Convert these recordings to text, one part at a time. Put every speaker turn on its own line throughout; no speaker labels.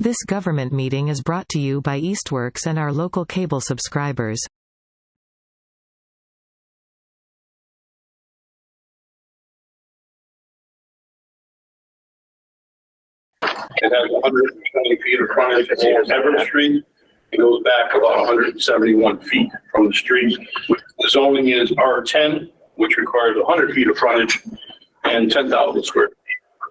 This government meeting is brought to you by Eastworks and our local cable subscribers.
It has 120 feet of frontage on Everett Street. It goes back about 171 feet from the street. The zoning is R10, which requires 100 feet of frontage and 10,000 square feet.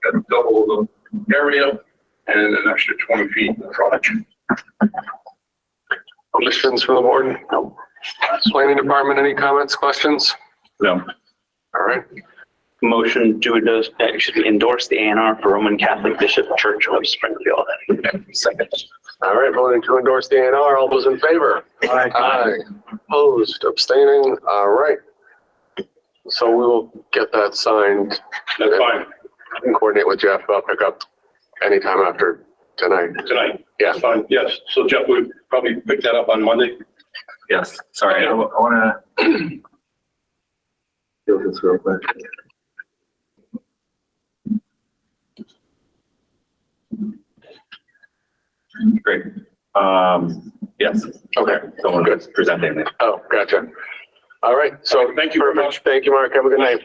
We've got double the area and an extra 20 feet of frontage.
Questions from the board? No. Planning department, any comments, questions?
No.
All right.
Motion to endorse the A&R for Roman Catholic Bishop Church of Springfield.
Second. All right, voting to endorse the A&R. All those in favor?
Aye.
Aye. Opposed, abstaining. All right. So we will get that signed.
That's fine.
And coordinate with Jeff about pickup anytime after tonight.
Tonight?
Yeah.
That's fine. Yes. So Jeff would probably pick that up on Monday.
Yes. Sorry, I want to do this real quick. Great. Yes.
Okay.
Someone good presenting it.
Oh, gotcha. All right. So
Thank you very much.
Thank you, Mark. Have a good night.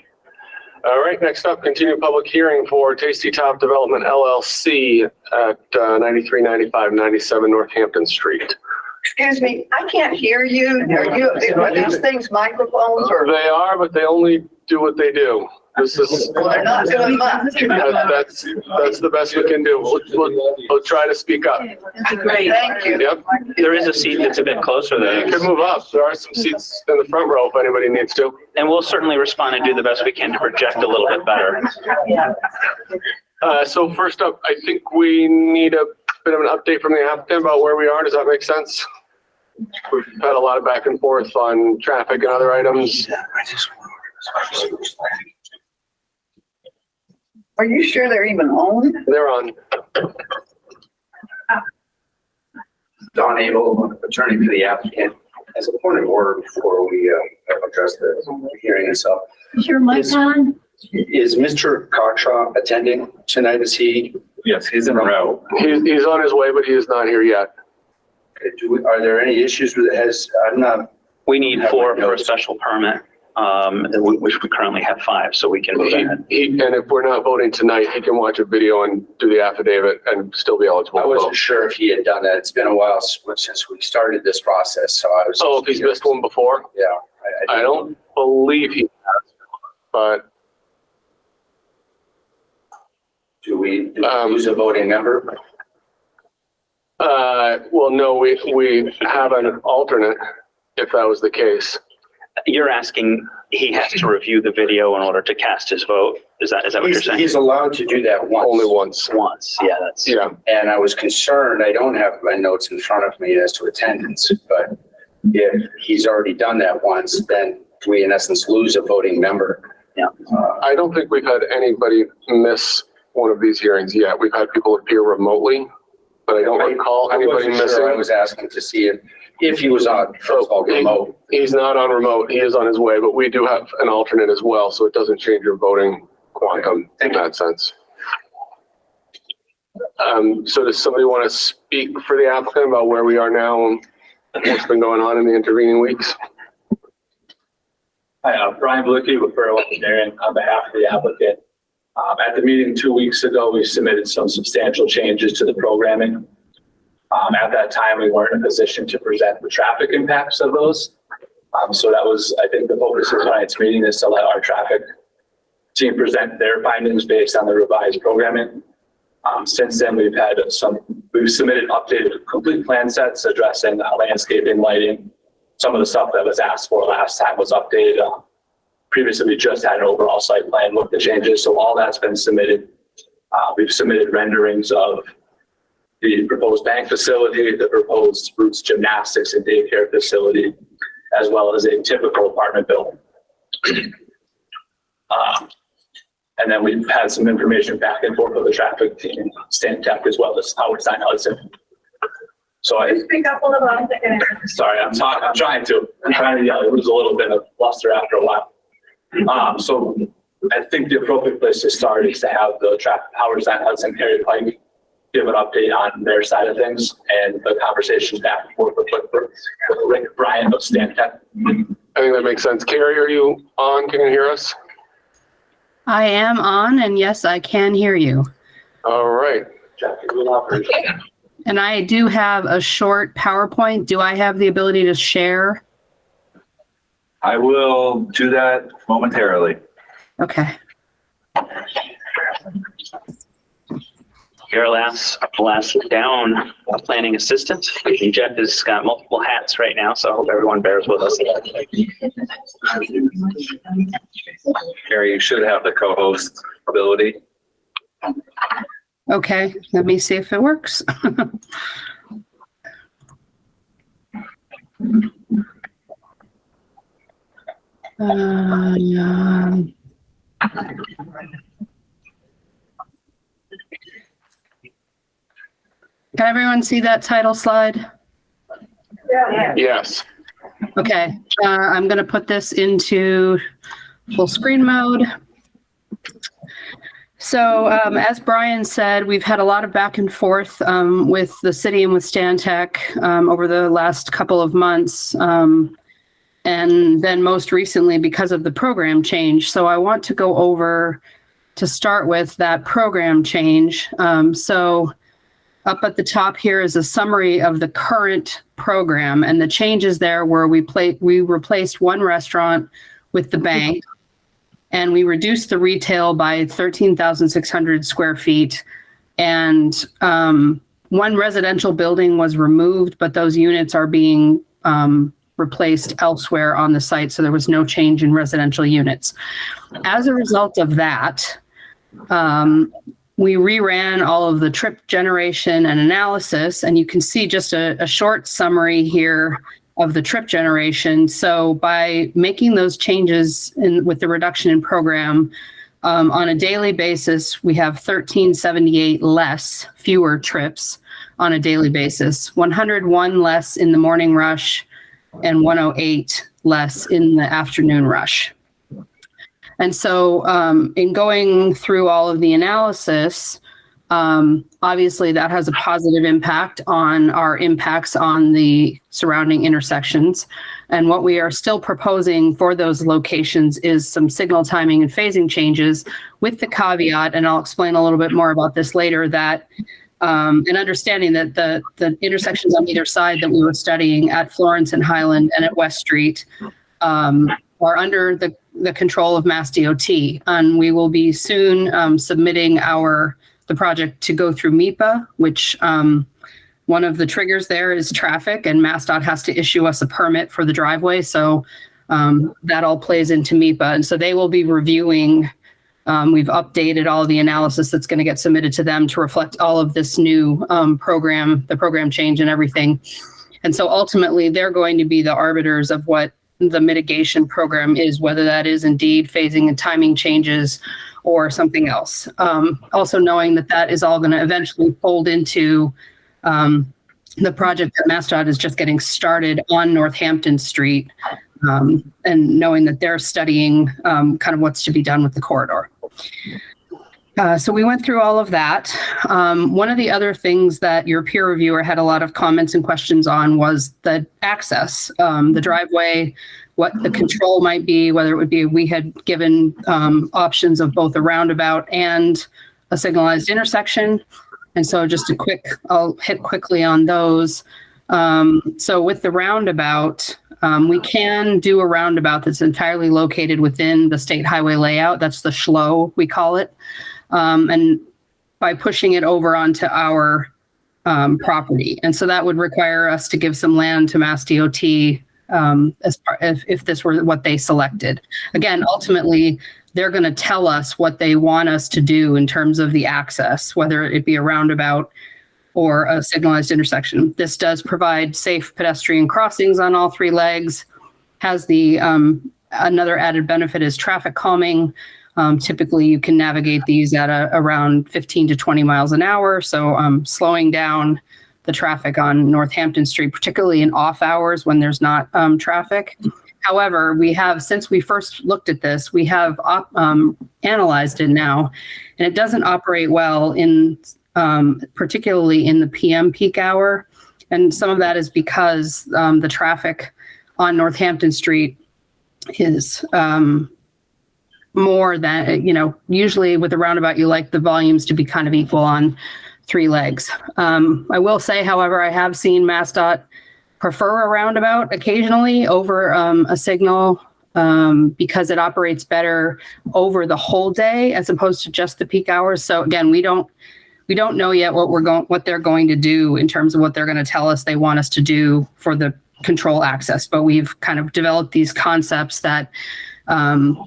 All right. Next up, continued public hearing for Tasty Top Development LLC at 9395 97 Northampton Street.
Excuse me, I can't hear you. Are these things microphones or?
They are, but they only do what they do. This is,
Well, they're not doing much.
that's the best we can do. We'll try to speak up.
Great, thank you.
Yep.
There is a seat that's a bit closer
You
there,
can move up. There are some seats in the front row if anybody needs to.
and we'll certainly respond and do the best we can to project a little bit better.
So first up, I think we need a bit of an update from the applicant about where we are. Does that make sense? We've had a lot of back and forth on traffic and other items.
Are you sure they're even on?
They're on.
Don Abel, attorney for the applicant. As a point of order before we address the hearing itself.
Is your mic on?
Is Mr. Cockshaw attending tonight? Is he?
Yes, he's in row.
He's on his way, but he is not here yet.
Are there any issues with it? I'm not.
We need 4 for a special permit, which we currently have 5, so we can move ahead.
And if we're not voting tonight, he can watch a video and do the affidavit and still be eligible
I
to
wasn't
vote.
sure if he had done that. It's been a while since we started this process, so I was.
Oh, if he's missed one before?
Yeah.
I don't believe he has, but
Do we lose a voting member?
well, no, we have an alternate if that was the case.
You're asking, he has to review the video in order to cast his vote? Is that what you're saying?
He's allowed to do that once.
Only once.
Once, yeah, that's.
Yeah.
And I was concerned, I don't have my notes in front of me as to attendance, but if he's already done that once, then we in essence lose a voting member.
Yeah.
I don't think we've had anybody miss one of these hearings yet. We've had people appear remotely, but I don't recall anybody missing.
I was asking to see if he was on, first of all, remote.
He's not on remote. He is on his way, but we do have an alternate as well, so it doesn't change your voting quantum in that sense. So does somebody want to speak for the applicant about where we are now and what's been going on in the intervening weeks?
Hi, Brian Blicke with Borough Engineering on behalf of the applicant. At the meeting 2 weeks ago, we submitted some substantial changes to the programming. At that time, we weren't in a position to present the traffic impacts of those. So that was, I think, the focus of tonight's meeting is to let our traffic team present their findings based on the revised programming. Since then, we've submitted updated complete plan sets addressing landscaping, lighting. Some of the stuff that was asked for last time was updated. Previously, we just had an overall site plan with the changes, so all that's been submitted. We've submitted renderings of the proposed bank facility, the proposed Roots Gymnastics and Daycare facility, as well as a typical apartment building. And then we've had some information back and forth with the traffic team, Stan Tech, as well as Howard Stein Hudson. So
Speak up a little bit.
sorry, I'm trying to yell. It was a little bit of bluster after a while. So I think the appropriate place to start is to have the Howard Stein Hudson Harry Pike give an update on their side of things and the conversations back and forth with Rick Bryan of Stantec.
I think that makes sense. Carrie, are you on? Can you hear us?
I am on, and yes, I can hear you.
All right.
And I do have a short PowerPoint. Do I have the ability to share?
I will do that momentarily.
Okay.
Your last down planning assistant. Jeff has got multiple hats right now, so I hope everyone bears with us.
Gary, you should have the co-host ability.
Okay, let me see if it works. Can everyone see that title slide?
Yes.
Okay, I'm going to put this into full screen mode. So as Brian said, we've had a lot of back and forth with the city and with Stantec over the last couple of months. And then most recently because of the program change. So I want to go over to start with that program change. So up at the top here is a summary of the current program, and the changes there were we replaced one restaurant with the bank, and we reduced the retail by 13,600 square feet, and one residential building was removed, but those units are being replaced elsewhere on the site, so there was no change in residential units. As a result of that, we reran all of the trip generation and analysis, and you can see just a short summary here of the trip generation. So by making those changes with the reduction in program, on a daily basis, we have 1378 fewer trips on a daily basis, 101 less in the morning rush, and 108 less in the afternoon rush. And so in going through all of the analysis, obviously that has a positive impact on our impacts on the surrounding intersections. And what we are still proposing for those locations is some signal timing and phasing changes with the caveat, and I'll explain a little bit more about this later, that and understanding that the intersections on either side that we were studying at Florence and Highland and at West Street are under the control of Mass DOT. And we will be soon submitting the project to go through MEPA, which one of the triggers there is traffic, and MassDOT has to issue us a permit for the driveway. So that all plays into MEPA. And so they will be reviewing. We've updated all of the analysis that's going to get submitted to them to reflect all of this new program, the program change and everything. And so ultimately, they're going to be the arbiters of what the mitigation program is, whether that is indeed phasing and timing changes or something else. Also knowing that that is all going to eventually fold into the project that MassDOT is just getting started on Northampton Street, and knowing that they're studying kind of what's to be done with the corridor. So we went through all of that. One of the other things that your peer reviewer had a lot of comments and questions on was the access, the driveway, what the control might be, whether it would be, we had given options of both a roundabout and a signalized intersection. And so just I'll hit quickly on those. So with the roundabout, we can do a roundabout that's entirely located within the state highway layout. That's the SHLO, we call it. And by pushing it over onto our property. And so that would require us to give some land to Mass DOT if this were what they selected. Again, ultimately, they're going to tell us what they want us to do in terms of the access, whether it be a roundabout or a signalized intersection. This does provide safe pedestrian crossings on all three legs, has the another added benefit is traffic calming. Typically, you can navigate these at around 15 to 20 miles an hour. So slowing down the traffic on Northampton Street, particularly in off hours when there's not traffic. However, since we first looked at this, we have analyzed it now, and it doesn't operate well in particularly in the PM peak hour. And some of that is because the traffic on Northampton Street is more than, usually with a roundabout, you like the volumes to be kind of equal on three legs. I will say, however, I have seen MassDOT prefer a roundabout occasionally over a signal because it operates better over the whole day as opposed to just the peak hours. So again, we don't know yet what they're going to do in terms of what they're going to tell us they want us to do for the control access. But we've kind of developed these concepts that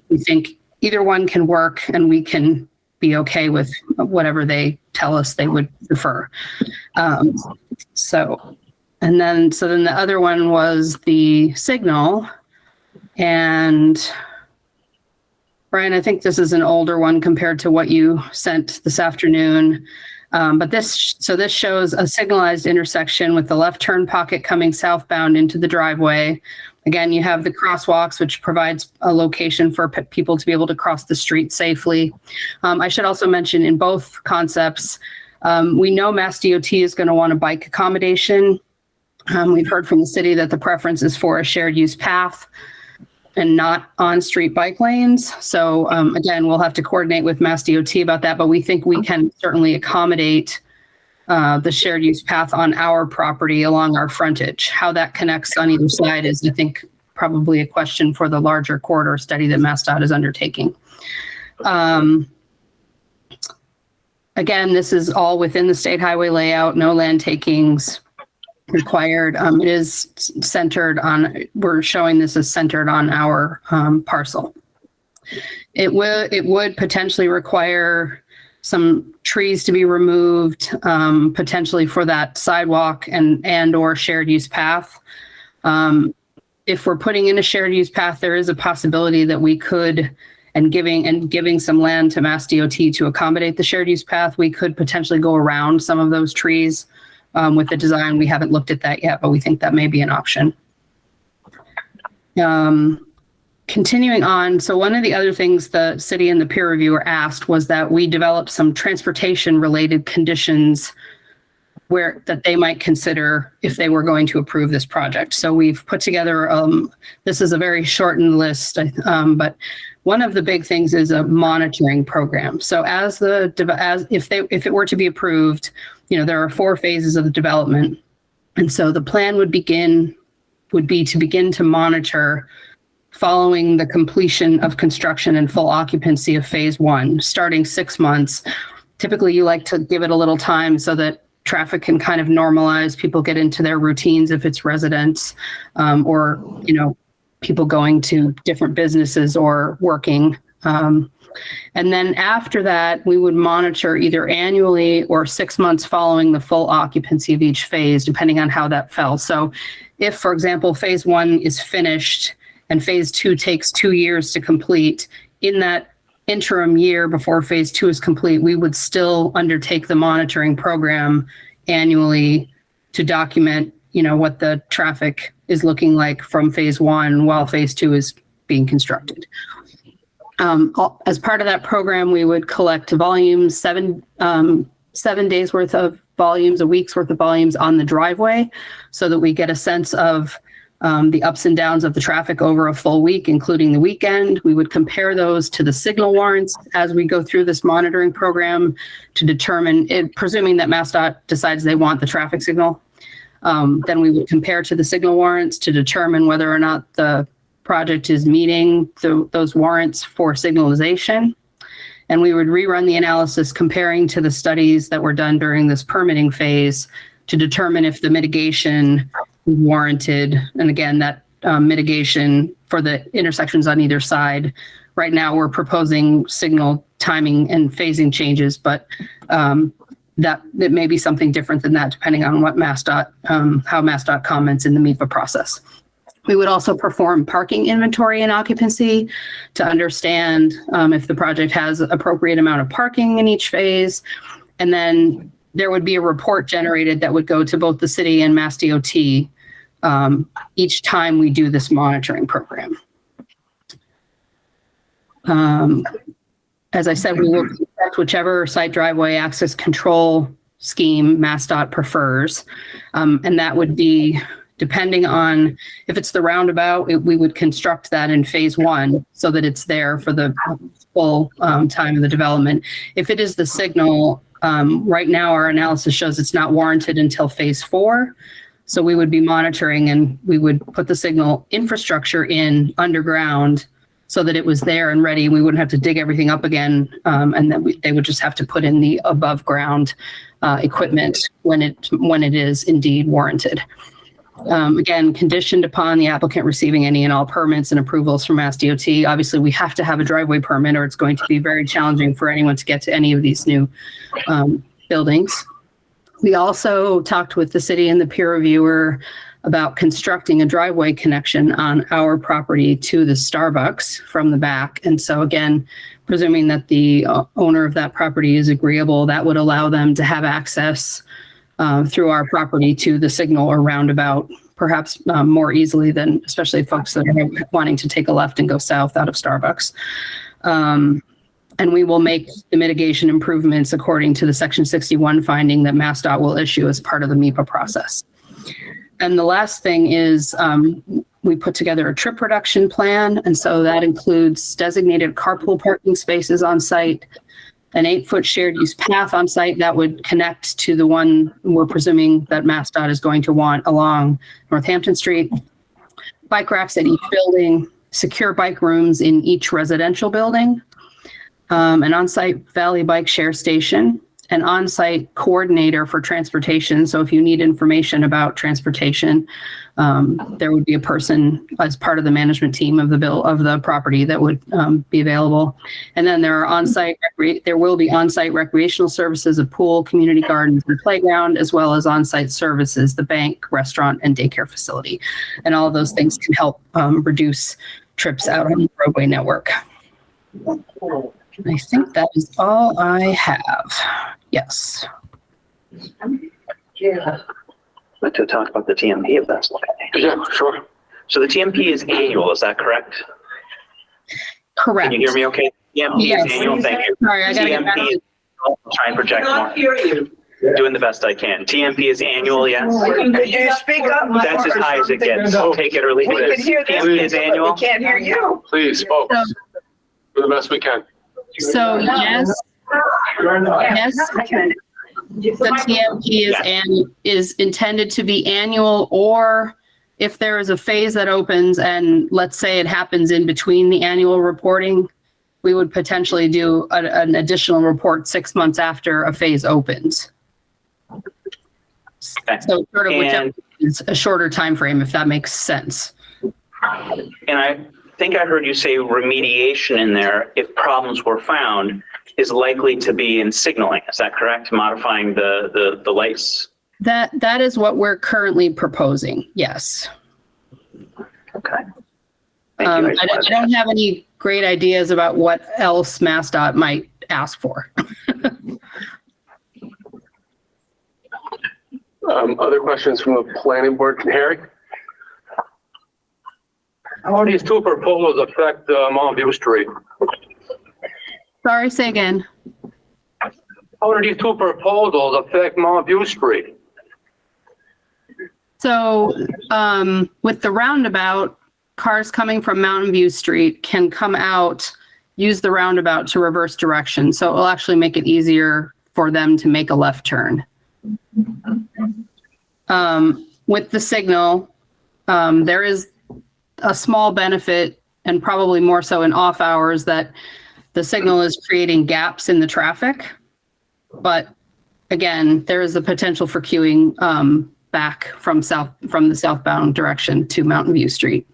we think either one can work, and we can be okay with whatever they tell us they would prefer. So then the other one was the signal. And Brian, I think this is an older one compared to what you sent this afternoon. But this shows a signalized intersection with the left turn pocket coming southbound into the driveway. Again, you have the crosswalks, which provides a location for people to be able to cross the street safely. I should also mention in both concepts, we know MassDOT is going to want a bike accommodation. We've heard from the city that the preference is for a shared use path and not on-street bike lanes. So again, we'll have to coordinate with MassDOT about that, but we think we can certainly accommodate the shared use path on our property along our frontage. How that connects on either side is, I think, probably a question for the larger corridor study that MassDOT is undertaking. Again, this is all within the state highway layout, no land takings required. It is centered on, we're showing this as centered on our parcel. It would potentially require some trees to be removed, potentially for that sidewalk and or shared use path. If we're putting in a shared use path, there is a possibility that we could, and giving some land to MassDOT to accommodate the shared use path, we could potentially go around some of those trees with the design. We haven't looked at that yet, but we think that may be an option. Continuing on, so one of the other things the city and the peer reviewer asked was that we develop some transportation related conditions that they might consider if they were going to approve this project. So we've put together, this is a very shortened list, but one of the big things is a monitoring program. So if it were to be approved, there are 4 phases of the development. And so the plan would be to begin to monitor following the completion of construction and full occupancy of phase 1, starting 6 months. Typically, you like to give it a little time so that traffic can kind of normalize, people get into their routines if it's residents, or, people going to different businesses or working. And then after that, we would monitor either annually or 6 months following the full occupancy of each phase, depending on how that fell. So if, for example, phase 1 is finished and phase 2 takes 2 years to complete, in that interim year before phase 2 is complete, we would still undertake the monitoring program annually to document, what the traffic is looking like from phase 1 while phase 2 is being constructed. As part of that program, we would collect volumes, 7 days worth of volumes, a week's worth of volumes on the driveway, so that we get a sense of the ups and downs of the traffic over a full week, including the weekend. We would compare those to the signal warrants as we go through this monitoring program to determine, presuming that MassDOT decides they want the traffic signal, then we would compare to the signal warrants to determine whether or not the project is meeting those warrants for signalization. And we would rerun the analysis comparing to the studies that were done during this permitting phase to determine if the mitigation warranted. And again, that mitigation for the intersections on either side. Right now, we're proposing signal timing and phasing changes, but that may be something different than that, depending on what MassDOT, how MassDOT comments in the MEPA process. We would also perform parking inventory and occupancy to understand if the project has appropriate amount of parking in each phase. And then there would be a report generated that would go to both the city and MassDOT each time we do this monitoring program. As I said, we will select whichever site driveway access control scheme MassDOT prefers. And that would be depending on if it's the roundabout, we would construct that in phase 1 so that it's there for the full time of the development. If it is the signal, right now our analysis shows it's not warranted until phase 4. So we would be monitoring and we would put the signal infrastructure in underground so that it was there and ready. We wouldn't have to dig everything up again. And then they would just have to put in the above ground equipment when it is indeed warranted. Again, conditioned upon the applicant receiving any and all permits and approvals from MassDOT. Obviously, we have to have a driveway permit or it's going to be very challenging for anyone to get to any of these new buildings. We also talked with the city and the peer reviewer about constructing a driveway connection on our property to the Starbucks from the back. And so again, presuming that the owner of that property is agreeable, that would allow them to have access through our property to the signal or roundabout, perhaps more easily than especially folks that are wanting to take a left and go south out of Starbucks. And we will make the mitigation improvements according to the Section 61 finding that MassDOT will issue as part of the MEPA process. And the last thing is we put together a trip reduction plan. And so that includes designated carpool parking spaces on site, an 8-foot shared use path on site that would connect to the one we're presuming that MassDOT is going to want along Northampton Street, bike racks at each building, secure bike rooms in each residential building, an on-site Valley Bike Share Station, an on-site coordinator for transportation. So if you need information about transportation, there would be a person as part of the management team of the property that would be available. And then there will be on-site recreational services, a pool, community gardens, and playground, as well as on-site services, the bank, restaurant, and daycare facility. And all of those things can help reduce trips out on the roadway network. I think that is all I have. Yes.
Yeah.
I'd like to talk about the TMP if that's okay.
Yeah, sure.
So the TMP is annual, is that correct?
Correct.
Can you hear me okay? TMP
Yes.
is annual, thank you.
Sorry, I gotta get back.
TMP, I'll try and project more. Doing the best I can. TMP is annual, yes?
Could you speak up?
That's as high as it gets. So take it or leave
We
it.
can hear this,
TMP is
but
annual.
we can't hear you.
Please, folks, do the best we can.
So yes, the TMP is intended to be annual, or if there is a phase that opens and let's say it happens in between the annual reporting, we would potentially do an additional report 6 months after a phase opens.
Okay.
So sort of whichever is a shorter time frame, if that makes sense.
And I think I heard you say remediation in there, if problems were found, is likely to be in signaling. Is that correct? Modifying the lights?
That is what we're currently proposing. Yes.
Okay. Thank you.
I don't have any great ideas about what else MassDOT might ask for.
Other questions from the planning board? Harry?
How do these two proposals affect Mount View Street?
Sorry, say again.
How do these two proposals affect Mount View Street?
So with the roundabout, cars coming from Mountain View Street can come out, use the roundabout to reverse direction. So it will actually make it easier for them to make a left turn. With the signal, there is a small benefit, and probably more so in off hours, that the signal is creating gaps in the traffic. But again, there is the potential for queuing back from the southbound direction to Mountain View Street.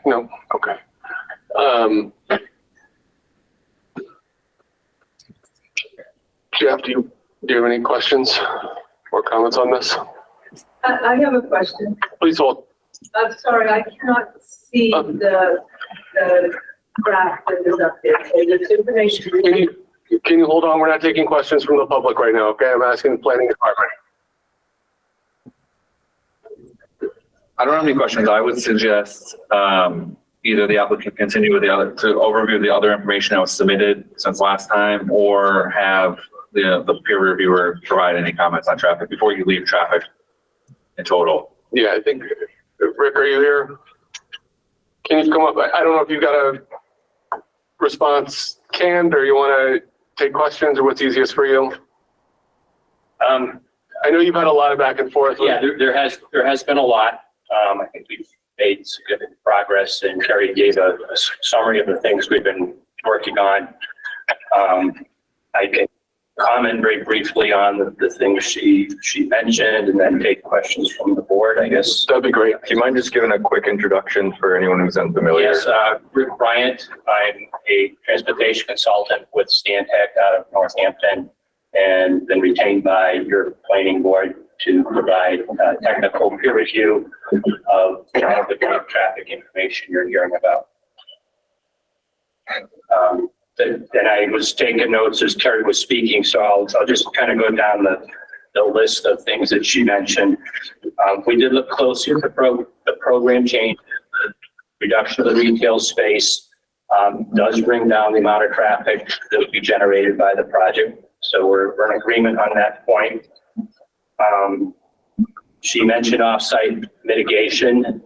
No, okay. Jeff, do you have any questions or comments on this?
I have a question.
Please hold.
I'm sorry, I cannot see the graph that is up there. So this information.
Can you hold on? We're not taking questions from the public right now, okay? I'm asking the planning department.
I don't have any questions. I would suggest either the applicant continue with to overview the other information that was submitted since last time, or have the peer reviewer provide any comments on traffic before you leave traffic in total.
Yeah, I think, Rick, are you here? Can you come up? I don't know if you've got a response canned or you want to take questions, or what's easiest for you? I know you've had a lot of back and forth.
Yeah, there has been a lot. I think we've made significant progress, and Carrie gave a summary of the things we've been working on. I can comment very briefly on the things she mentioned, and then take questions from the board, I guess.
That'd be great.
Do you mind just giving a quick introduction for anyone who's unfamiliar?
Yes, Rick Bryant. I'm a transportation consultant with Stantec out of Northampton, and been retained by your planning board to provide technical peer review of all of the traffic information you're hearing about. And I was taking notes as Terry was speaking, so I'll just kind of go down the list of things that she mentioned. We did look closely at the program change. The reduction of the retail space does bring down the amount of traffic that would be generated by the project. So we're in agreement on that point. She mentioned off-site mitigation.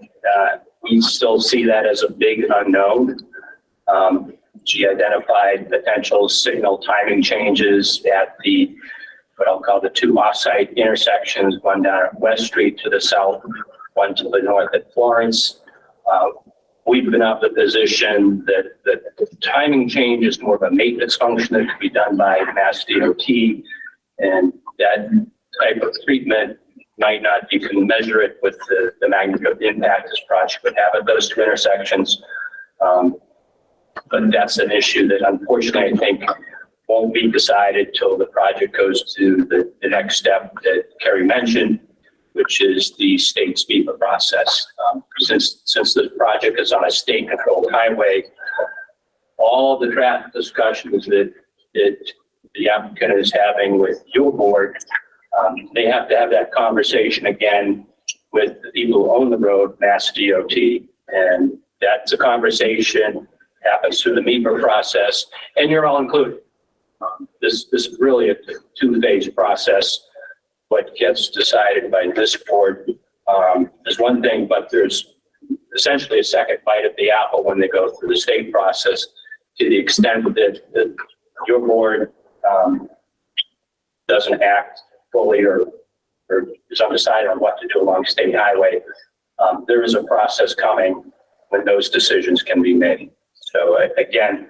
We still see that as a big unknown. She identified potential signal timing changes at what I'll call the two off-site intersections, one down at West Street to the south, one to the north at Florence. We've been of the position that the timing change is more of a maintenance function that could be done by Mass DOT, and that type of treatment might not, you can measure it with the magnitude of impact this project would have at those two intersections. But that's an issue that unfortunately I think won't be decided till the project goes to the next step that Kerry mentioned, which is the state SPIPA process. Since the project is on a state-controlled highway, all the traffic discussions that the applicant is having with your board, they have to have that conversation again with the people who own the road, Mass DOT, and that's a conversation happens through the MEPA process, and you're all included. This is really a two-phase process. What gets decided by this board is one thing, but there's essentially a second bite at the apple when they go through the state process, to the extent that your board doesn't act fully or is undecided on what to do along state highway. There is a process coming when those decisions can be made. So again,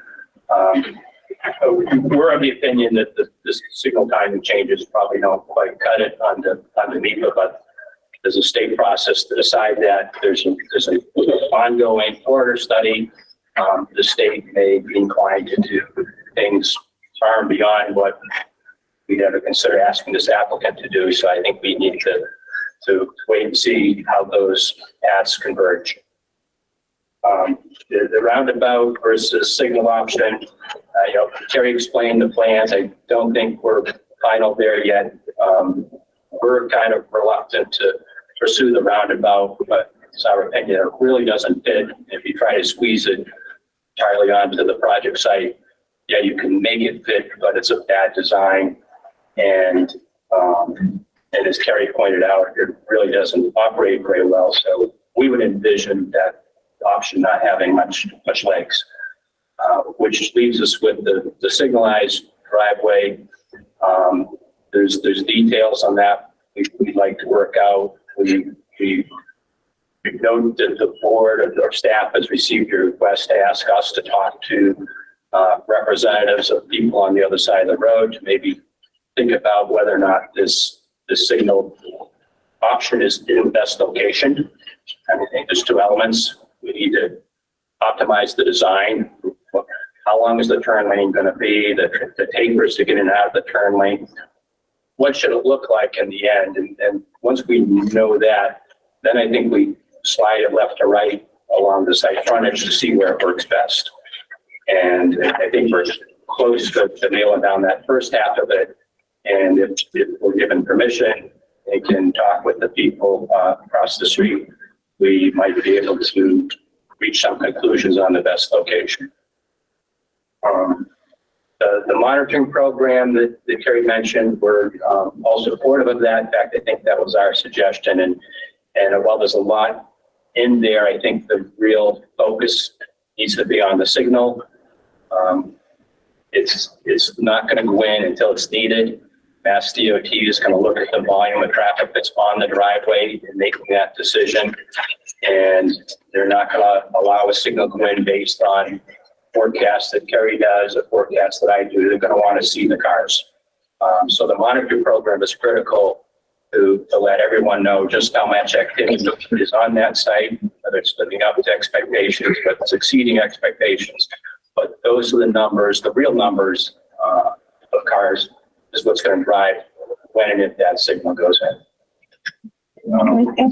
we're of the opinion that this signal timing changes probably don't quite cut it on the MEPA, but there's a state process to decide that. There's an ongoing order study. The state may be inclined to do things far and beyond what we'd ever consider asking this applicant to do. So I think we need to wait and see how those paths converge. The roundabout versus signal option, Terry explained the plans. I don't think we're final there yet. We're kind of reluctant to pursue the roundabout, but it's our opinion, it really doesn't fit. If you try to squeeze it entirely onto the project site, yeah, you can make it fit, but it's a bad design. And as Terry pointed out, it really doesn't operate very well. So we would envision that option not having much legs, which leaves us with the signalized driveway. There's details on that we'd like to work out. We note that the board or staff has received your request to ask us to talk to representatives of people on the other side of the road to maybe think about whether or not this signal option is in the best location. And I think there's two elements. We need to optimize the design. How long is the turn lane going to be? The tapers to get in and out of the turn lane. What should it look like in the end? And once we know that, then I think we slide it left to right along the site frontage to see where it works best. And I think we're close to nailing down that first half of it. And if we're given permission, they can talk with the people across the street we might be able to reach some conclusions on the best location. The monitoring program that Kerry mentioned, we're all supportive of that. In fact, I think that was our suggestion. And while there's a lot in there, I think the real focus needs to be on the signal. It's not going to go in until it's needed. Mass DOT is going to look at the volume of traffic that's on the driveway and making that decision. And they're not going to allow a signal to go in based on forecasts that Kerry does, a forecast that I do. They're going to want to see the cars. So the monitoring program is critical to let everyone know just how much activity is on that site, whether it's living up to expectations, whether it's exceeding expectations. But those are the numbers, the real numbers of cars is what's going to drive when and if that signal goes in.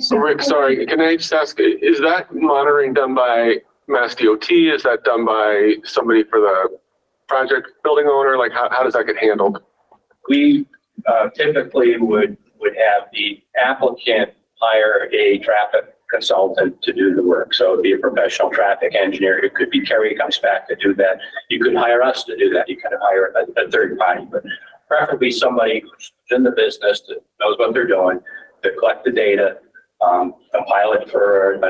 So Rick, sorry, can I just ask, is that monitoring done by Mass DOT? Is that done by somebody for the project building owner? Like how does that get handled?
We typically would have the applicant hire a traffic consultant to do the work. So it'd be a professional traffic engineer. It could be Kerry comes back to do that. You could hire us to do that. You could hire a third party, but preferably somebody who's in the business that knows what they're doing, to collect the data, compile it for,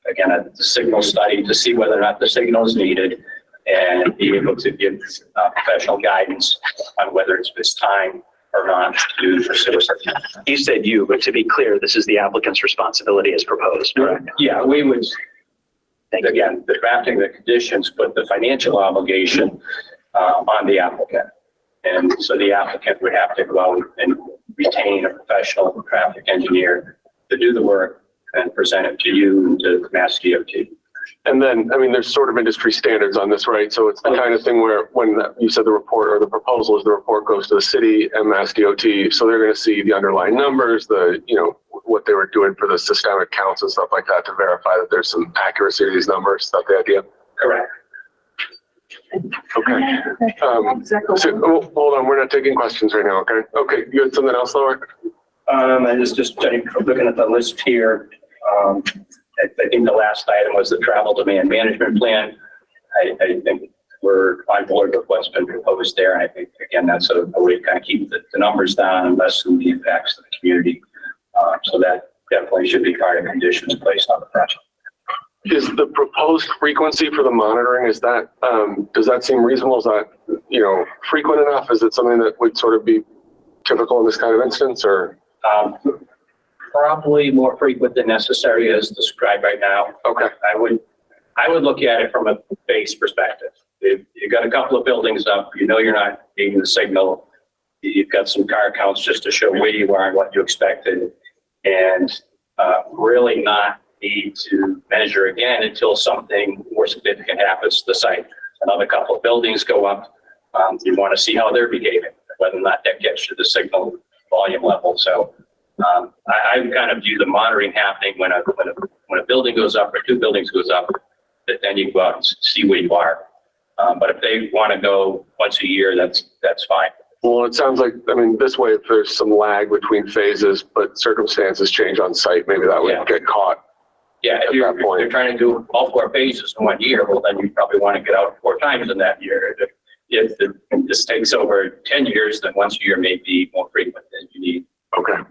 again, a signal study to see whether or not the signal is needed, and be able to give professional guidance on whether it's time or not to pursue it.
You said you, but to be clear, this is the applicant's responsibility as proposed, correct?
Yeah, we would, again, the drafting the conditions, put the financial obligation on the applicant. And so the applicant would have to go out and retain a professional traffic engineer to do the work and present it to you and to Mass DOT.
And then, I mean, there's sort of industry standards on this, right? So it's the kind of thing where when you said the report or the proposal is the report goes to the city and Mass DOT, so they're going to see the underlying numbers, what they were doing for the systemic counts and stuff like that to verify that there's some accuracy to these numbers. Is that the idea?
Correct.
Okay. So, hold on, we're not taking questions right now, okay? Okay, you had something else, Laura?
I just looking at the list here. I think the last item was the travel demand management plan. I think we're on board with what's been proposed there. And I think, again, that's a way to kind of keep the numbers down and lessen the impacts to the community. So that definitely should be part of conditions placed on the project.
Is the proposed frequency for the monitoring, is that, does that seem reasonable? Is that, frequent enough? Is it something that would sort of be typical in this kind of instance, or?
Probably more frequent than necessary as described right now.
Okay.
I would look at it from a base perspective. If you've got a couple of buildings up, you're not needing the signal. You've got some car counts just to show where you are and what you expected, and really not need to measure again until something more significant happens to the site. Another couple of buildings go up. You want to see how they're behaving, whether or not that gets to the signal volume level. So I kind of view the monitoring happening when a building goes up or two buildings goes up, that then you go out and see where you are. But if they want to go once a year, that's fine.
Well, it sounds like, this way, if there's some lag between phases, but circumstances change on site, maybe that would get caught.
Yeah, if you're trying to do all 4 phases in 1 year, well, then you probably want to get out 4 times in that year. If this takes over 10 years, then once a year may be more frequent than you need.
Okay.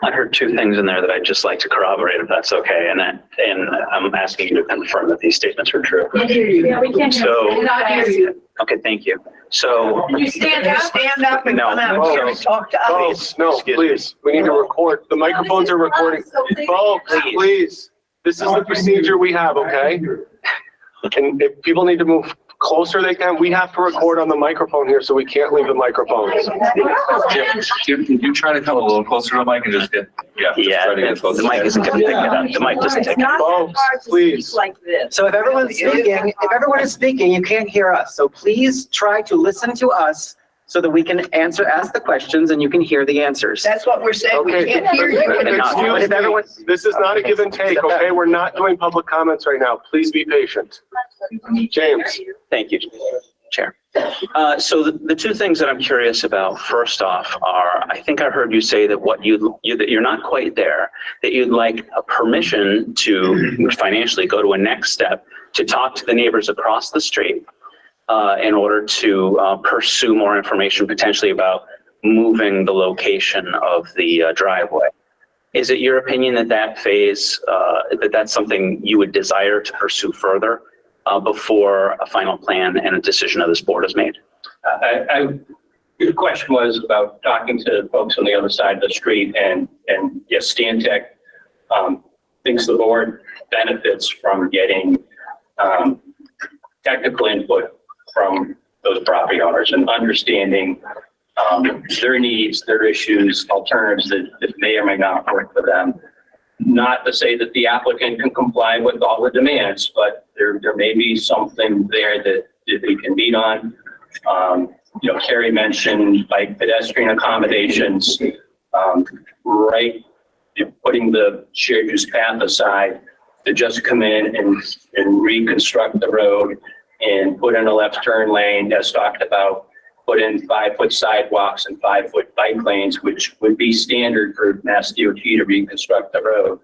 I heard 2 things in there that I'd just like to corroborate, if that's okay. And I'm asking you to confirm that these statements are true.
Yeah, we can't hear you.
Okay, thank you. So.
Can you stand up and come out here and talk to us?
No, please. We need to record. The microphones are recording. Folks, please. This is the procedure we have, okay? And if people need to move closer, they can. We have to record on the microphone here, so we can't leave the microphones.
Jim, can you try to come a little closer to the mic and just get,
the mic isn't going to pick it up. The mic doesn't take it up.
Folks, please.
Like this.
So if everyone is speaking, you can't hear us. So please try to listen to us so that we can ask the questions and you can hear the answers.
That's what we're saying. We
Okay.
can't hear you.
Excuse me. This is not a give and take, okay? We're not doing public comments right now. Please be patient. James.
Thank you. Chair. So the two things that I'm curious about, first off, are I think I heard you say that that you're not quite there, that you'd like a permission to financially go to a next step to talk to the neighbors across the street in order to pursue more information potentially about moving the location of the driveway. Is it your opinion that that phase, that's something you would desire to pursue further before a final plan and a decision of this board is made?
The question was about talking to folks on the other side of the street, and yes, Stantec thinks the board benefits from getting technical input from those property owners and understanding their needs, their issues, alternatives that may or may not work for them. Not to say that the applicant can comply with all the demands, but there may be something there that we can meet on. Carrie mentioned like pedestrian accommodations, putting the shared use path aside to just come in and reconstruct the road and put in a left turn lane as talked about, put in 5-foot sidewalks and 5-foot bike lanes, which would be standard for Mass DOT to reconstruct the road.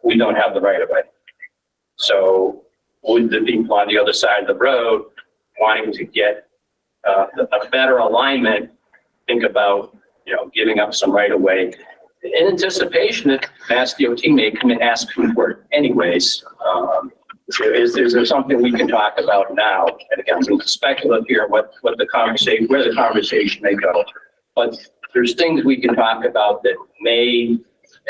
We don't have the right of way. So would the people on the other side of the road wanting to get a better alignment, think about, giving up some right of way in anticipation that Mass DOT may come and ask for it anyways. Is there something we can talk about now? And again, I'm speculative here what the conversation, where the conversation may go. But there's things we can talk about that may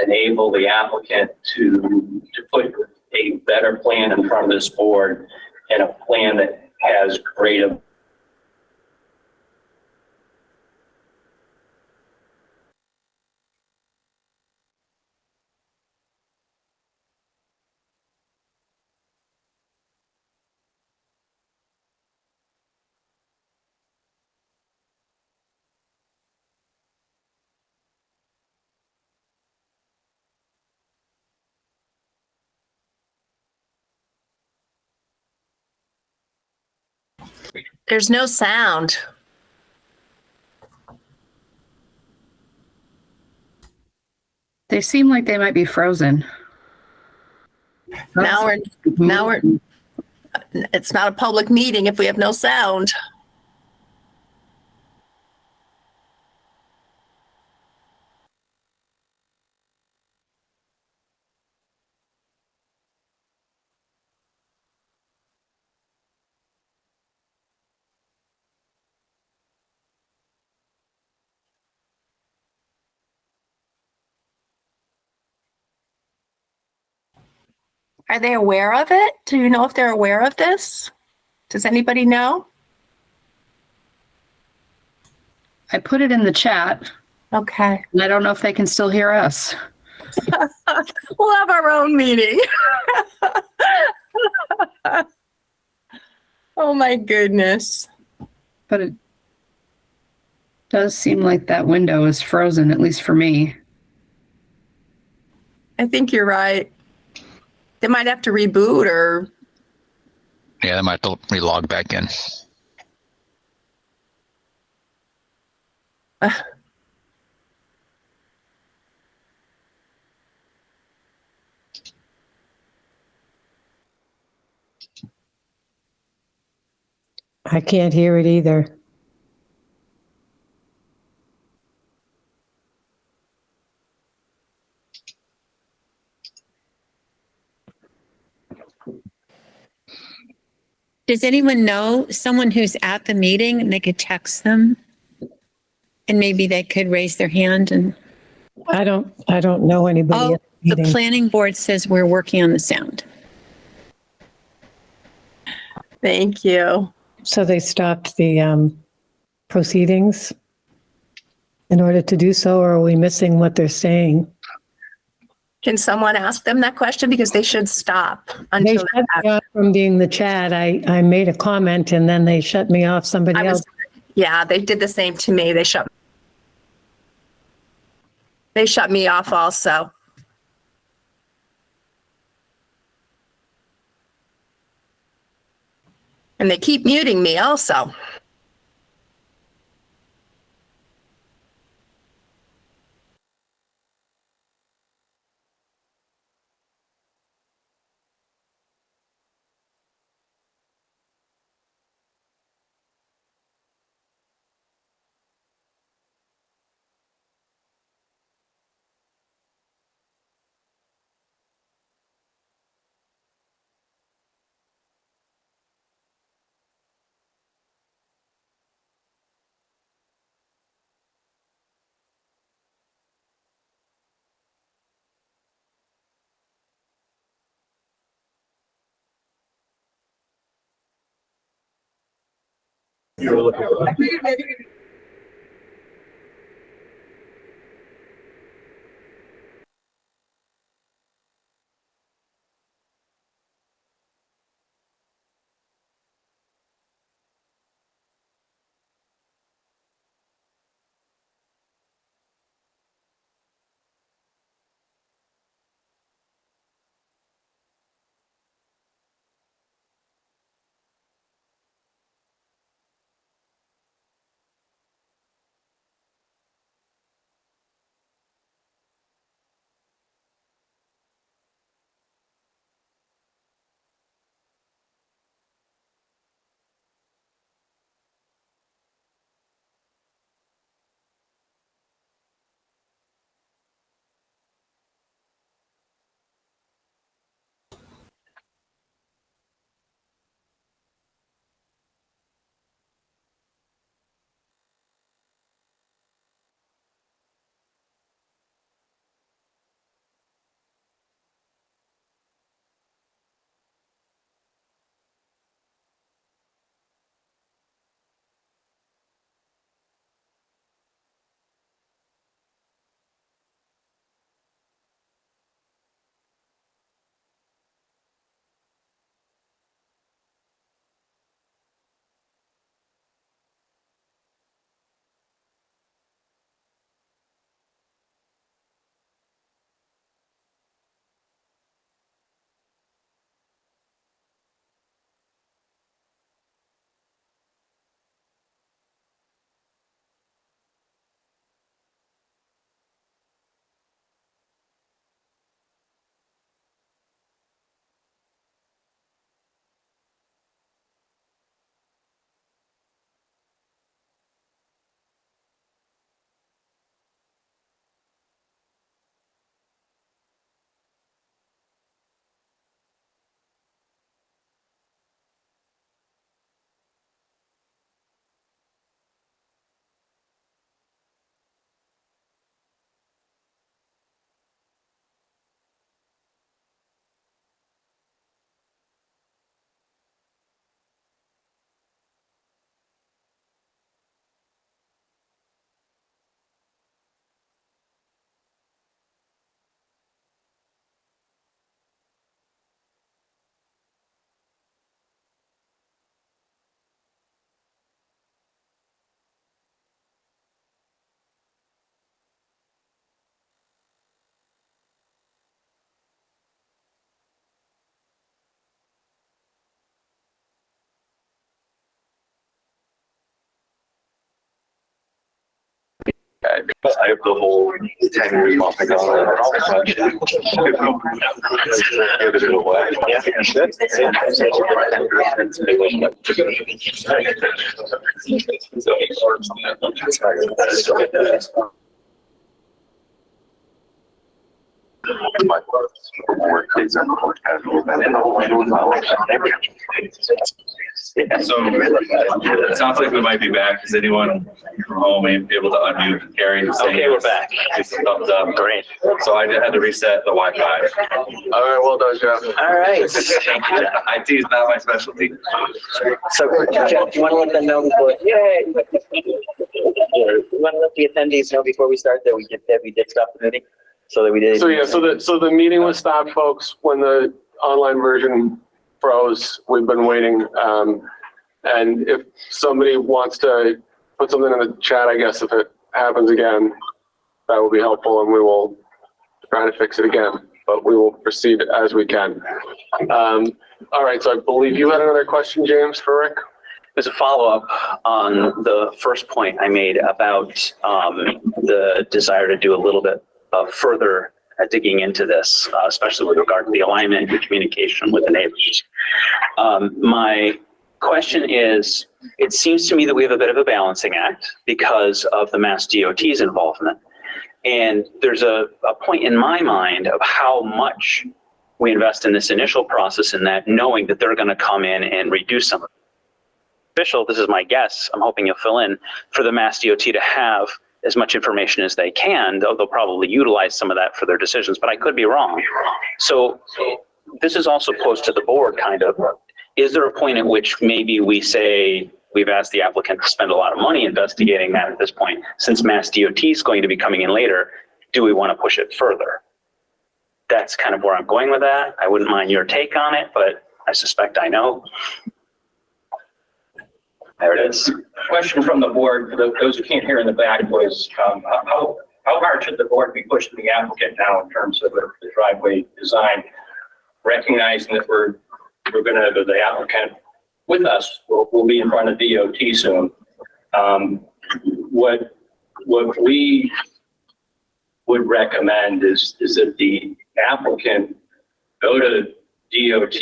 enable the applicant to put a better plan in front of this board, and a plan that has greater.
There's no sound.
They seem like they might be frozen.
Now we're, it's not a public meeting if we have no sound. Are they aware of it? Do you know if they're aware of this? Does anybody know?
I put it in the chat.
Okay.
And I don't know if they can still hear us.
We'll have our own meeting. Oh my goodness.
But it does seem like that window is frozen, at least for me.
I think you're right. They might have to reboot or.
Yeah, they might have to relog back in.
I can't hear it either.
Does anyone know someone who's at the meeting and they could text them? And maybe they could raise their hand and.
I don't know anybody.
Oh,
at the
the
meeting.
planning board says we're working on the sound.
Thank you.
So they stopped the proceedings in order to do so, or are we missing what they're saying?
Can someone ask them that question? Because they should stop
They
until
shut me off from being the chat. I made a comment and then they shut me off. Somebody else.
Yeah, they did the same to me. They shut me off also. And they keep muting me also.
I have the whole 10 years off ago. My work days are more casual than
So it sounds like we might be back. Is anyone from home able to unmute Gary?
Okay, we're back.
Give some thumbs up.
Great.
So I had to reset the Wi-Fi.
All right, well done, Jeff.
All right. Thank you, Jeff.
IT is not my specialty.
So, Jeff, do you want to let them know before, yay! You want to let the attendees know before we start that we did stop the meeting? So that we did.
So yeah, so the meeting was stopped, folks, when the online version froze. We've been waiting. And if somebody wants to put something in the chat, I guess if it happens again, that will be helpful, and we will try to fix it again, but we will proceed as we can. All right, so I believe you had another question, James, for Rick?
There's a follow-up on the first point I made about the desire to do a little bit of further digging into this, especially with regard to the alignment and communication with the neighbors. My question is, it seems to me that we have a bit of a balancing act because of the Mass DOT's involvement. And there's a point in my mind of how much we invest in this initial process in that, knowing that they're going to come in and reduce some of it. Official, this is my guess, I'm hoping you'll fill in, for the Mass DOT to have as much information as they can, though they'll probably utilize some of that for their decisions, but I could be wrong. So this is also posed to the board, kind of. Is there a point at which maybe we say, we've asked the applicant to spend a lot of money investigating that at this point, since Mass DOT is going to be coming in later, do we want to push it further? That's kind of where I'm going with that. I wouldn't mind your take on it, but I suspect I know. There it is.
Question from the board, for those who can't hear in the back, was how hard should the board be pushing the applicant now in terms of the driveway design, recognizing that we're going to, the applicant with us will be in front of DOT soon. What we would recommend is that the applicant go to DOT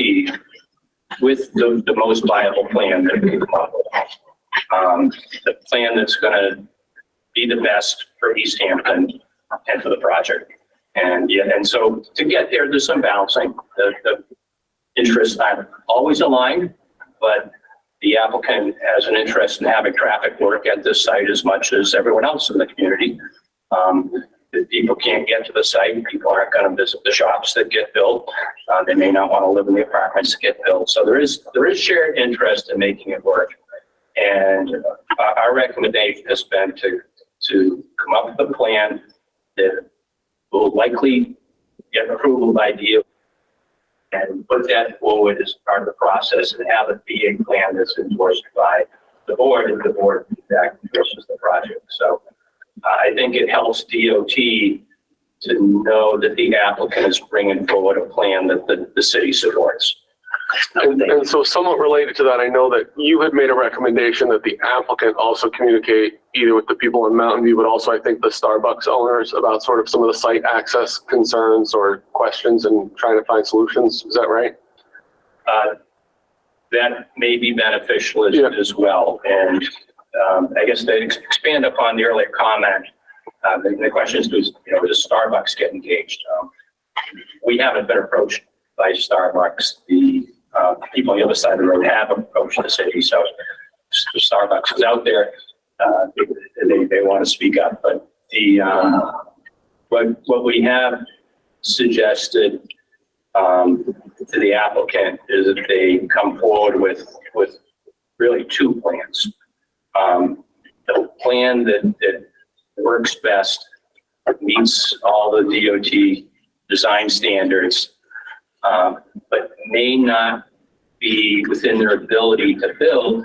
with the most viable plan that we can come up with. The plan that's going to be the best for Easthampton and for the project. And so to get there, there's some balancing. The interests aren't always aligned, but the applicant has an interest in having traffic work at this site as much as everyone else in the community. If people can't get to the site, people aren't going to visit the shops that get built. They may not want to live in the apartments that get built. So there is shared interest in making it work. And our recommendation has been to come up with a plan that will likely get approval by DOT and put that forward as part of the process and have it be a plan that's endorsed by the board if the board feedback endorses the project. So I think it helps DOT to know that the applicant is bringing forward a plan that the city supports.
And so somewhat related to that, I know that you had made a recommendation that the applicant also communicate either with the people in Mountain View, but also I think the Starbucks owners about sort of some of the site access concerns or questions and trying to find solutions. Is that right?
That may be beneficial as well. And I guess to expand upon the earlier comment, the question is, does Starbucks get engaged? We haven't been approached by Starbucks. The people on the other side of the road have approached the city, so Starbucks is out there. They want to speak up, but what we have suggested to the applicant is that they come forward with really two plans. The plan that works best, meets all the DOT design standards, but may not be within their ability to build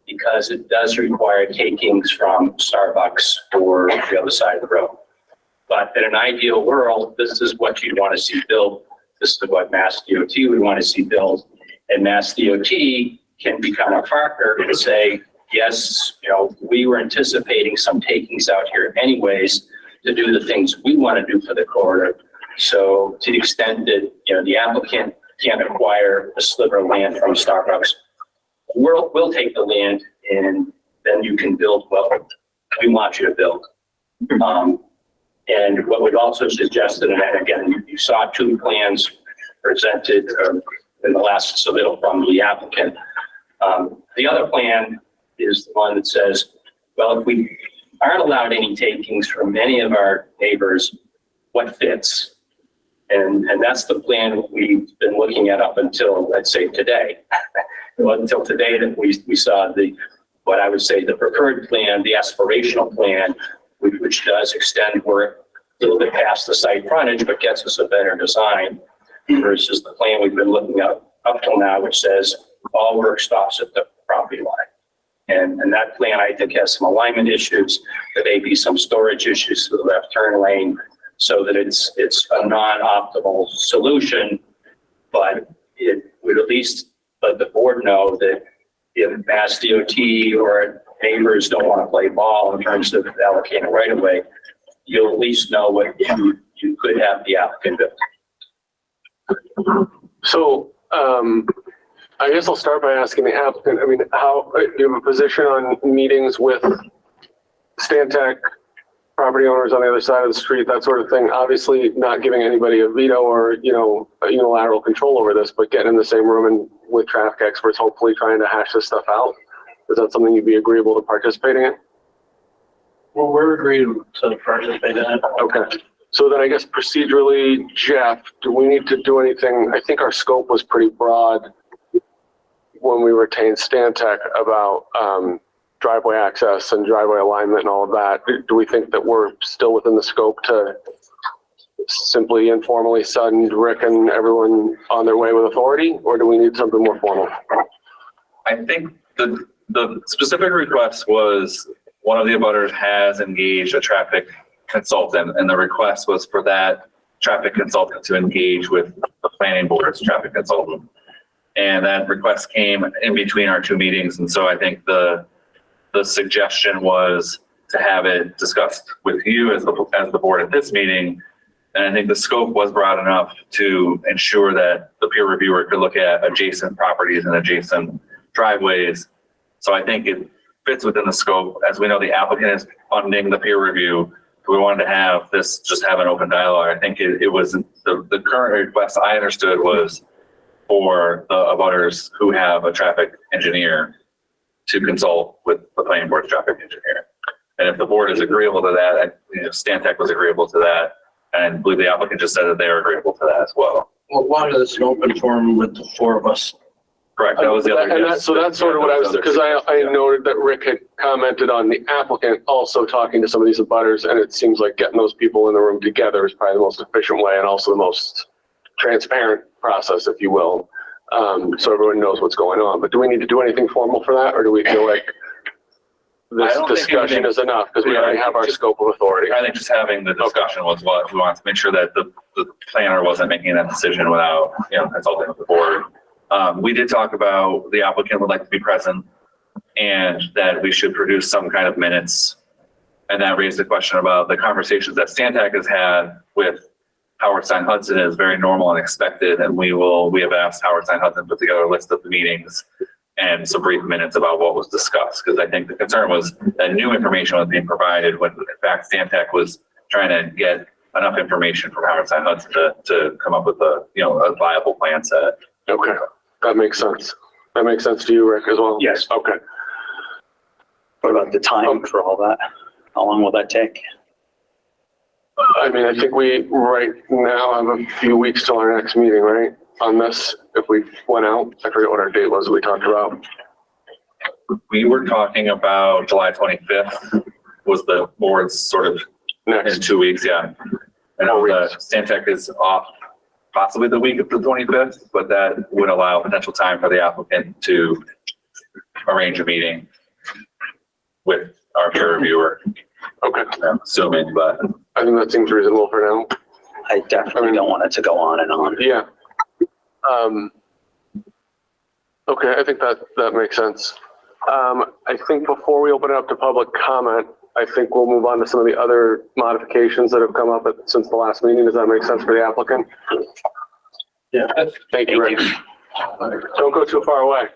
because it does require takings from Starbucks or the other side of the road. But in an ideal world, this is what you'd want to see built. This is what Mass DOT would want to see built. And Mass DOT can become a partner and say, yes, we were anticipating some takings out here anyways to do the things we want to do for the corridor. So to the extent that, the applicant can't acquire a sliver of land from Starbucks, we'll take the land and then you can build what we want you to build. And what we've also suggested, and again, you saw two plans presented in the last submittal from the applicant. The other plan is the one that says, well, if we aren't allowed any takings from any of our neighbors, what fits? And that's the plan we've been looking at up until, let's say, today. Until today that we saw what I would say the preferred plan, the aspirational plan, which does extend work a little bit past the site frontage, but gets us a better design versus the plan we've been looking at up till now, which says all work stops at the property line. And that plan, I think, has some alignment issues. There may be some storage issues to the left turn lane so that it's a non-optimal solution, but it would at least let the board know that if Mass DOT or neighbors don't want to play ball in terms of allocating right away, you'll at least know what you could have the applicant do.
So, I guess I'll start by asking the applicant, I mean, how, do you have a position on meetings with Stantec, property owners on the other side of the street, that sort of thing? Obviously not giving anybody a veto or, you know, a unilateral control over this, but getting in the same room and with traffic experts, hopefully trying to hash this stuff out. Is that something you'd be agreeable to participating in?
Well, we're agreed to participate in it.
Okay. So then I guess procedurally, Jeff, do we need to do anything? I think our scope was pretty broad when we retained Stantec about driveway access and driveway alignment and all of that. Do we think that we're still within the scope to simply informally send Rick and everyone on their way with authority, or do we need something more formal?
I think the specific request was one of the abutters has engaged a traffic consultant, and the request was for that traffic consultant to engage with the planning board's traffic consultant. And that request came in between our two meetings. And so I think the suggestion was to have it discussed with you as the board at this meeting. And I think the scope was broad enough to ensure that the peer reviewer could look at adjacent properties and adjacent driveways. So I think it fits within the scope. As we know, the applicant is funding the peer review. We wanted to have this, just have an open dialogue. I think it was the current request I understood was for the abutters who have a traffic engineer to consult with the planning board's traffic engineer. And if the board is agreeable to that, Stantec was agreeable to that, and I believe the applicant just said that they are agreeable to that as well.
Well, why is this an open forum with the four of us?
Correct, that was the other.
And so that's sort of what I was, because I noted that Rick had commented on the applicant also talking to some of these abutters, and it seems like getting those people in the room together is probably the most efficient way and also the most transparent process, if you will. So everyone knows what's going on. But do we need to do anything formal for that, or do we feel like this discussion is enough because we already have our scope of authority?
I think just having the discussion was what we wanted to make sure that the planner wasn't making that decision without, consulting with the board. We did talk about the applicant would like to be present and that we should produce some kind of minutes. And that raised the question about the conversations that Stantec has had with Howard Stein Hudson is very normal and expected. And we have asked Howard Stein Hudson to put together a list of the meetings and some brief minutes about what was discussed. Because I think the concern was that new information was being provided when in fact Stantec was trying to get enough information from Howard Stein Hudson to come up with a viable plan set.
Okay, that makes sense. That makes sense to you, Rick, as well?
Yes.
Okay.
What about the time for all that? How long will that take?
I mean, I think we right now have a few weeks till our next meeting, right? On this, if we went out, I forget what our date was we talked about.
We were talking about July 25th was the board's sort of next 2 weeks, yeah. And Stantec is off possibly the week of the 25th, but that would allow potential time for the applicant to arrange a meeting with our peer reviewer.
Okay.
I'm assuming, but
I think that seems reasonable for now.
I definitely don't want it to go on and on.
Yeah. Okay, I think that makes sense. I think before we open it up to public comment, I think we'll move on to some of the other modifications that have come up since the last meeting. Does that make sense for the applicant?
Yeah.
Thank you, Rick. Don't go too far away.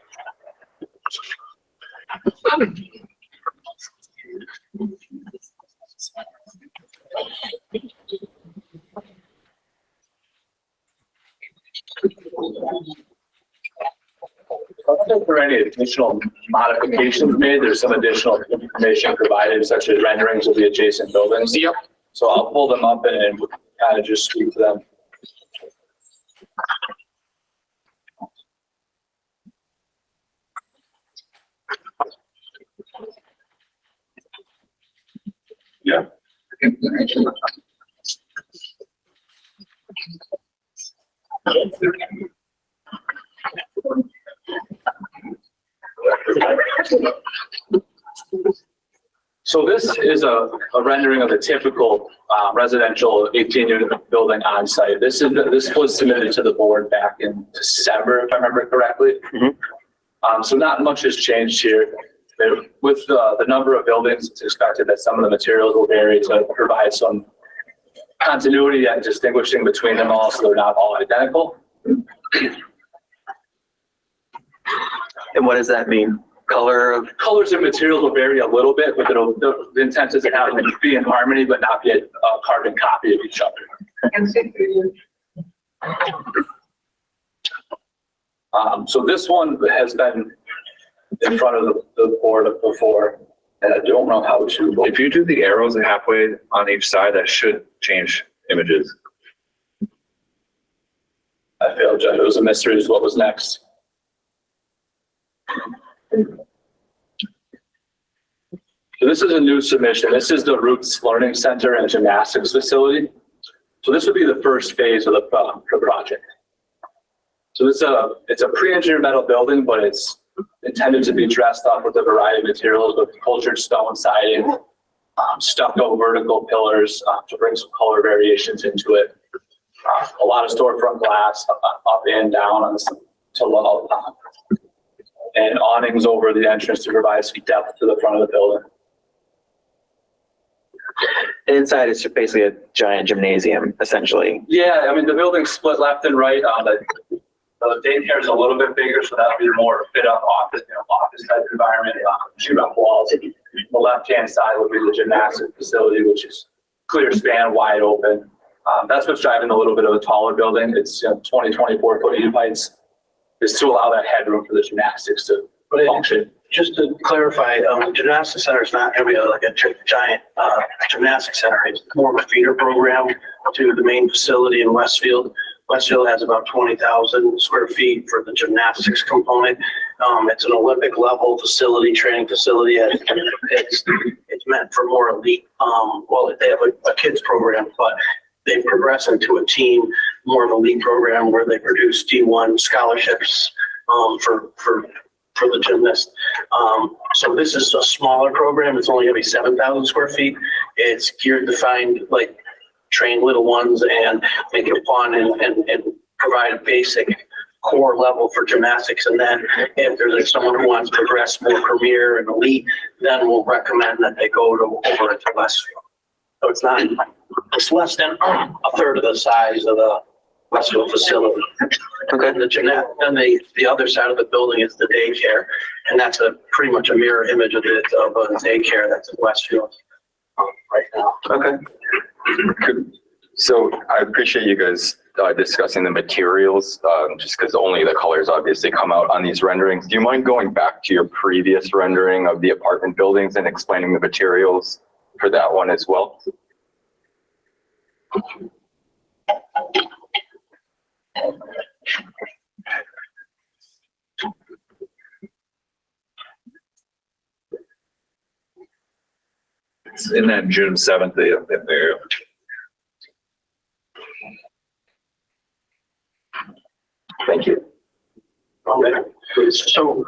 If there are any additional modifications made, there's some additional information provided, such as renderings of the adjacent buildings. Yep. So I'll pull them up and kind of just speak to them.
yeah.
So this is a rendering of the typical residential 18-unit building on site. This was submitted to the board back in December, if I remember correctly. So not much has changed here. With the number of buildings, it's expected that some of the materials will vary to provide some continuity and distinguishing between them all, so they're not all identical.
And what does that mean?
Colors and materials will vary a little bit, but the intent is to have them be in harmony, but not be a carbon copy of each other. So this one has been in front of the board before, and I don't know how to.
If you do the arrows halfway on each side, that should change images.
I failed, Jeff. It was a mystery as what was next. So this is a new submission. This is the Roots Learning Center and Gymnastics Facility. So this would be the first phase of the project. So it's a pre-engineered metal building, but it's intended to be dressed up with a variety of materials with cultured stone siding, stucco vertical pillars to bring some color variations into it. A lot of storefront glass up and down on to low, and awnings over the entrance to provide some depth to the front of the building.
And inside it's basically a giant gymnasium, essentially.
Yeah, I mean, the building's split left and right. The daycare is a little bit bigger, so that'll be more fit up office, office type environment, shoot up walls. The left-hand side would be the gymnastics facility, which is clear span, wide open. That's what's driving a little bit of a taller building. It's 20, 24 foot eave heights, is to allow that headroom for the gymnastics to function.
Just to clarify, the gymnastics center is not going to be like a giant gymnastics center. It's more of a feeder program to the main facility in Westfield. Westfield has about 20,000 square feet for the gymnastics component. It's an Olympic level facility, training facility. It's meant for more elite. Well, they have a kids program, but they progress into a team, more of a elite program where they produce D1 scholarships for the gymnast. So this is a smaller program. It's only going to be 7,000 square feet. It's geared to find train little ones and make it fun and provide a basic core level for gymnastics. And then if there's someone who wants to progress more premier and elite, then we'll recommend that they go over to Westfield. So it's less than a third of the size of the Westfield facility. Okay. And the other side of the building is the daycare, and that's pretty much a mirror image of a daycare that's in Westfield right now.
Okay. So I appreciate you guys discussing the materials, just because only the colors obviously come out on these renderings. Do you mind going back to your previous rendering of the apartment buildings and explaining the materials for that one as well?
It's in that June 7th, there.
Thank you.
Okay. So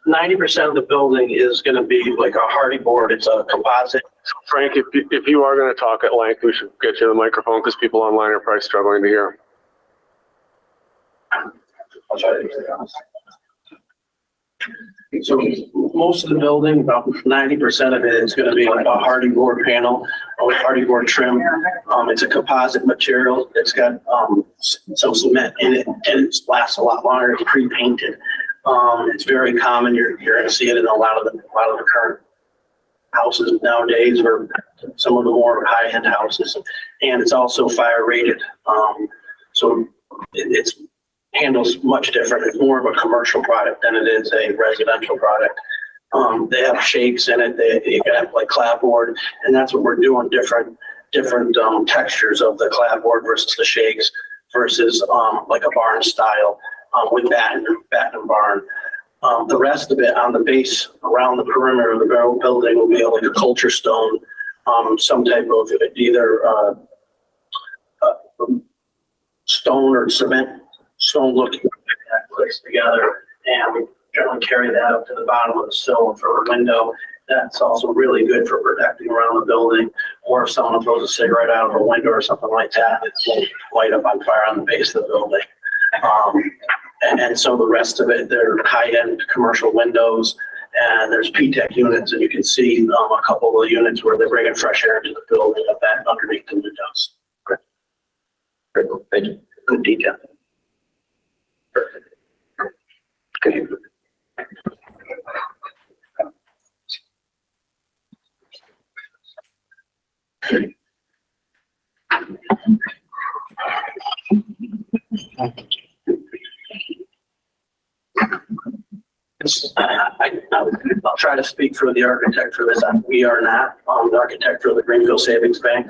90% of the building is going to be like a hardy board. It's a composite.
Frank, if you are going to talk at length, we should get you the microphone because people online are probably struggling to hear.
I'll try to do that. So most of the building, about 90% of it is going to be like a hardy board panel or hardy board trim. It's a composite material. It's got some cement in it, and it lasts a lot longer. It's pre-painted. It's very common. You're going to see it in a lot of the current houses nowadays, or some of the more high-end houses. And it's also fire rated. So it's handles much different. It's more of a commercial product than it is a residential product. They have shakes in it. You can have like clapboard, and that's what we're doing. Different textures of the clapboard versus the shakes versus like a barn style with batten and barn. The rest of it on the base around the perimeter of the building will be like a culture stone, some type of either stone or cement. Stone looking that placed together, and we generally carry that up to the bottom of the sill for a window, That's also really good for protecting around the building, or if someone throws a cigarette out of a window or something like that, it won't light up on fire on the base of the building. And so the rest of it, they're high-end commercial windows, and there's P-TEC units, and you can see a couple of units where they're bringing fresh air into the building, a vent underneath the windows.
Great. Great. Thank you.
Good detail.
Okay.
I'll try to speak for the architect for this. We are not the architect for the Greenfield Savings Bank,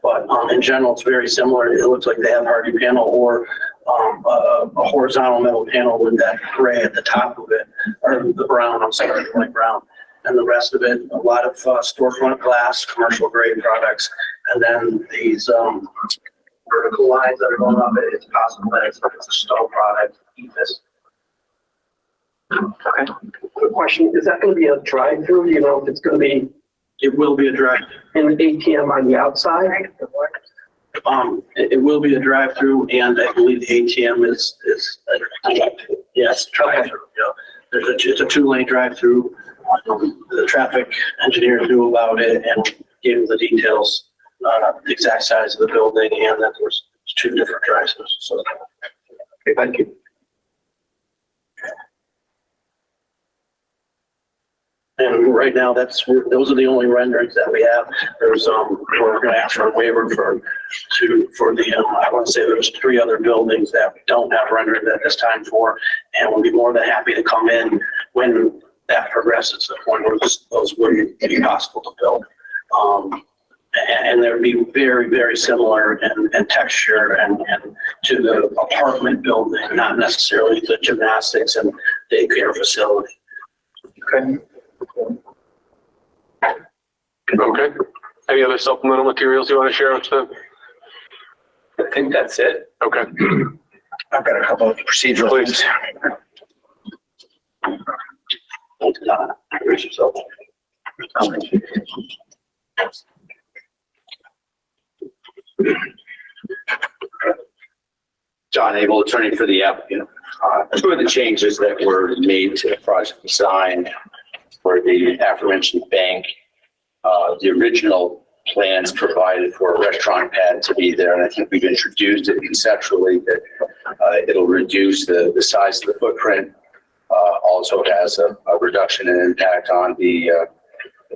but in general, it's very similar. It looks like they have hardy panel or a horizontal metal panel with that gray at the top of it, or the brown, I'm sorry, the light brown. And the rest of it, a lot of storefront glass, commercial grade products, and then these vertical lines that are going up it. It's possible that it's a stone product.
Okay. Quick question. Is that going to be a drive-through? Do you know if it's going to be?
It will be a drive.
In the ATM on the outside?
It will be a drive-through, and I believe the ATM is yes, drive-through. Yeah. It's a 2-lane drive-through. The traffic engineer knew about it and gave the details, the exact size of the building, and that there was 2 different drive-throughs. So,
Okay, thank you.
and right now, those are the only renderings that we have. There's we're going to ask for a waiver for the I want to say there's 3 other buildings that we don't have rendered at this time for, and we'll be more than happy to come in when that progresses to the point where those would be possible to build. And they'd be very, very similar in texture and to the apartment building, not necessarily the gymnastics and daycare facility.
Okay. Okay. Any other supplemental materials you want to share with them?
I think that's it.
Okay.
I've got a couple of procedural
Please.
John Abel, attorney for the applicant. 2 of the changes that were made to the project design for the aforementioned bank, the original plans provided for a restaurant pad to be there, and I think we've introduced it conceptually that it'll reduce the size of the footprint. Also has a reduction in impact on the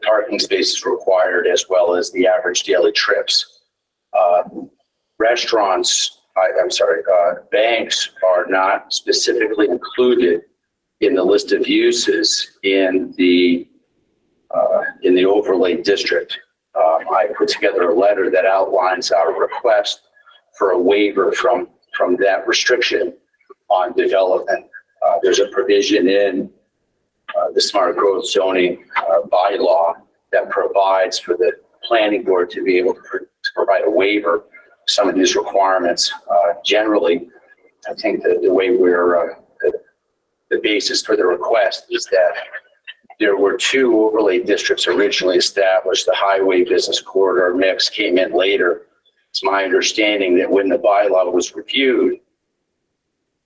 parking spaces required, as well as the average daily trips. Banks are not specifically included in the list of uses in the overlay district. I put together a letter that outlines our request for a waiver from that restriction on development. There's a provision in the smart growth zoning bylaw that provides for the planning board to be able to provide a waiver of some of these requirements. Generally, I think that the way the basis for the request is that there were 2 overlay districts originally established. The highway business corridor mix came in later. It's my understanding that when the bylaw was reviewed,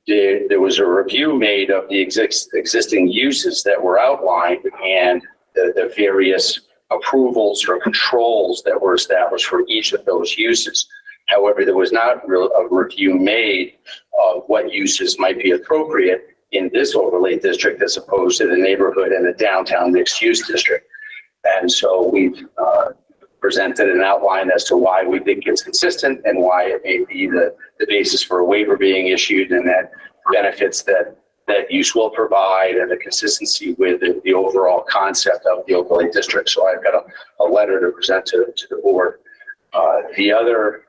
there was a review made of the existing uses that were outlined and the various approvals or controls that were established for each of those uses. However, there was not a review made of what uses might be appropriate in this overlay district as opposed to the neighborhood and the downtown mixed use district. And so we've presented an outline as to why we think it's consistent and why it may be the basis for a waiver being issued, and that benefits that use will provide, and the consistency with the overall concept of the overlay district. So I've got a letter to present to the board. The other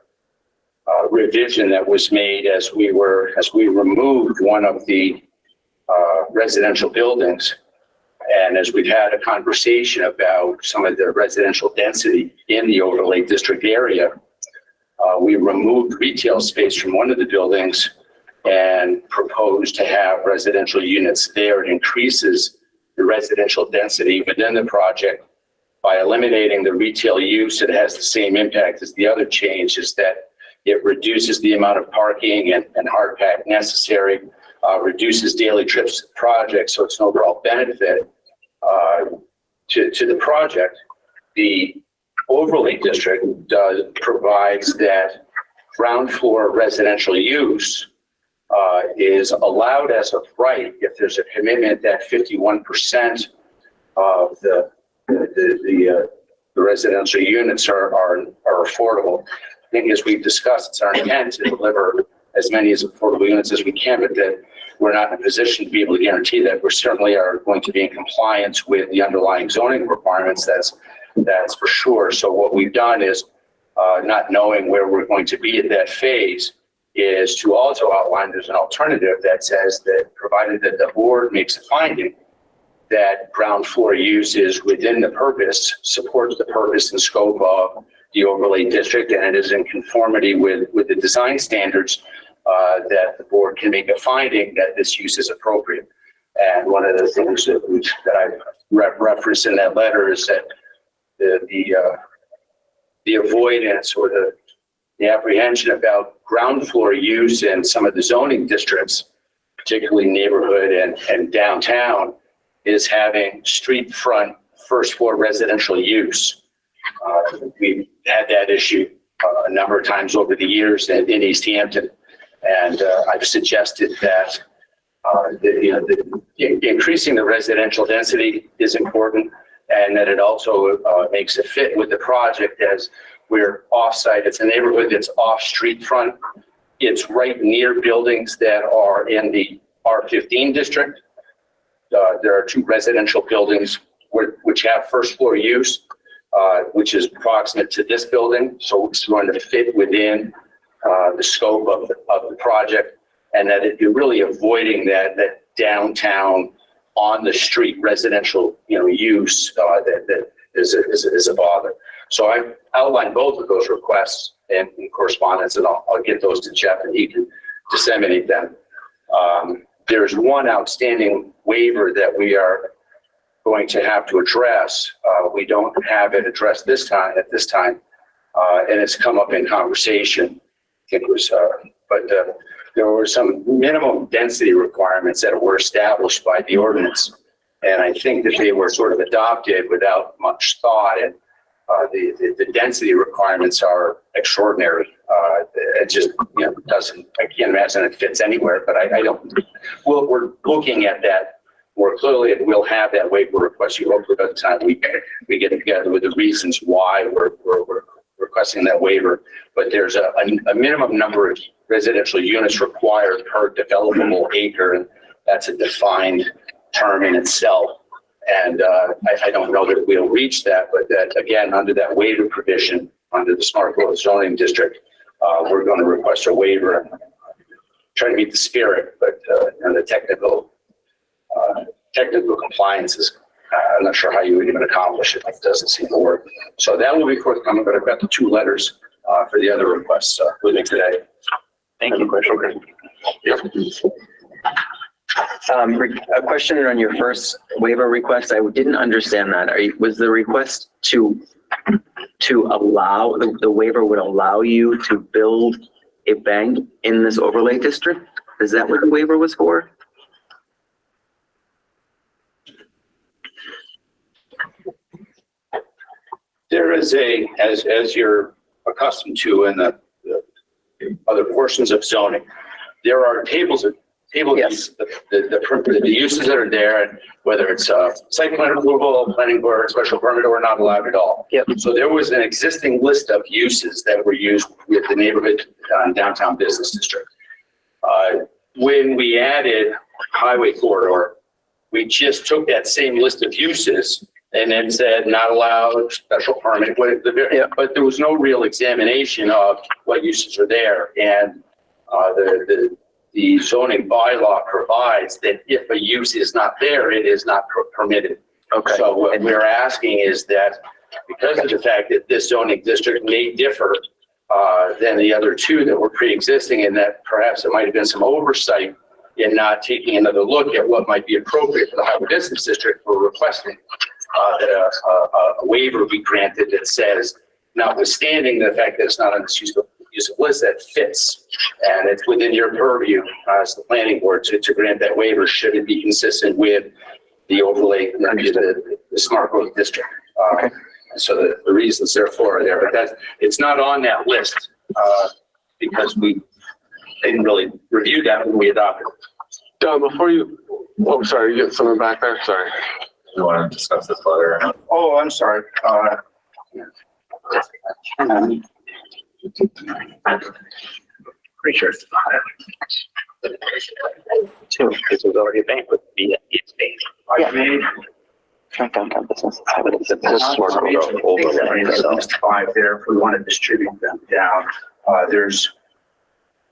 revision that was made as we removed one of the residential buildings, and as we've had a conversation about some of the residential density in the overlay district area, we removed retail space from one of the buildings and proposed to have residential units there. It increases the residential density within the project By eliminating the retail use, it has the same impact as the other change, is that it reduces the amount of parking and hard pack necessary, reduces daily trips to the project, so it's an overall benefit to the project. The overlay district provides that ground floor residential use is allowed as of right if there's a commitment that 51% of the residential units are affordable. I think, as we've discussed, it's our intent to deliver as many as affordable units as we can, but that we're not in a position to be able to guarantee that. We certainly are going to be in compliance with the underlying zoning requirements. That's for sure. So what we've done is, not knowing where we're going to be at that phase, is to also outline there's an alternative that says that, provided that the board makes a finding that ground floor use is within the purpose, supports the purpose and scope of the overlay district, and it is in conformity with the design standards, that the board can make a finding that this use is appropriate. And one of the things that I referenced in that letter is that the avoidance or the apprehension about ground floor use in some of the zoning districts, particularly neighborhood and downtown, is having street front first floor residential use. We've had that issue a number of times over the years in Easthampton, and I've suggested that increasing the residential density is important, and that it also makes a fit with the project, as we're off-site. It's a neighborhood that's off street front. It's right near buildings that are in the R15 district. There are 2 residential buildings which have first floor use, which is proximate to this building. So it's going to fit within the scope of the project, and that you're really avoiding that downtown on the street residential use that is a bother. So I outlined both of those requests in correspondence, and I'll get those to Jeff and he can disseminate them. There's one outstanding waiver that we are going to have to address. We don't have it addressed at this time, and it's come up in conversation. I think it was, but there were some minimum density requirements that were established by the ordinance, and I think that they were sort of adopted without much thought. And the density requirements are extraordinary. It just doesn't. I can't imagine it fits anywhere. But I don't. Well, we're looking at that more clearly, and we'll have that waiver request. You hopefully by the time we get together with the reasons why we're requesting that waiver. But there's a minimum number of residential units required per developable acre, and that's a defined term in itself. And I don't know that we'll reach that, but that, again, under that waiver provision, under the smart growth zoning district, we're going to request a waiver and try to meet the spirit, but and the technical compliance is, I'm not sure how you would even accomplish it. It doesn't seem to work. So that will be forthcoming, but I've got the 2 letters for the other requests with me today.
Thank you.
Okay. Yep.
A question on your first waiver request. I didn't understand that. Was the request to allow, the waiver would allow you to build a bank in this overlay district? Is that what the waiver was for?
There is as you're accustomed to in the other portions of zoning, there are tables of yes. The uses that are there, and whether it's site plan approval, planning board, special permit, or not allowed at all.
Yep.
So there was an existing list of uses that were used with the neighborhood downtown business district. When we added highway corridor, we just took that same list of uses and then said not allowed, special permit, but there was no real examination of what uses are there. And the zoning bylaw provides that if a use is not there, it is not permitted.
Okay.
So what we're asking is that because of the fact that this zoning district may differ than the other 2 that were pre-existing, and that perhaps there might have been some oversight in not taking another look at what might be appropriate for the highway business district for requesting that a waiver be granted that says, notwithstanding the fact that it's not on this use of list, that fits, and it's within your purview as the planning board to grant that waiver should it be consistent with the overlay, the smart growth district. So the reasons therefore are there, but that it's not on that list because we didn't really review that when we adopted it.
Don, before you, oh, sorry, you get someone back there? Sorry.
You want to discuss this letter?
Oh, I'm sorry.
Pretty sure it's two, because there's already a bank with it's bank.
Downtown business.
Five there, if we want to distribute them down, there's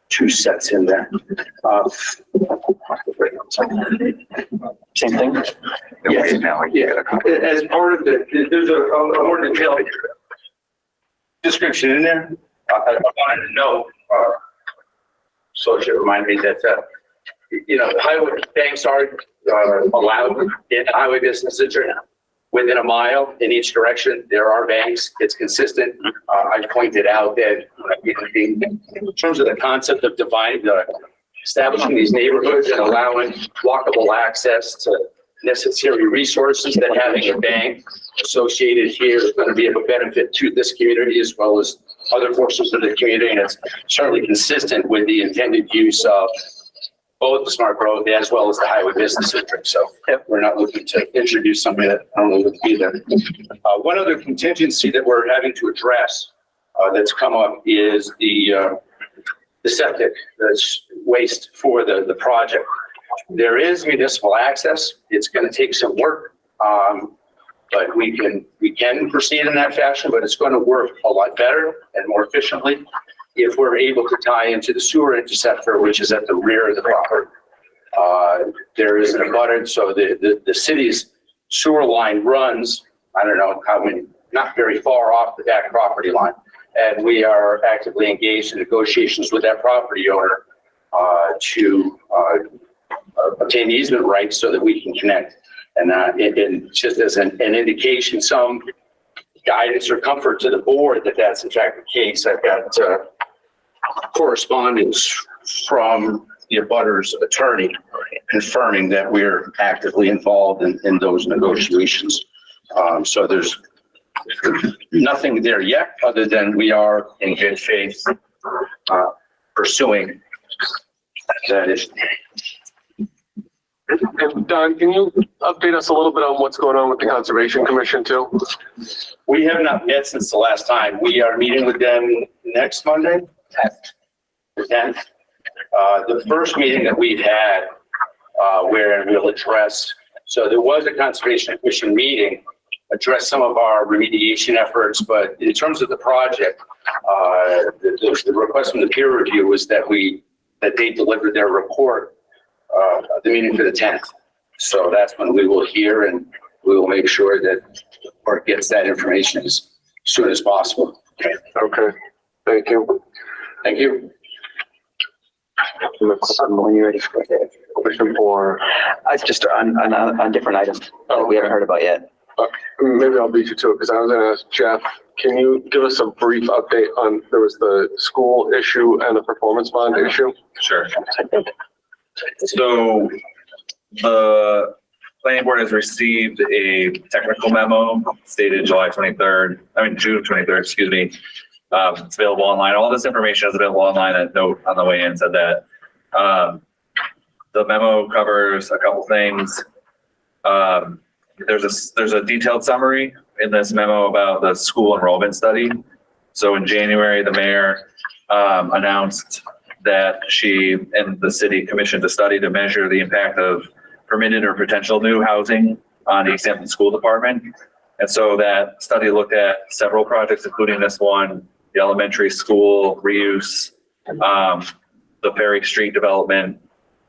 2 sets in there.
Same thing?
Yes, as part of there's a more detailed description in there. I wanted to know, so it should remind me that, highway banks are allowed in highway business district within a mile in each direction. There are banks. It's consistent. I pointed out that in terms of the concept of establishing these neighborhoods and allowing walkable access to necessary resources, that having a bank associated here is going to be of a benefit to this community as well as other portions of the community, and it's certainly consistent with the intended use of both the smart growth as well as the highway business district. So we're not looking to introduce something that I don't know would be there. One other contingency that we're having to address that's come up is the septic, that's waste for the project. There is municipal access. It's going to take some work, but we can proceed in that fashion, but it's going to work a lot better and more efficiently if we're able to tie into the sewer interceptor, which is at the rear of the property. There is an abutment, so the city's sewer line runs, I don't know how many, not very far off the back property line. And we are actively engaged in negotiations with that property owner to obtain easement rights so that we can connect. And just as an indication, some guidance or comfort to the board that that's in fact the case, I've got correspondence from the abutters attorney confirming that we're actively involved in those negotiations. So there's nothing there yet other than we are in good faith pursuing that issue.
And Don, can you update us a little bit on what's going on with the Conservation Commission too?
We have not met since the last time. We are meeting with them next Monday, the 10th. The first meeting that we've had where we'll address, so there was a Conservation Commission meeting, address some of our remediation efforts, but in terms of the project, the request from the peer review was that they delivered their report the meeting for the 10th. So that's when we will hear, and we will make sure that the court gets that information as soon as possible.
Okay. Thank you.
Thank you.
When you're ready for it.
Question 4.
It's just on different items that we haven't heard about yet.
Maybe I'll beat you to it because I was going to ask Jeff, can you give us a brief update on, there was the school issue and the performance bond issue?
Sure. So the planning board has received a technical memo stated June 23rd, excuse me. It's available online. All this information is available online. A note on the way in said that. The memo covers a couple things. There's a detailed summary in this memo about the school enrollment study. So in January, the mayor announced that she and the city commissioned a study to measure the impact of permitted or potential new housing on the Easthampton School Department. And so that study looked at several projects, including this one, the elementary school reuse, the Ferry Street development,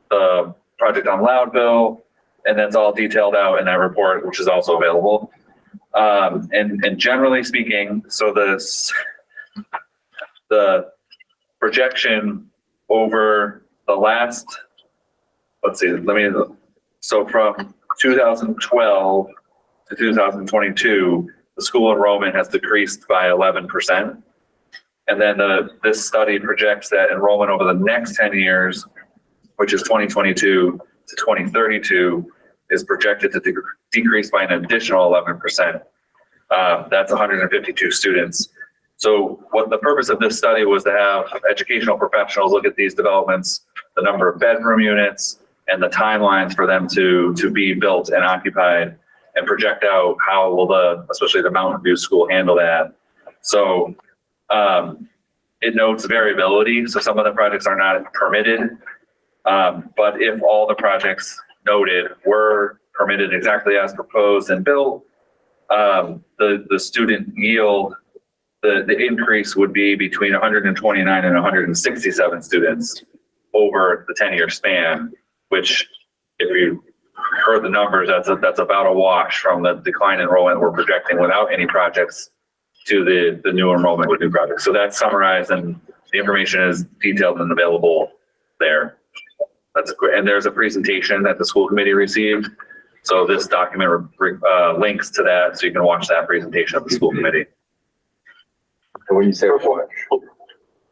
the project on Loudville, and that's all detailed out in that report, which is also available. And generally speaking, so the projection over the last, so from 2012 to 2022, the school enrollment has decreased by 11%. And then this study projects that enrollment over the next 10 years, which is 2022 to 2032, is projected to decrease by an additional 11%. That's 152 students. So what the purpose of this study was to have educational professionals look at these developments, the number of bedroom units, and the timelines for them to be built and occupied, and project out how will especially the Mountain View School handle that. So it notes variability. So some of the projects are not permitted, but if all the projects noted were permitted exactly as proposed and built, the student yield, the increase would be between 129 and 167 students over the 10-year span, which if you heard the numbers, that's about a wash from the decline in enrollment we're projecting without any projects to the new enrollment with new projects. So that's summarized, and the information is detailed and available there. That's great. And there's a presentation that the school committee received. So this document links to that, so you can watch that presentation of the school committee.
And when you say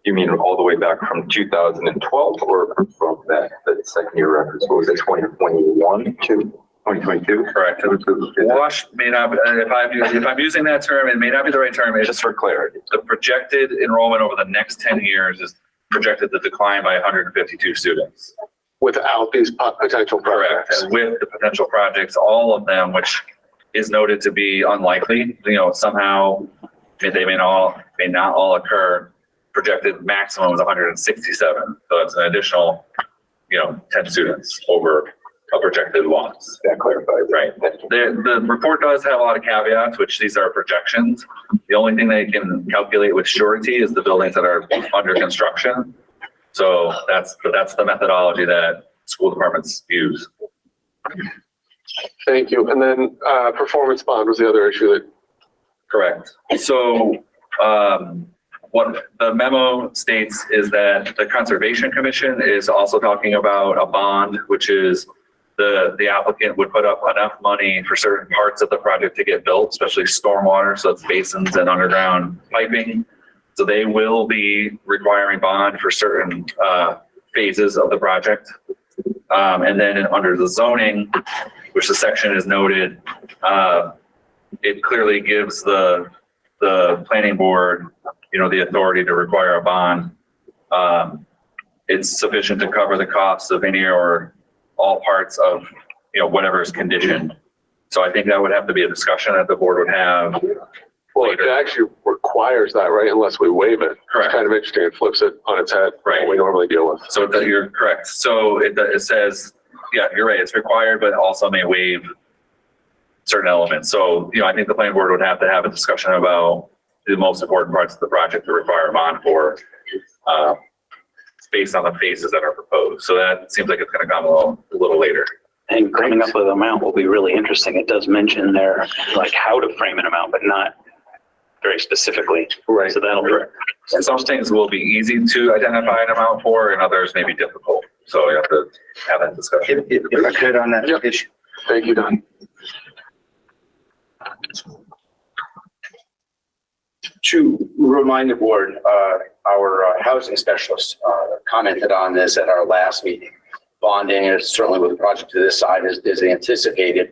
you mean all the way back from 2012 or from that second year reference? What was it, 2021 to 2022?
Correct. Wash may not, if I'm using that term, it may not be the right term. It's
Just for clarity.
the projected enrollment over the next 10 years is projected to decline by 152 students.
Without these potential projects.
Correct. With the potential projects, all of them, which is noted to be unlikely, somehow they may not all occur. Projected maximum is 167. So that's an additional, 10 students over a projected loss.
That clarifies.
Right. The report does have a lot of caveats, which these are projections. The only thing they can calculate with surety is the buildings that are under construction. So that's the methodology that school departments use.
Thank you. And then performance bond was the other issue that.
Correct. So what the memo states is that the Conservation Commission is also talking about a bond, which is the applicant would put up enough money for certain parts of the project to get built, especially stormwater, so it's basins and underground piping. So they will be requiring bond for certain phases of the project. And then under the zoning, which the section is noted, it clearly gives the planning board, the authority to require a bond. It's sufficient to cover the costs of any or all parts of, whatever is conditioned. So I think that would have to be a discussion that the board would have.
Well, it actually requires that, right? Unless we waive it.
Correct.
It's kind of interesting. It flips it on its head.
Right.
What we normally deal with.
So you're correct. So it says, yeah, you're right. It's required, but also may waive certain elements. So, I think the planning board would have to have a discussion about the most important parts of the project to require a bond for, based on the phases that are proposed. So that seems like it's going to come a little later.
And coming up with an amount will be really interesting. It does mention there, like how to frame an amount, but not very specifically.
Right.
So that'll be.
And some things will be easy to identify an amount for, and others may be difficult. So you have to have that discussion.
If I could on that issue.
Thank you, Don.
To remind the board, our housing specialist commented on this at our last meeting. Bonding is certainly with a project to this side is anticipated.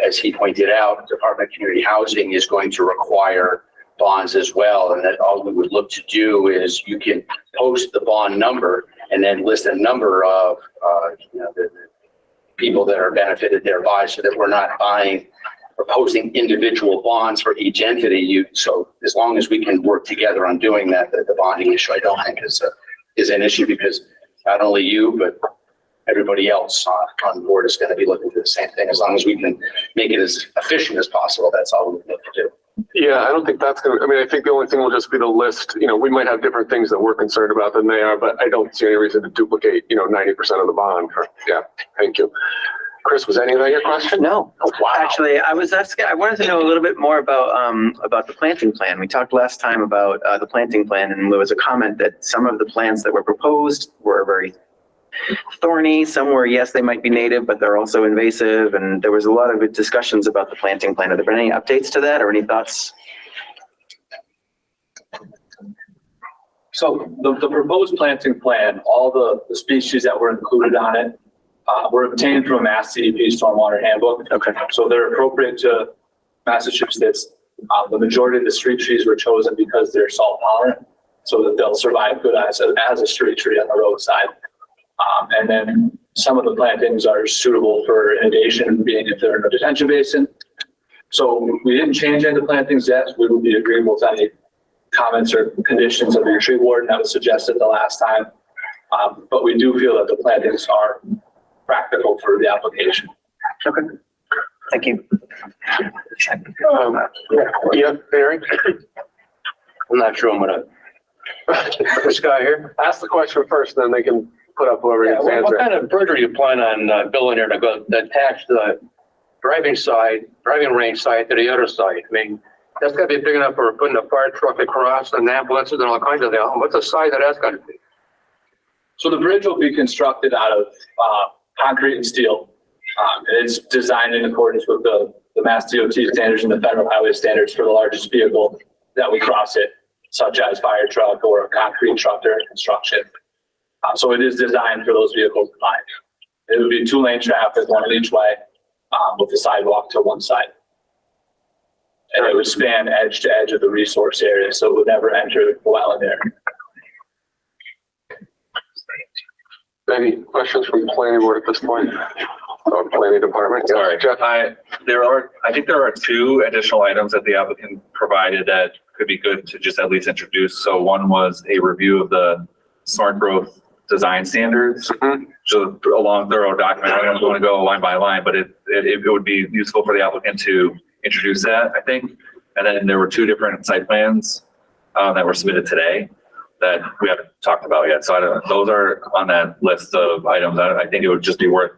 As he pointed out, Department of Community Housing is going to require bonds as well. And that all we would look to do is you can post the bond number and then list a number of, the people that are benefited thereby, so that we're not buying or posting individual bonds for each entity. So as long as we can work together on doing that, the bonding issue, I don't think is an issue, because not only you, but everybody else on board is going to be looking for the same thing. As long as we can make it as efficient as possible, that's all we need to do.
Yeah, I don't think that's going to, I think the only thing will just be the list. We might have different things that we're concerned about than they are, but I don't see any reason to duplicate, 90% of the bond. Yeah, thank you. Chris, was any of that your question?
No.
Oh, wow.
Actually, I wanted to know a little bit more about the planting plan. We talked last time about the planting plan, and there was a comment that some of the plans that were proposed were very thorny. Some were, yes, they might be native, but they're also invasive. And there was a lot of good discussions about the planting plan. Have there been any updates to that or any thoughts?
So the proposed planting plan, all the species that were included on it were obtained from a Mass DEP stormwater handbook.
Okay.
So they're appropriate to Massachusetts. The majority of the street trees were chosen because they're salt tolerant, so that they'll survive good as a street tree on the roadside. And then some of the plantings are suitable for inundation, being if they're in a detention basin. So we didn't change any of the plantings yet. We would be agreeable to any comments or conditions of your tree warden that was suggested the last time. But we do feel that the plantings are practical for the application.
Okay. Thank you.
Yeah, Barry?
I'm not sure I'm gonna.
This guy here? Ask the question first, then they can put up whoever
Yeah,
gets
what
answer.
kind of bridge are you planning on building here to go attach the driving range side to the other side? I mean, that's gotta be big enough for putting a fire truck across and ambulances and all kinds of things. What's the size of that's gonna be?
So the bridge will be constructed out of concrete and steel. And it's designed in accordance with the Mass DOT standards and the federal highway standards for the largest vehicle that would cross it, such as fire truck or a concrete truck during construction. So it is designed for those vehicles combined. It would be 2-lane traffic, one in each way, with the sidewalk to one side. And it would span edge to edge of the resource area, so it would never enter the wetland area.
Any questions from the planning board at this point? Or planning department?
Sorry,
Jeff?
I think there are 2 additional items that the applicant provided that could be good to just at least introduce. So one was a review of the smart growth design standards.
Mm-hmm.
So a long, thorough document. I don't want to go line by line, but it would be useful for the applicant to introduce that, I think. And then there were 2 different site plans that were submitted today that we haven't talked about yet. So I don't, those are on that list of items. I think it would just be worth,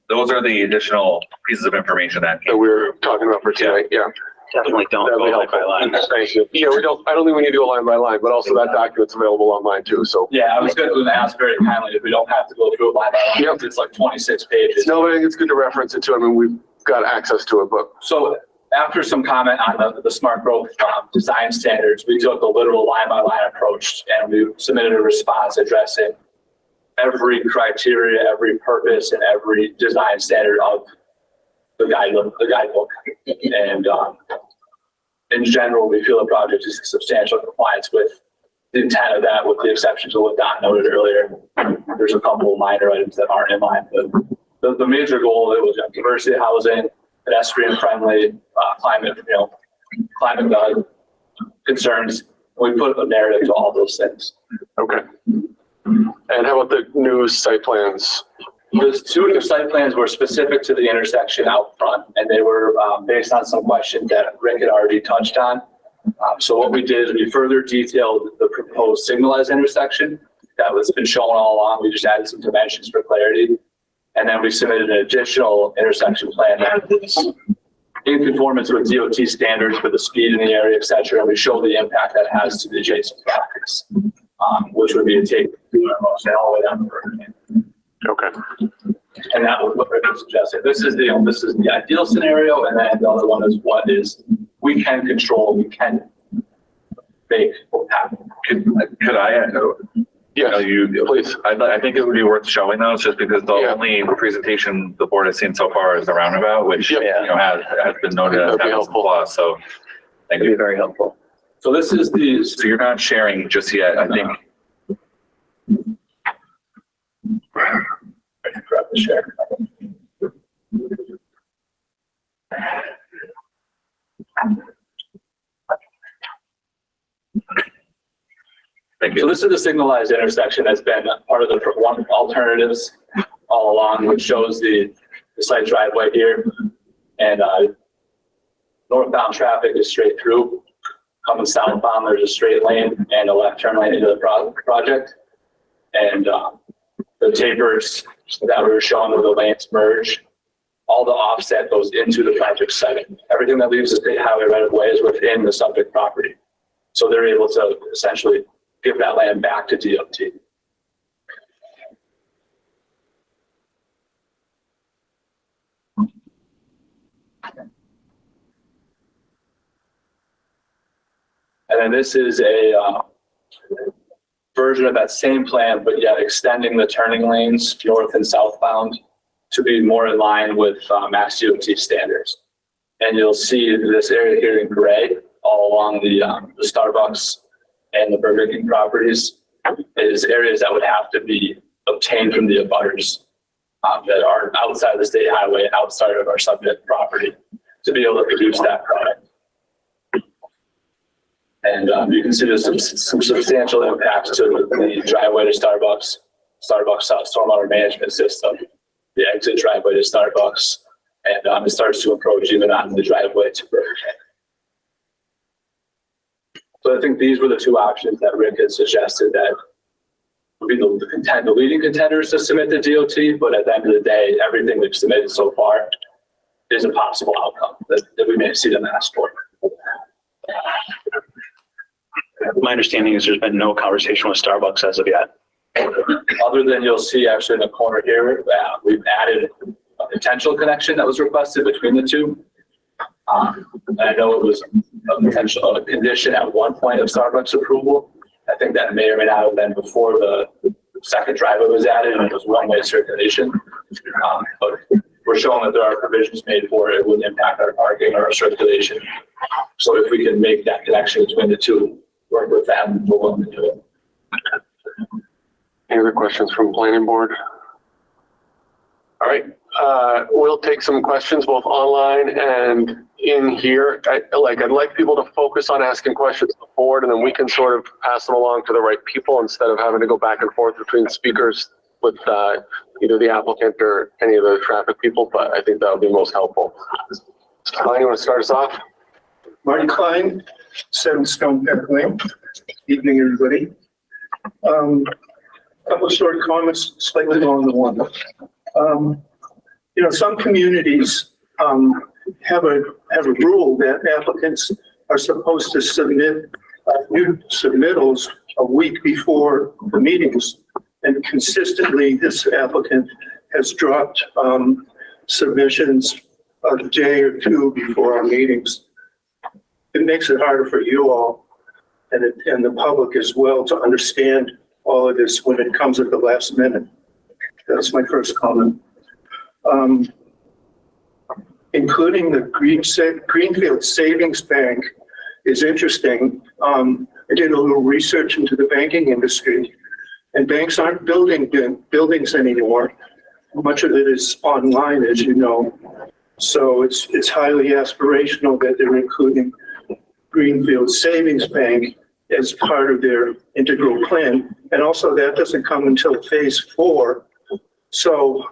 those are the additional pieces of information that
That we were talking about for tonight, yeah.
Definitely don't
That'd
go
be
line by
helpful.
line.
Thank you. Yeah, I don't think we need to go line by line, but also that document's available online too, so.
Yeah, I was going to ask very kindly if we don't have to go through it line by line.
Yep.
It's like 26 pages.
No, but I think it's good to reference it too. I mean, we've got access to it, but.
So after some comment on the smart growth design standards, we took a literal line by line approach and we submitted a response addressing every criteria, every purpose, and every design standard of the guidebook. And in general, we feel the project is in substantial compliance with the intent of that, with the exceptions of what Don noted earlier. There's a couple of minor items that aren't in line, but the major goal, it was diversity of housing, pedestrian friendly, climate concerns. We put a narrative to all those things.
Okay. And how about the new site plans?
Those 2 new site plans were specific to the intersection out front, and they were based on some questions that Rick had already touched on. So what we did is we further detailed the proposed signalized intersection that was been shown all along. We just added some dimensions for clarity. And then we submitted an additional intersection plan that is in conformance with DOT standards for the speed in the area, et cetera. And we show the impact that has to the adjacent properties, which would be to take all the way down the road.
Okay.
And that was what Rick suggested. This is the ideal scenario, and then the other one is what is we can control, we can make happen.
Could I?
Yeah,
please. I think it would be worth showing those, just because the only presentation the board has seen so far is the roundabout, which has been noted as having some flaws. So thank you.
Be very helpful.
So this is the.
So you're not sharing just yet, I think.
Grab the share.
Thank you.
So this is the signalized intersection that's been part of the one alternatives all along, which shows the site driveway here. And northbound traffic is straight through. Coming southbound, there's a straight lane and a left turn lane into the project. And the tapers that we were showing where the lanes merge, all the offset goes into the project site. Everything that leaves the state highway right of way is within the subject property. So they're able to essentially give that land back to DOT. And then this is a version of that same plan, but yet extending the turning lanes north and southbound to be more in line with Mass DOT standards. And you'll see this area here in gray all along the Starbucks and the Burger King properties is areas that would have to be obtained from the abutters that are outside of the state highway, outside of our subject property, to be able to produce that product. And you can see there's some substantial impacts to the driveway to Starbucks, stormwater management system, the exit driveway to Starbucks, and it starts to approach even on the driveway to Burger King. So I think these were the two options that Rick had suggested that would be the leading contenders to submit to DOT, but at the end of the day, everything we've submitted so far is a possible outcome that we may see them ask for.
My understanding is there's been no conversation with Starbucks as of yet.
Other than you'll see actually in the corner here, we've added a potential connection that was requested between the two. And I know it was a condition at one point of Starbucks approval. I think that may or may not have been before the second driveway was added and it was one-way circulation. But we're showing that there are provisions made for it. It wouldn't impact our parking or our circulation. So if we can make that connection between the two, work with them, we're willing to do it.
Any other questions from planning board? All right, we'll take some questions both online and in here. I'd like people to focus on asking questions to the board, and then we can sort of pass them along to the right people instead of having to go back and forth between speakers with either the applicant or any of the traffic people, but I think that would be most helpful. Klein, you want to start us off?
Marty Klein, 7 Stone Peck Lane. Evening, everybody. Couple of short comments, slightly longer one. Some communities have a rule that applicants are supposed to submit new submittals a week before the meetings. And consistently, this applicant has dropped submissions a day or two before our meetings. It makes it harder for you all and the public as well to understand all of this when it comes at the last minute. That's my first comment. Including the Greenfield Savings Bank is interesting. I did a little research into the banking industry, and banks aren't building buildings anymore. Much of it is online, as you know. So it's highly aspirational that they're including Greenfield Savings Bank as part of their integral plan. And also that doesn't come until phase 4. So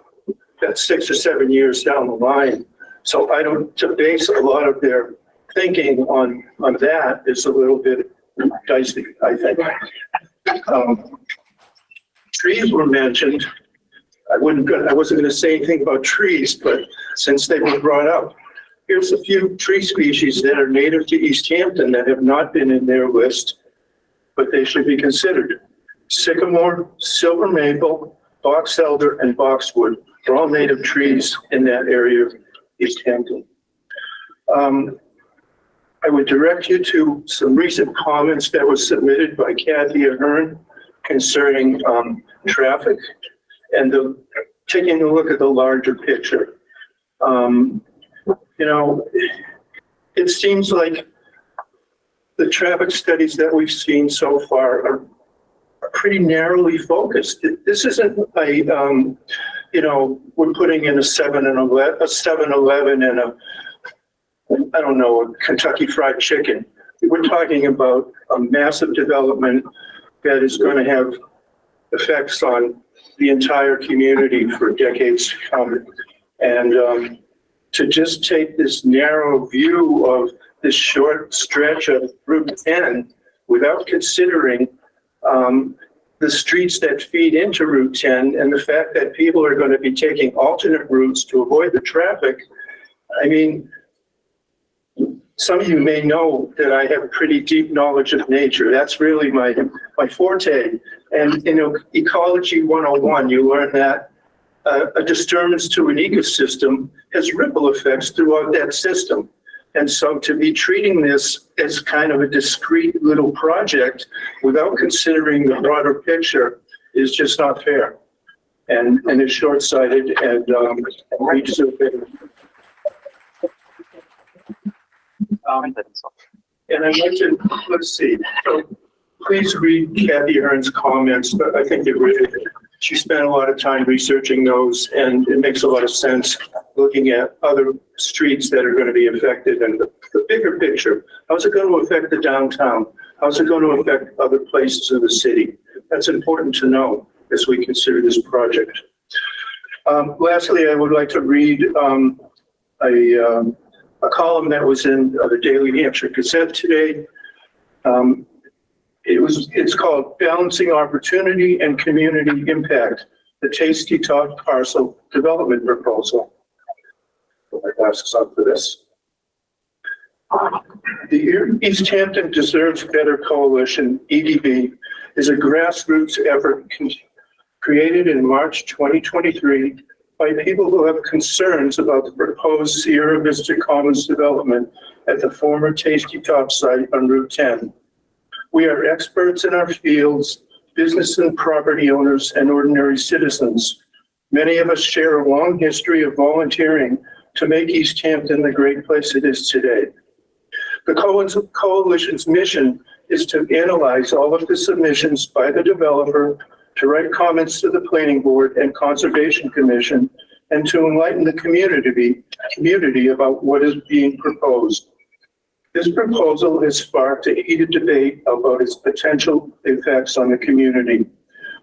that's 6 or 7 years down the line. So to base a lot of their thinking on that is a little bit dicey, I think. Trees were mentioned. I wasn't going to say anything about trees, but since they were brought up, here's a few tree species that are native to Easthampton that have not been in their list, but they should be considered. Sycamore, silver maple, box elder, and boxwood are all native trees in that area of Easthampton. I would direct you to some recent comments that were submitted by Kathy Ahern concerning traffic and taking a look at the larger picture. It seems like the traffic studies that we've seen so far are pretty narrowly focused. This isn't we're putting in a 7-Eleven and a Kentucky Fried Chicken. We're talking about a massive development that is going to have effects on the entire community for decades to come. And to just take this narrow view of this short stretch of Route 10 without considering the streets that feed into Route 10 and the fact that people are going to be taking alternate routes to avoid the traffic. I mean, some of you may know that I have pretty deep knowledge of nature. That's really my forte. And Ecology 101, you learn that a disturbance to an ecosystem has ripple effects throughout that system. And so to be treating this as kind of a discrete little project without considering the broader picture is just not fair. And it's short-sighted and leads to and I'd like to, let's see, so please read Kathy Hearn's comments, but I think she spent a lot of time researching those, and it makes a lot of sense looking at other streets that are going to be affected and the bigger picture. How's it going to affect the downtown? How's it going to affect other places in the city? That's important to know as we consider this project. Lastly, I would like to read a column that was in the Daily Hampshire Gazette today. It's called Balancing Opportunity and Community Impact, the Tasty Talk Parcel Development Proposal. Put my glasses on for this. The Easthampton Deserves Better Coalition, EDB, is a grassroots effort created in March 2023 by people who have concerns about the proposed Sierra Vista Commons development at the former Tasty Top site on Route 10. We are experts in our fields, business and property owners, and ordinary citizens. Many of us share a long history of volunteering to make Easthampton the great place it is today. The coalition's mission is to analyze all of the submissions by the developer, to write comments to the Planning Board and Conservation Commission, and to enlighten the community about what is being proposed. This proposal has sparked a heated debate about its potential effects on the community.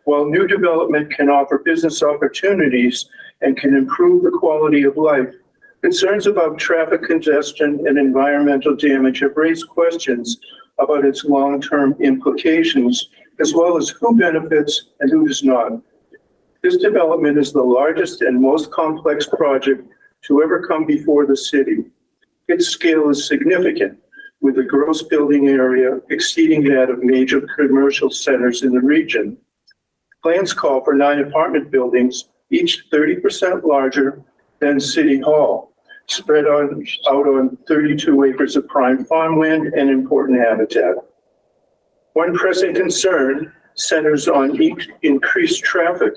While new development can offer business opportunities and can improve the quality of life, concerns about traffic congestion and environmental damage have raised questions about its long-term implications, as well as who benefits and who does not. This development is the largest and most complex project to ever come before the city. Its scale is significant, with the gross building area exceeding that of major commercial centers in the region. Plans call for 9 apartment buildings, each 30% larger than City Hall, spread out on 32 acres of prime farmland and important habitat. One pressing concern centers on increased traffic,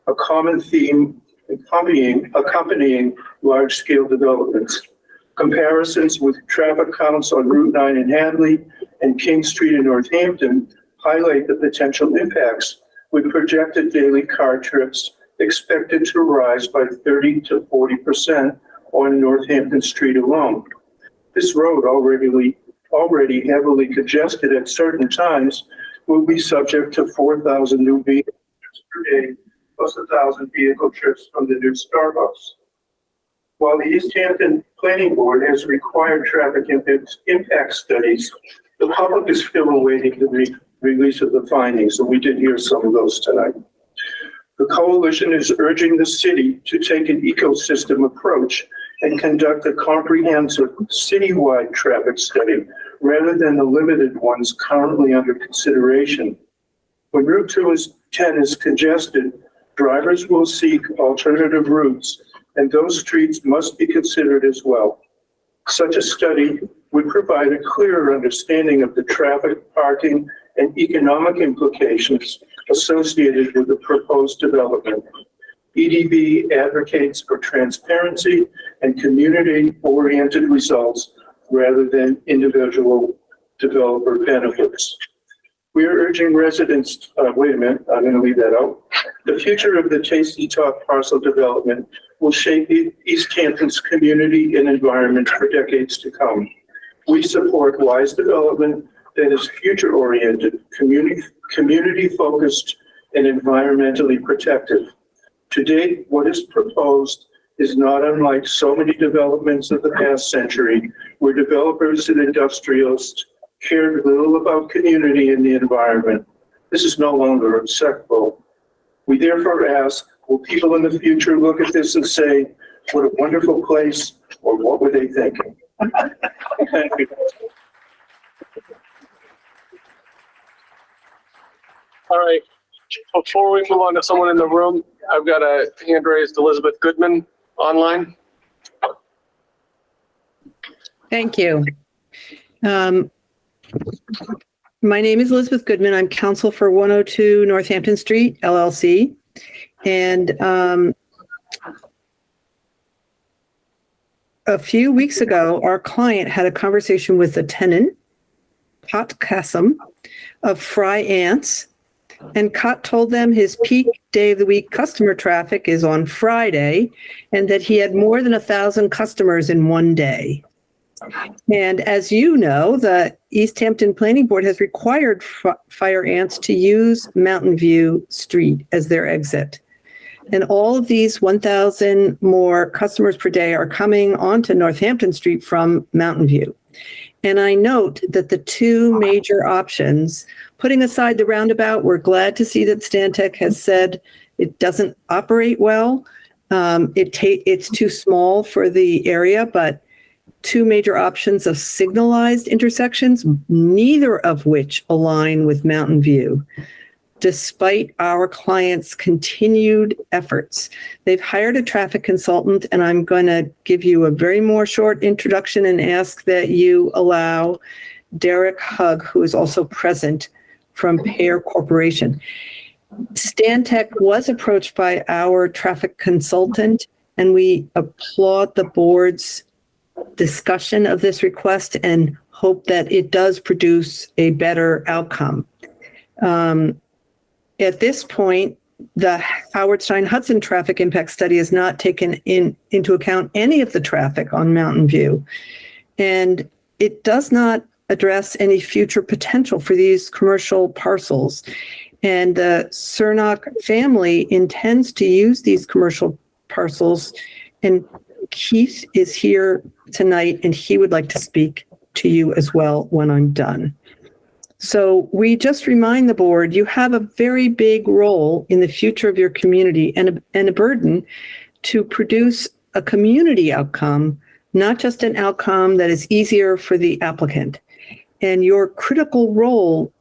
a common theme accompanying large-scale developments. Comparisons with traffic counts on Route 9 in Hadley and King Street in Northampton highlight the potential impacts, with projected daily car trips expected to rise by 30 to 40% on Northampton Street alone. This road, already heavily congested at certain times, will be subject to 4,000 new vehicles per day, plus 1,000 vehicle trips from the new Starbucks. While the Easthampton Planning Board has required traffic impact studies, the public is still awaiting the release of the findings, and we did hear some of those tonight. The coalition is urging the city to take an ecosystem approach and conduct a comprehensive citywide traffic study rather than the limited ones currently under consideration. When Route 10 is congested, drivers will seek alternative routes, and those streets must be considered as well. Such a study would provide a clearer understanding of the traffic, parking, and economic implications associated with the proposed development. EDB advocates for transparency and community-oriented results rather than individual developer benefits. We are urging residents, wait a minute, I'm going to leave that out. The future of the Tasty Talk parcel development will shape Easthampton's community and environment for decades to come. We support wise development that is future-oriented, community-focused, and environmentally protective. To date, what is proposed is not unlike so many developments of the past century, where developers and industrialists cared little about community and the environment. This is no longer acceptable. We therefore ask, will people in the future look at this and say, what a wonderful place, or what were they thinking? Thank you.
All right, before we move on to someone in the room, I've got a hand raised, Elizabeth Goodman online.
Thank you. My name is Elizabeth Goodman. I'm counsel for 102 Northampton Street, LLC. And a few weeks ago, our client had a conversation with the tenant, Pat Kassam of Fry Ants. And Cott told them his peak day of the week customer traffic is on Friday and that he had more than 1,000 customers in one day. And as you know, the Easthampton Planning Board has required Fire Ants to use Mountain View Street as their exit. And all of these 1,000 more customers per day are coming onto Northampton Street from Mountain View. And I note that the two major options, putting aside the roundabout, we're glad to see that Stantec has said it doesn't operate well. It's too small for the area, but two major options of signalized intersections, neither of which align with Mountain View. Despite our clients' continued efforts, they've hired a traffic consultant, and I'm going to give you a very more short introduction and ask that you allow Derek Hugg, who is also present from Pear Corporation. Stantec was approached by our traffic consultant, and we applaud the board's discussion of this request and hope that it does produce a better outcome. At this point, the Howard Stein Hudson traffic impact study has not taken into account any of the traffic on Mountain View, and it does not address any future potential for these commercial parcels. And the Cernock family intends to use these commercial parcels, and Keith is here tonight, and he would like to speak to you as well when I'm done. So we just remind the board, you have a very big role in the future of your community and a burden to produce a community outcome, not just an outcome that is easier for the applicant. And your critical role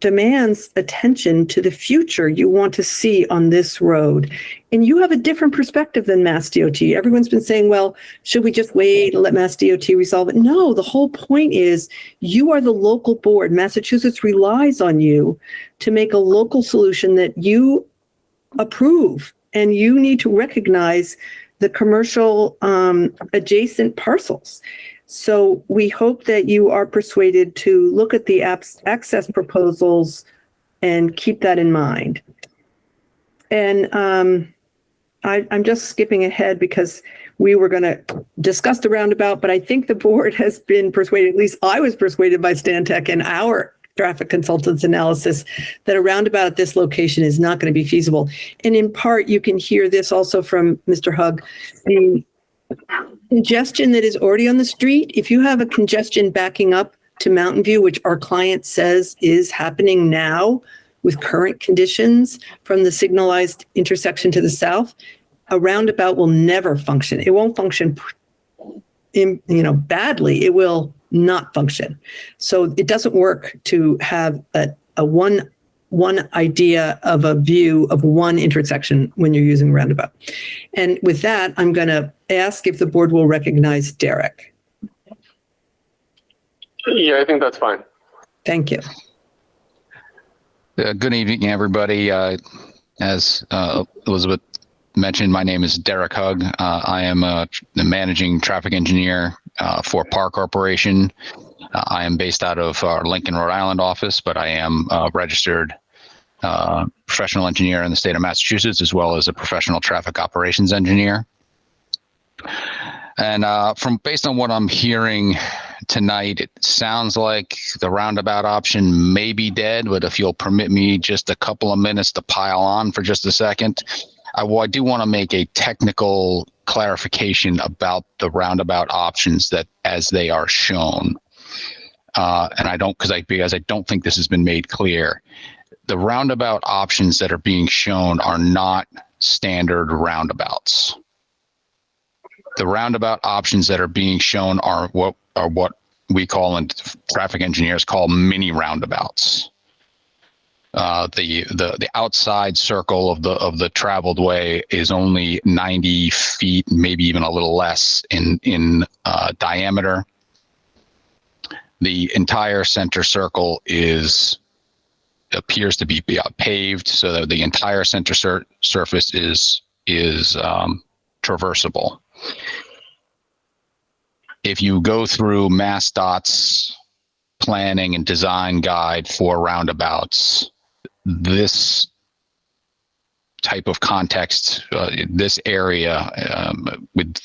demands attention to the future you want to see on this road. And you have a different perspective than Mass DOT. Everyone's been saying, well, should we just wait and let Mass DOT resolve it? No, the whole point is you are the local board. Massachusetts relies on you to make a local solution that you approve. And you need to recognize the commercial adjacent parcels. So we hope that you are persuaded to look at the access proposals and keep that in mind. And I'm just skipping ahead because we were going to discuss the roundabout, but I think the board has been persuaded, at least I was persuaded by Stantec and our traffic consultants analysis, that a roundabout at this location is not going to be feasible. And in part, you can hear this also from Mr. Hugg, the congestion that is already on the street. If you have a congestion backing up to Mountain View, which our client says is happening now with current conditions from the signalized intersection to the south, a roundabout will never function. It won't function badly. It will not function. So it doesn't work to have a one idea of a view of one intersection when you're using roundabout. And with that, I'm going to ask if the board will recognize Derek.
Yeah, I think that's fine.
Thank you.
Good evening, everybody. As Elizabeth mentioned, my name is Derek Hugg. I am the managing traffic engineer for Park Corporation. I am based out of our Lincoln, Rhode Island office, but I am a registered professional engineer in the state of Massachusetts, as well as a professional traffic operations engineer. And based on what I'm hearing tonight, it sounds like the roundabout option may be dead, but if you'll permit me just a couple of minutes to pile on for just a second, I do want to make a technical clarification about the roundabout options that as they are shown. Because I don't think this has been made clear. The roundabout options that are being shown are not standard roundabouts. The roundabout options that are being shown are what we call, and traffic engineers call, mini roundabouts. The outside circle of the traveled way is only 90 feet, maybe even a little less in diameter. The entire center circle appears to be paved, so that the entire center surface is traversable. If you go through MassDOT's planning and design guide for roundabouts, this type of context, this area with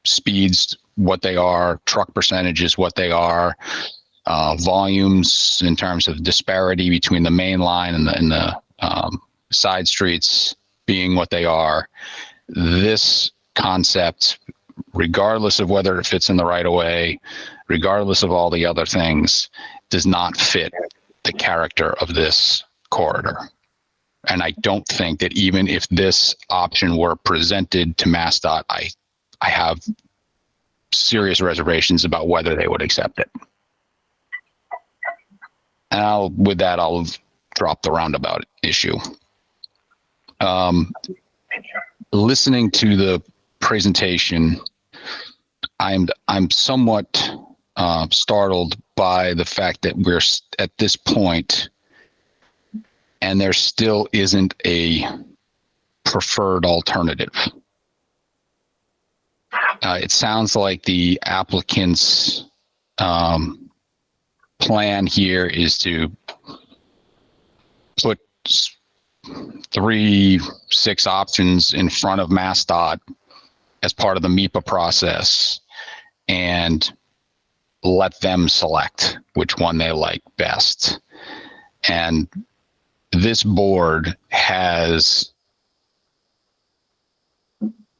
speeds what they are, truck percentages what they are, volumes in terms of disparity between the main line and the side streets being what they are, this concept, regardless of whether it fits in the right of way, regardless of all the other things, does not fit the character of this corridor. And I don't think that even if this option were presented to MassDOT, I have serious reservations about whether they would accept it. And with that, I'll drop the roundabout issue. Listening to the presentation, I'm somewhat startled by the fact that we're at this point and there still isn't a preferred alternative. It sounds like the applicant's plan here is to put 6 options in front of MassDOT as part of the MEPA process and let them select which one they like best. And this board has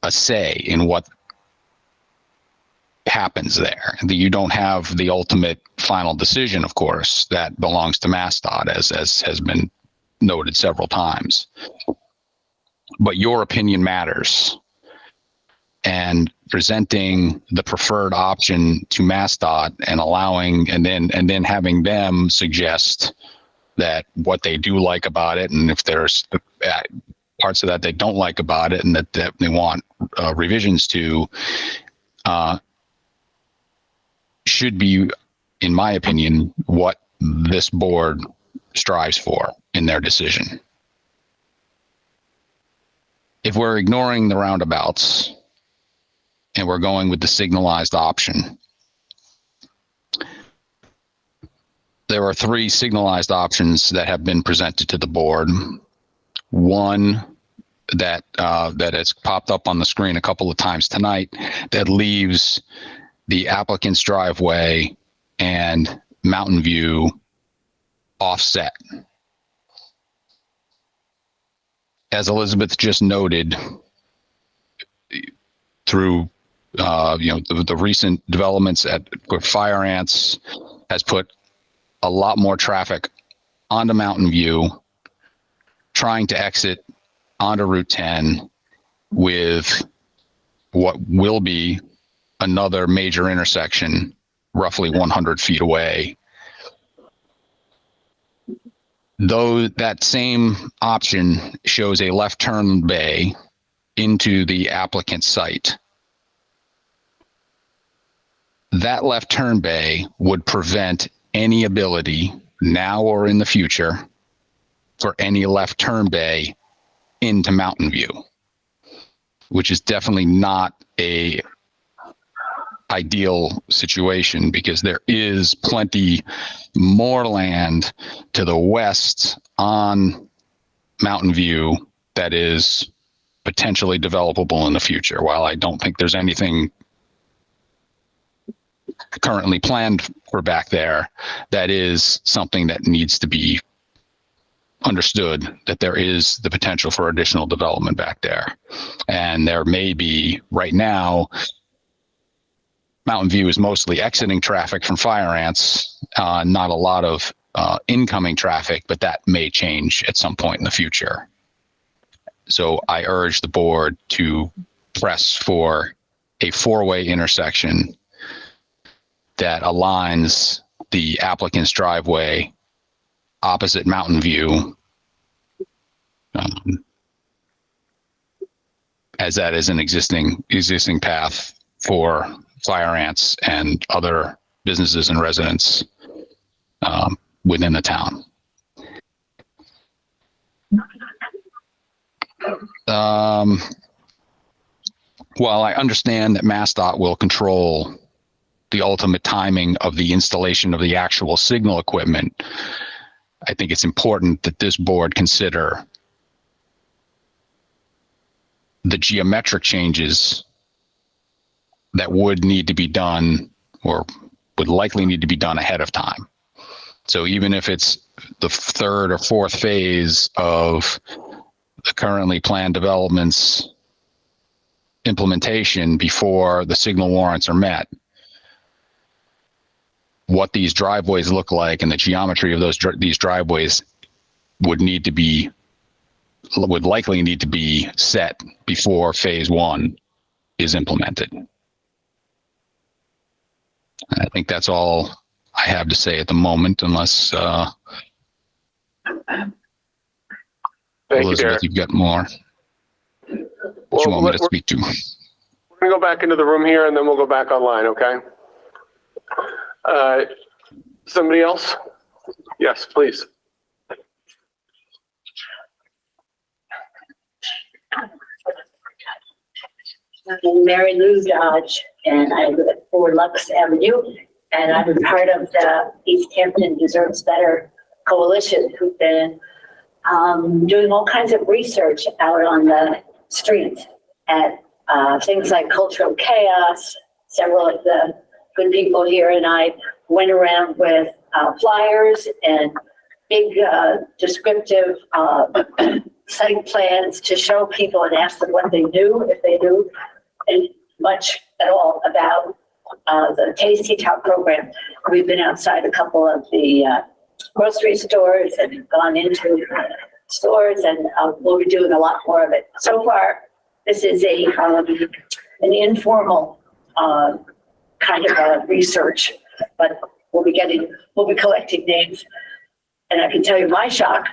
a say in what happens there. You don't have the ultimate final decision, of course, that belongs to MassDOT, as has been noted several times. But your opinion matters. And presenting the preferred option to MassDOT and allowing, and then having them suggest that what they do like about it, and if there's parts of that they don't like about it, and that they want revisions to, should be, in my opinion, what this board strives for in their decision. If we're ignoring the roundabouts and we're going with the signalized option, there are 3 signalized options that have been presented to the board. One that has popped up on the screen a couple of times tonight that leaves the applicant's driveway and Mountain View offset. As Elizabeth just noted, through the recent developments where Fire Ants has put a lot more traffic onto Mountain View, trying to exit onto Route 10 with what will be another major intersection roughly 100 feet away. Though that same option shows a left turn bay into the applicant's site, that left turn bay would prevent any ability now or in the future for any left turn bay into Mountain View, which is definitely not a ideal situation because there is plenty more land to the west on Mountain View that is potentially developable in the future. While I don't think there's anything currently planned for back there, that is something that needs to be understood, that there is the potential for additional development back there. And there may be, right now, Mountain View is mostly exiting traffic from Fire Ants, not a lot of incoming traffic, but that may change at some point in the future. So I urge the board to press for a 4-way intersection that aligns the applicant's driveway opposite Mountain View, as that is an existing path for Fire Ants and other businesses and residents within the town. While I understand that MassDOT will control the ultimate timing of the installation of the actual signal equipment, I think it's important that this board consider the geometric changes that would need to be done or would likely need to be done ahead of time. So even if it's the third or fourth phase of the currently planned developments implementation before the signal warrants are met, what these driveways look like and the geometry of these driveways would likely need to be set before phase one is implemented. I think that's all I have to say at the moment, unless Elizabeth, you've got more that you want me to speak to.
We're gonna go back into the room here and then we'll go back online, okay? Somebody else? Yes, please.
I'm Mary Lou Dodge, and I live at 4 Lux Avenue, and I'm part of the Easthampton Deserves Better Coalition, who've been doing all kinds of research out on the streets at things like cultural chaos. Several of the good people here and I went around with flyers and big descriptive site plans to show people and ask them what they knew, if they knew and much at all about the Tasty Top program. We've been outside a couple of the grocery stores and gone into stores, and we'll be doing a lot more of it. So far, this is an informal kind of research, but we'll be collecting names. And I can tell you my shock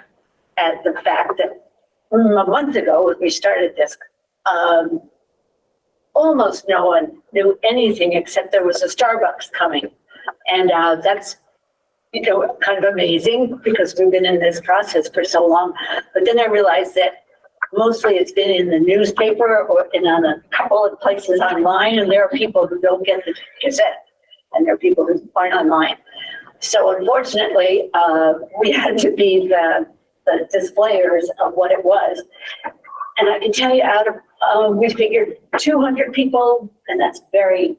at the fact that a month ago when we started this, almost no one knew anything except there was a Starbucks coming. And that's, kind of amazing because we've been in this process for so long. But then I realized that mostly it's been in the newspaper or on a couple of places online, and there are people who don't get the Gazette, and there are people who aren't online. So unfortunately, we had to be the displayers of what it was. And I can tell you we figured 200 people, and that's very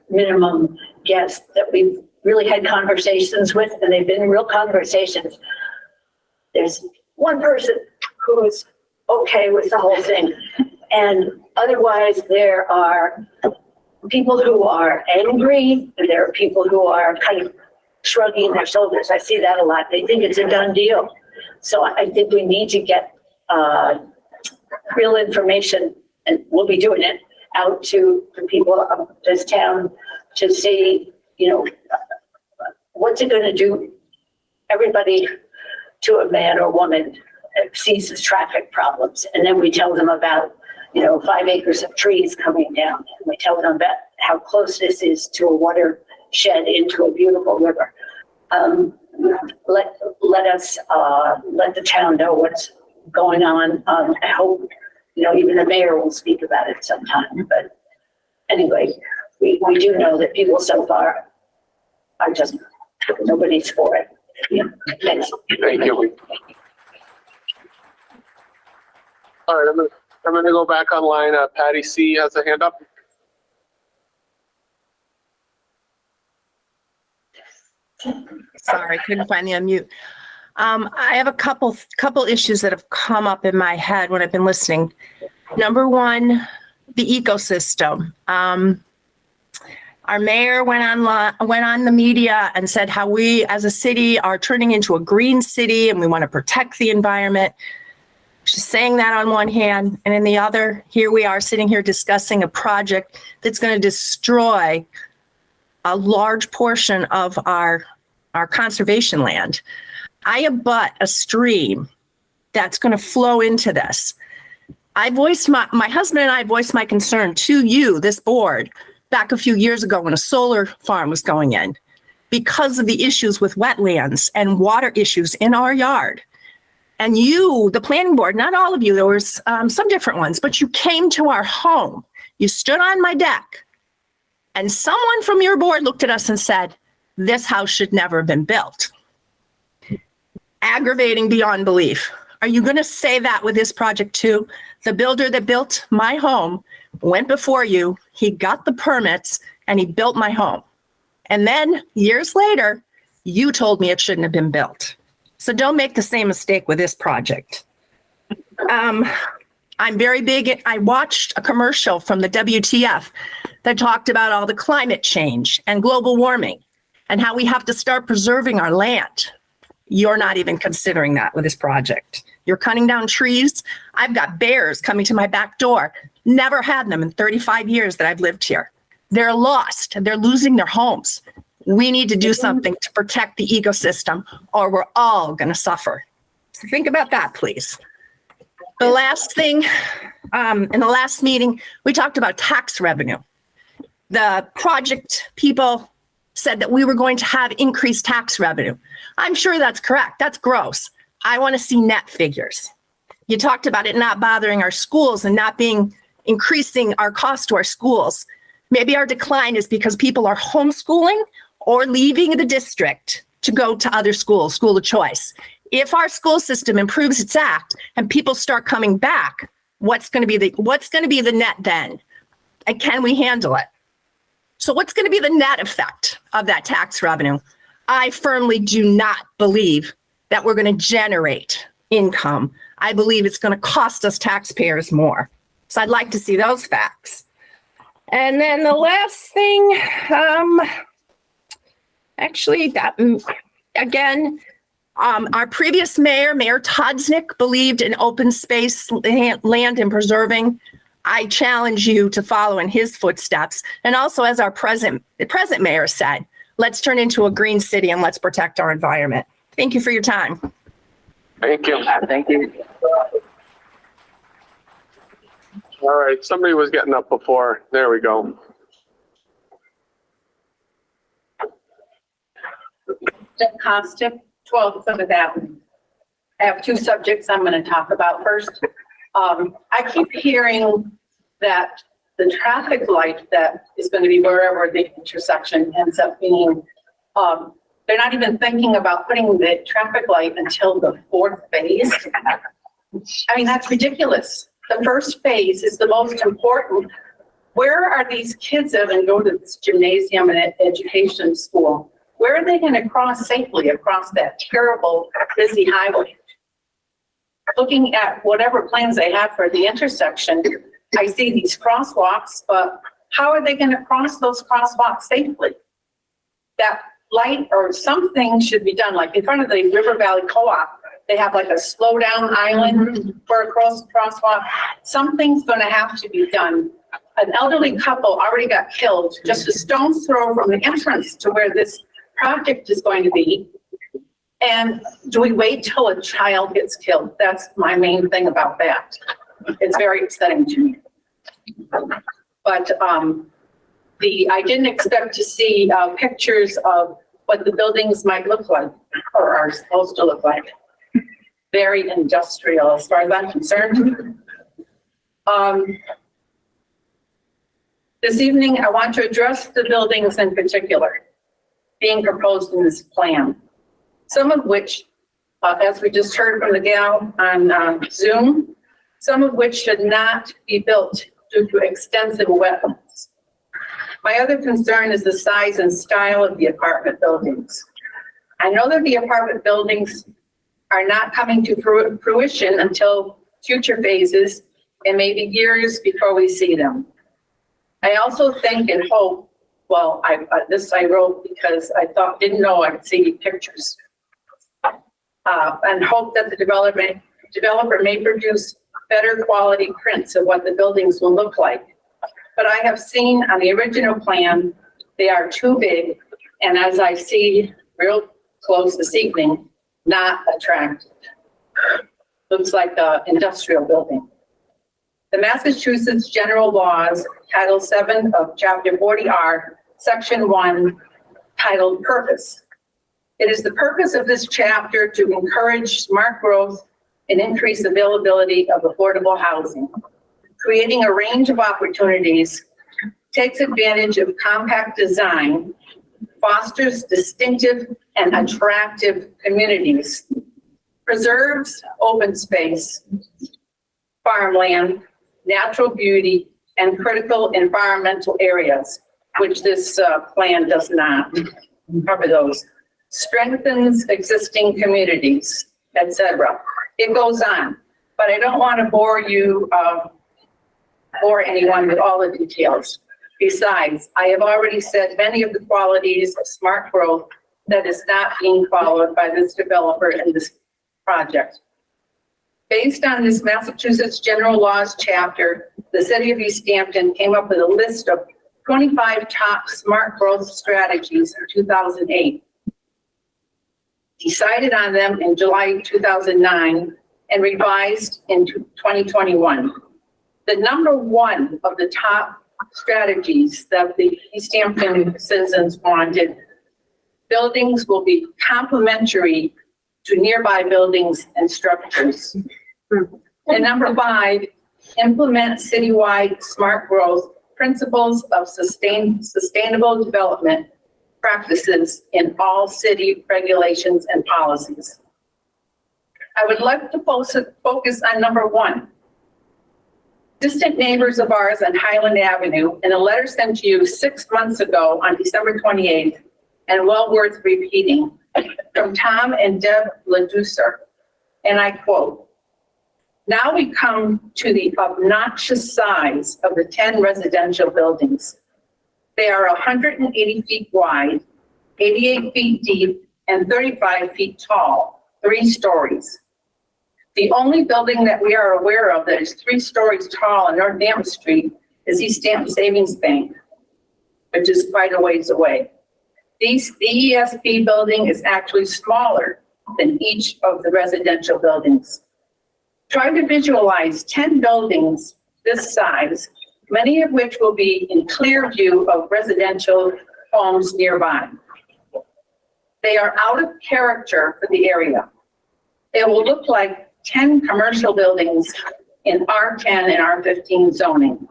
minimum guess that we've really had conversations with, and they've been real conversations. There's one person who's okay with the whole thing, and otherwise there are people who are angry, and there are people who are kind of shrugging their shoulders. I see that a lot. They think it's a done deal. So I think we need to get real information, and we'll be doing it, out to the people of this town to see, what's it going to do? Everybody, to a man or woman, sees the traffic problems, and then we tell them about 5 acres of trees coming down, and we tell them about how close this is to a watershed into a beautiful river. Let us let the town know what's going on. I hope even the mayor will speak about it sometime. But anyway, we do know that people so far are just, nobody's for it. Thanks.
Thank you. All right, I'm gonna go back online. Patty C has a hand up.
Sorry, couldn't find the unmute. I have a couple issues that have come up in my head when I've been listening. Number one, the ecosystem. Our mayor went on the media and said how we as a city are turning into a green city and we want to protect the environment. She's saying that on one hand, and in the other, here we are sitting here discussing a project that's going to destroy a large portion of our conservation land. I abut a stream that's going to flow into this. My husband and I voiced my concern to you, this board, back a few years ago when a solar farm was going in because of the issues with wetlands and water issues in our yard. And you, the planning board, not all of you, there was some different ones, but you came to our home. You stood on my deck and someone from your board looked at us and said, this house should never have been built. Aggravating beyond belief. Are you going to say that with this project too? The builder that built my home went before you, he got the permits, and he built my home. And then years later, you told me it shouldn't have been built. So don't make the same mistake with this project. I'm very big. I watched a commercial from the WTF that talked about all the climate change and global warming and how we have to start preserving our land. You're not even considering that with this project. You're cutting down trees. I've got bears coming to my back door. Never had them in 35 years that I've lived here. They're lost and they're losing their homes. We need to do something to protect the ecosystem or we're all going to suffer. So think about that, please. The last thing, in the last meeting, we talked about tax revenue. The project people said that we were going to have increased tax revenue. I'm sure that's correct. That's gross. I want to see net figures. You talked about it not bothering our schools and not increasing our cost to our schools. Maybe our decline is because people are homeschooling or leaving the district to go to other schools, school of choice. If our school system improves its act and people start coming back, what's going to be the net then? And can we handle it? So what's going to be the net effect of that tax revenue? I firmly do not believe that we're going to generate income. I believe it's going to cost us taxpayers more. So I'd like to see those facts. And then the last thing, our previous mayor, Mayor Todznik, believed in open space land and preserving. I challenge you to follow in his footsteps. And also, as the present mayor said, let's turn into a green city and let's protect our environment. Thank you for your time.
Thank you.
Thank you.
All right, somebody was getting up before. There we go.
Constant 12 Plymouth Avenue. I have two subjects I'm going to talk about first. I keep hearing that the traffic light that is going to be wherever the intersection ends up being, they're not even thinking about putting the traffic light until the fourth phase. I mean, that's ridiculous. The first phase is the most important. Where are these kids that go to this gymnasium and education school? Where are they going to cross safely across that terrible, busy highway? Looking at whatever plans they have for the intersection, I see these crosswalks, but how are they going to cross those crosswalks safely? That light or something should be done, like in front of the River Valley Co-op, they have like a slow down island for a crosswalk. Something's going to have to be done. An elderly couple already got killed just a stone's throw from the entrance to where this project is going to be. And do we wait till a child gets killed? That's my main thing about that. It's very upsetting to me. But I didn't expect to see pictures of what the buildings might look like or are supposed to look like. Very industrial as far as I'm concerned. This evening, I want to address the buildings in particular being proposed in this plan. Some of which, as we just heard from the gal on Zoom, some of which should not be built due to extensive wetlands. My other concern is the size and style of the apartment buildings. I know that the apartment buildings are not coming to fruition until future phases and maybe years before we see them. I also think and hope, well, this I wrote because I didn't know I could see pictures. And hope that the developer may produce better quality prints of what the buildings will look like. But I have seen on the original plan, they are too big, and as I see real close this evening, not attractive. Looks like an industrial building. The Massachusetts General Laws, Title 7 of Chapter 40R, Section 1, titled Purpose. It is the purpose of this chapter to encourage smart growth and increase availability of affordable housing, creating a range of opportunities, takes advantage of compact design, fosters distinctive and attractive communities, preserves open space, farmland, natural beauty, and critical environmental areas, which this plan does not cover those, strengthens existing communities, etc. It goes on, but I don't want to bore you, bore anyone with all the details. Besides, I have already said many of the qualities of smart growth that is not being followed by this developer in this project. Based on this Massachusetts General Laws chapter, the city of Easthampton came up with a list of 25 top smart growth strategies in 2008. Decided on them in July 2009 and revised in 2021. The number one of the top strategies that the Easthampton citizens wanted, buildings will be complementary to nearby buildings and structures. And number 5, implement citywide smart growth principles of sustainable development practices in all city regulations and policies. I would like to focus on number 1. Distant neighbors of ours on Highland Avenue, in a letter sent to you 6 months ago on December 28th, and well worth repeating, from Tom and Deb LaDucer, and I quote, "Now we come to the obnoxious size of the 10 residential buildings. They are 180 feet wide, 88 feet deep, and 35 feet tall, 3 stories. The only building that we are aware of that is 3 stories tall on North Dam Street is Easthampton Savings Bank, which is quite a ways away. The ESB building is actually smaller than each of the residential buildings. Try to visualize 10 buildings this size, many of which will be in clear view of residential homes nearby. They are out of character for the area. They will look like 10 commercial buildings in R10 and R15 zoning.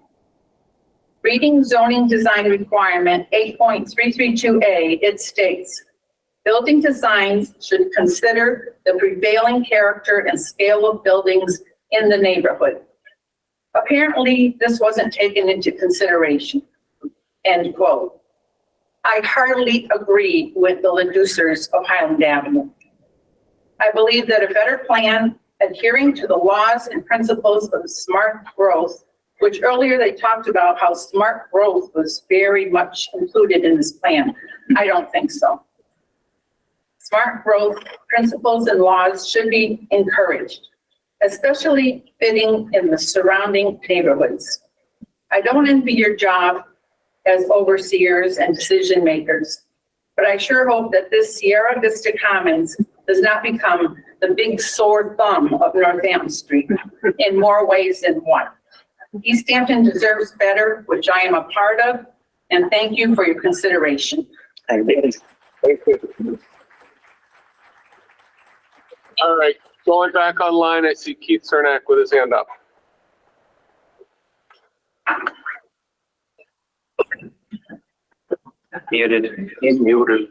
Reading zoning design requirement 8.332A, it states, building designs should consider the prevailing character and scale of buildings in the neighborhood. Apparently, this wasn't taken into consideration." End quote. I heartily agree with the LaDucers of Highland Avenue. I believe that a better plan adhering to the laws and principles of smart growth, which earlier they talked about how smart growth was very much included in this plan. I don't think so. Smart growth principles and laws should be encouraged, especially fitting in the surrounding neighborhoods. I don't envy your job as overseers and decision makers, but I sure hope that this Sierra Vista Commons does not become the big sore thumb of Northampton Street in more ways than one. Easthampton deserves better, which I am a part of, and thank you for your consideration.
Thank you. All right, going back online, I see Keith Cernak with his hand up.
Muted.
He's muted.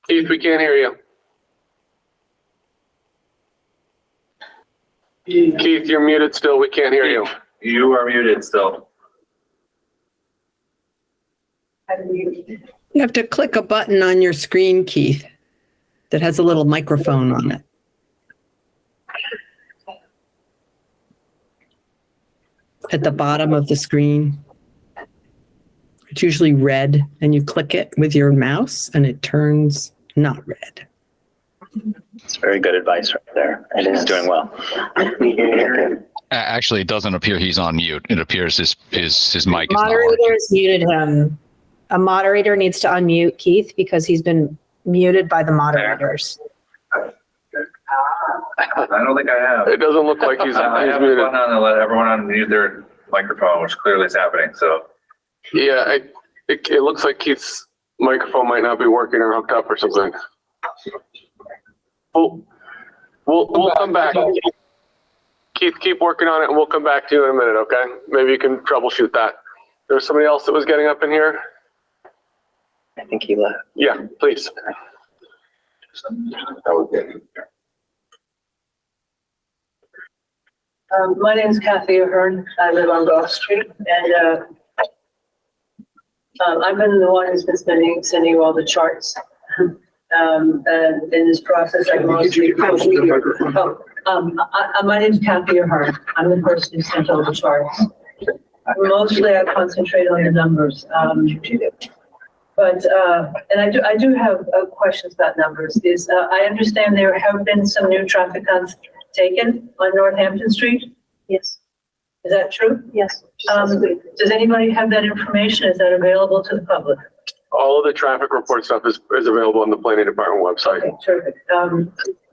Keith, we can't hear you. Keith, you're muted still. We can't hear you.
You are muted still.
You have to click a button on your screen, Keith, that has a little microphone on it. At the bottom of the screen. It's usually red, and you click it with your mouse and it turns not red.
It's very good advice right there. And he's doing well.
Actually, it doesn't appear he's on mute. It appears his mic is not working.
Moderators muted him. A moderator needs to unmute Keith because he's been muted by the moderators.
I don't think I have.
It doesn't look like he's
I have a
muted.
button on to let everyone unmute their microphone, which clearly is happening, so.
Yeah, it looks like Keith's microphone might not be working or hooked up or something. We'll come back. Keith, keep working on it and we'll come back to you in a minute, okay? Maybe you can troubleshoot that. There's somebody else that was getting up in here?
I think he left.
Yeah, please.
My name is Kathy Ahern. I live on Gulf Street, and I've been the one who's been sending you all the charts. And in this process, I mostly. My name is Kathy Ahern. I'm the person who sent all the charts. Mostly, I concentrate on the numbers. But I do have questions about numbers. I understand there have been some new traffic counts taken on Northampton Street? Yes. Is that true? Yes. Does anybody have that information? Is that available to the public?
All of the traffic report stuff is available on the planning department website.
Okay, terrific.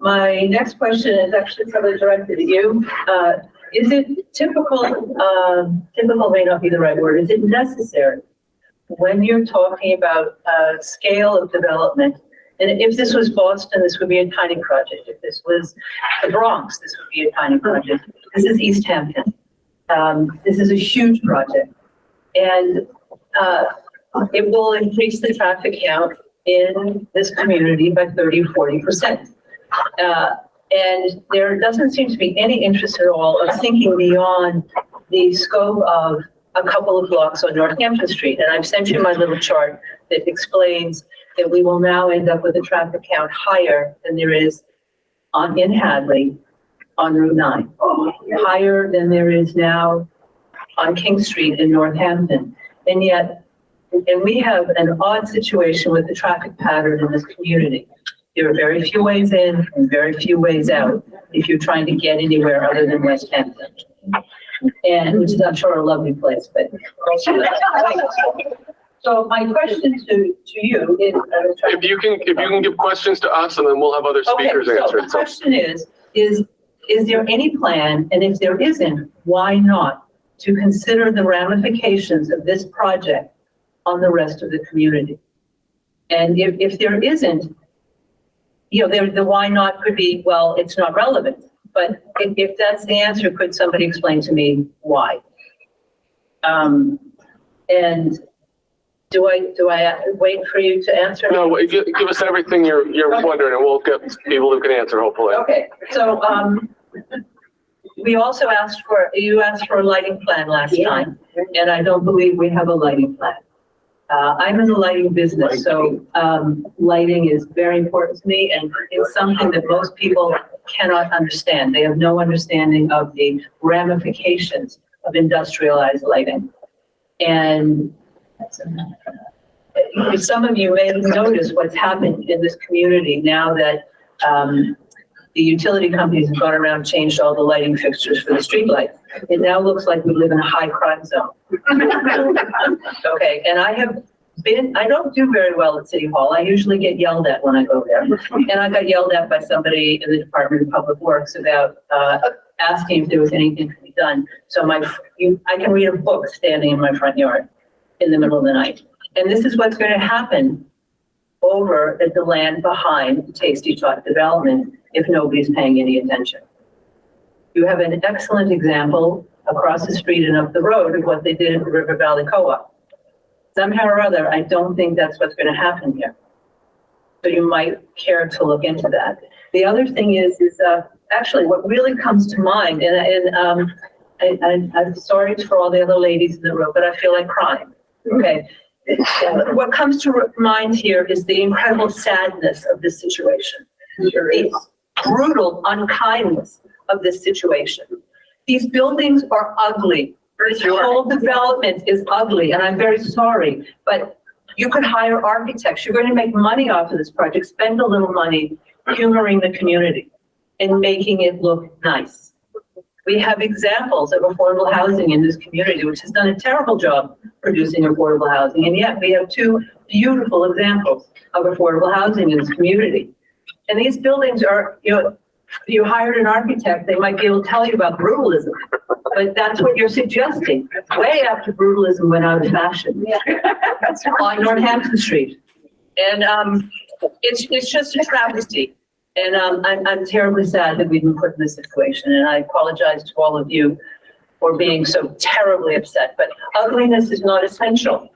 My next question is actually probably directed at you. Is it typical may not be the right word, is it necessary when you're talking about scale of development? And if this was Boston, this would be a tiny project. If this was the Bronx, this would be a tiny project. This is Easthampton. This is a huge project. And it will increase the traffic count in this community by 30 or 40%. And there doesn't seem to be any interest at all of thinking beyond the scope of a couple of blocks on Northampton Street. And I've sent you my little chart that explains that we will now end up with a traffic count higher than there is in Hadley on Route 9, higher than there is now on King Street in Northampton. And we have an odd situation with the traffic pattern in this community. There are very few ways in and very few ways out if you're trying to get anywhere other than West Hampton. And which is, I'm sure, a lovely place, but. So my question to you is.
If you can give questions to us and then we'll have other speakers answer it.
So the question is there any plan, and if there isn't, why not, to consider the ramifications of this project on the rest of the community? And if there isn't, the why not could be, well, it's not relevant. But if that's the answer, could somebody explain to me why? And do I wait for you to answer?
No, give us everything you're wondering, and we'll get people who can answer, hopefully.
Okay, so you asked for a lighting plan last time, and I don't believe we have a lighting plan. I'm in the lighting business, so lighting is very important to me, and it's something that most people cannot understand. They have no understanding of the ramifications of industrialized lighting. And some of you may have noticed what's happened in this community now that the utility companies have gone around and changed all the lighting fixtures for the streetlights. It now looks like we live in a high crime zone. Okay, and I don't do very well at City Hall. I usually get yelled at when I go there. And I got yelled at by somebody in the Department of Public Works about asking if there was anything to be done. So I can read a book standing in my front yard in the middle of the night. And this is what's going to happen over at the land behind the Tasty Tot development if nobody's paying any attention. You have an excellent example across the street and up the road of what they did at the River Valley Co-op. Somehow or other, I don't think that's what's going to happen here. So you might care to look into that. The other thing is actually what really comes to mind, and I'm sorry for all the other ladies in the room, but I feel like crying. Okay. What comes to mind here is the incredible sadness of this situation. The brutal unkindness of this situation. These buildings are ugly. This whole development is ugly, and I'm very sorry, but you could hire architects. You're going to make money off of this project. Spend a little money humoring the community and making it look nice. We have examples of affordable housing in this community, which has done a terrible job producing affordable housing, and yet we have two beautiful examples of affordable housing in this community. And these buildings are, If you hired an architect, they might be able to tell you about brutalism, but that's what you're suggesting. Way after brutalism went out of fashion. On Northampton Street. And it's just a travesty. And I'm terribly sad that we've been put in this situation. And I apologize to all of you for being so terribly upset, but ugliness is not essential.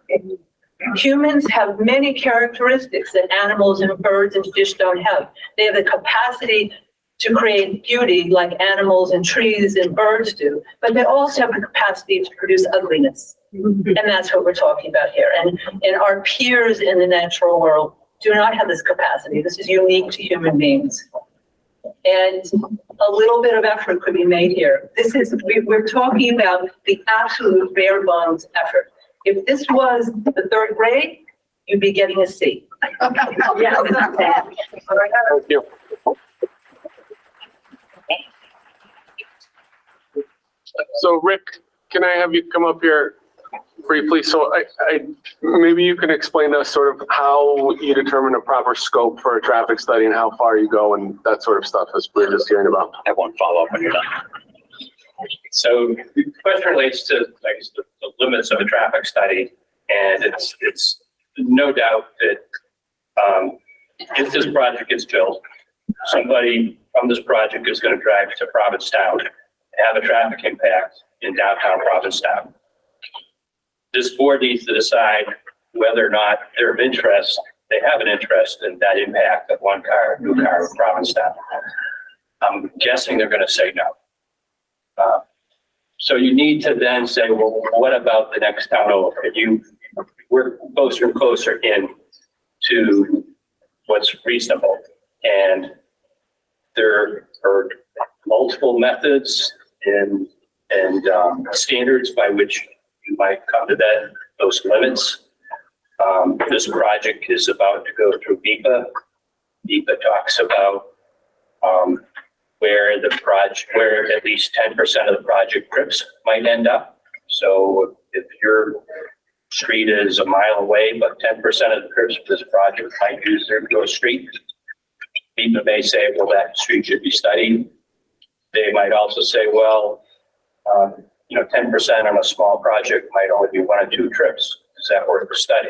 Humans have many characteristics that animals and birds and fish don't have. They have the capacity to create beauty like animals and trees and birds do, but they also have the capacity to produce ugliness. And that's what we're talking about here. And our peers in the natural world do not have this capacity. This is unique to human beings. And a little bit of effort could be made here. We're talking about the absolute bare bones effort. If this was the third grade, you'd be getting a C. Yeah.
Thank you. So Rick, can I have you come up here briefly? So maybe you can explain to us sort of how you determine a proper scope for a traffic study and how far you go and that sort of stuff as we're just hearing about.
I have one follow-up when you're done. So the question relates to, I guess, the limits of a traffic study. And it's no doubt that if this project gets built, somebody from this project is going to drive to Provincetown and have a traffic impact in downtown Provincetown. This board needs to decide whether or not they're of interest, they have an interest in that impact of one car, new car in Provincetown. I'm guessing they're going to say no. So you need to then say, well, what about the next town over? We're closer and closer in to what's reasonable. And there are multiple methods and standards by which you might come to those limits. This project is about to go through BEPA. BEPA talks about where at least 10% of the project trips might end up. So if your street is a mile away, but 10% of the trips for this project might use your street, BEPA may say, well, that street should be studied. They might also say, well, 10% on a small project might only be 1 or 2 trips. Is that worth a study?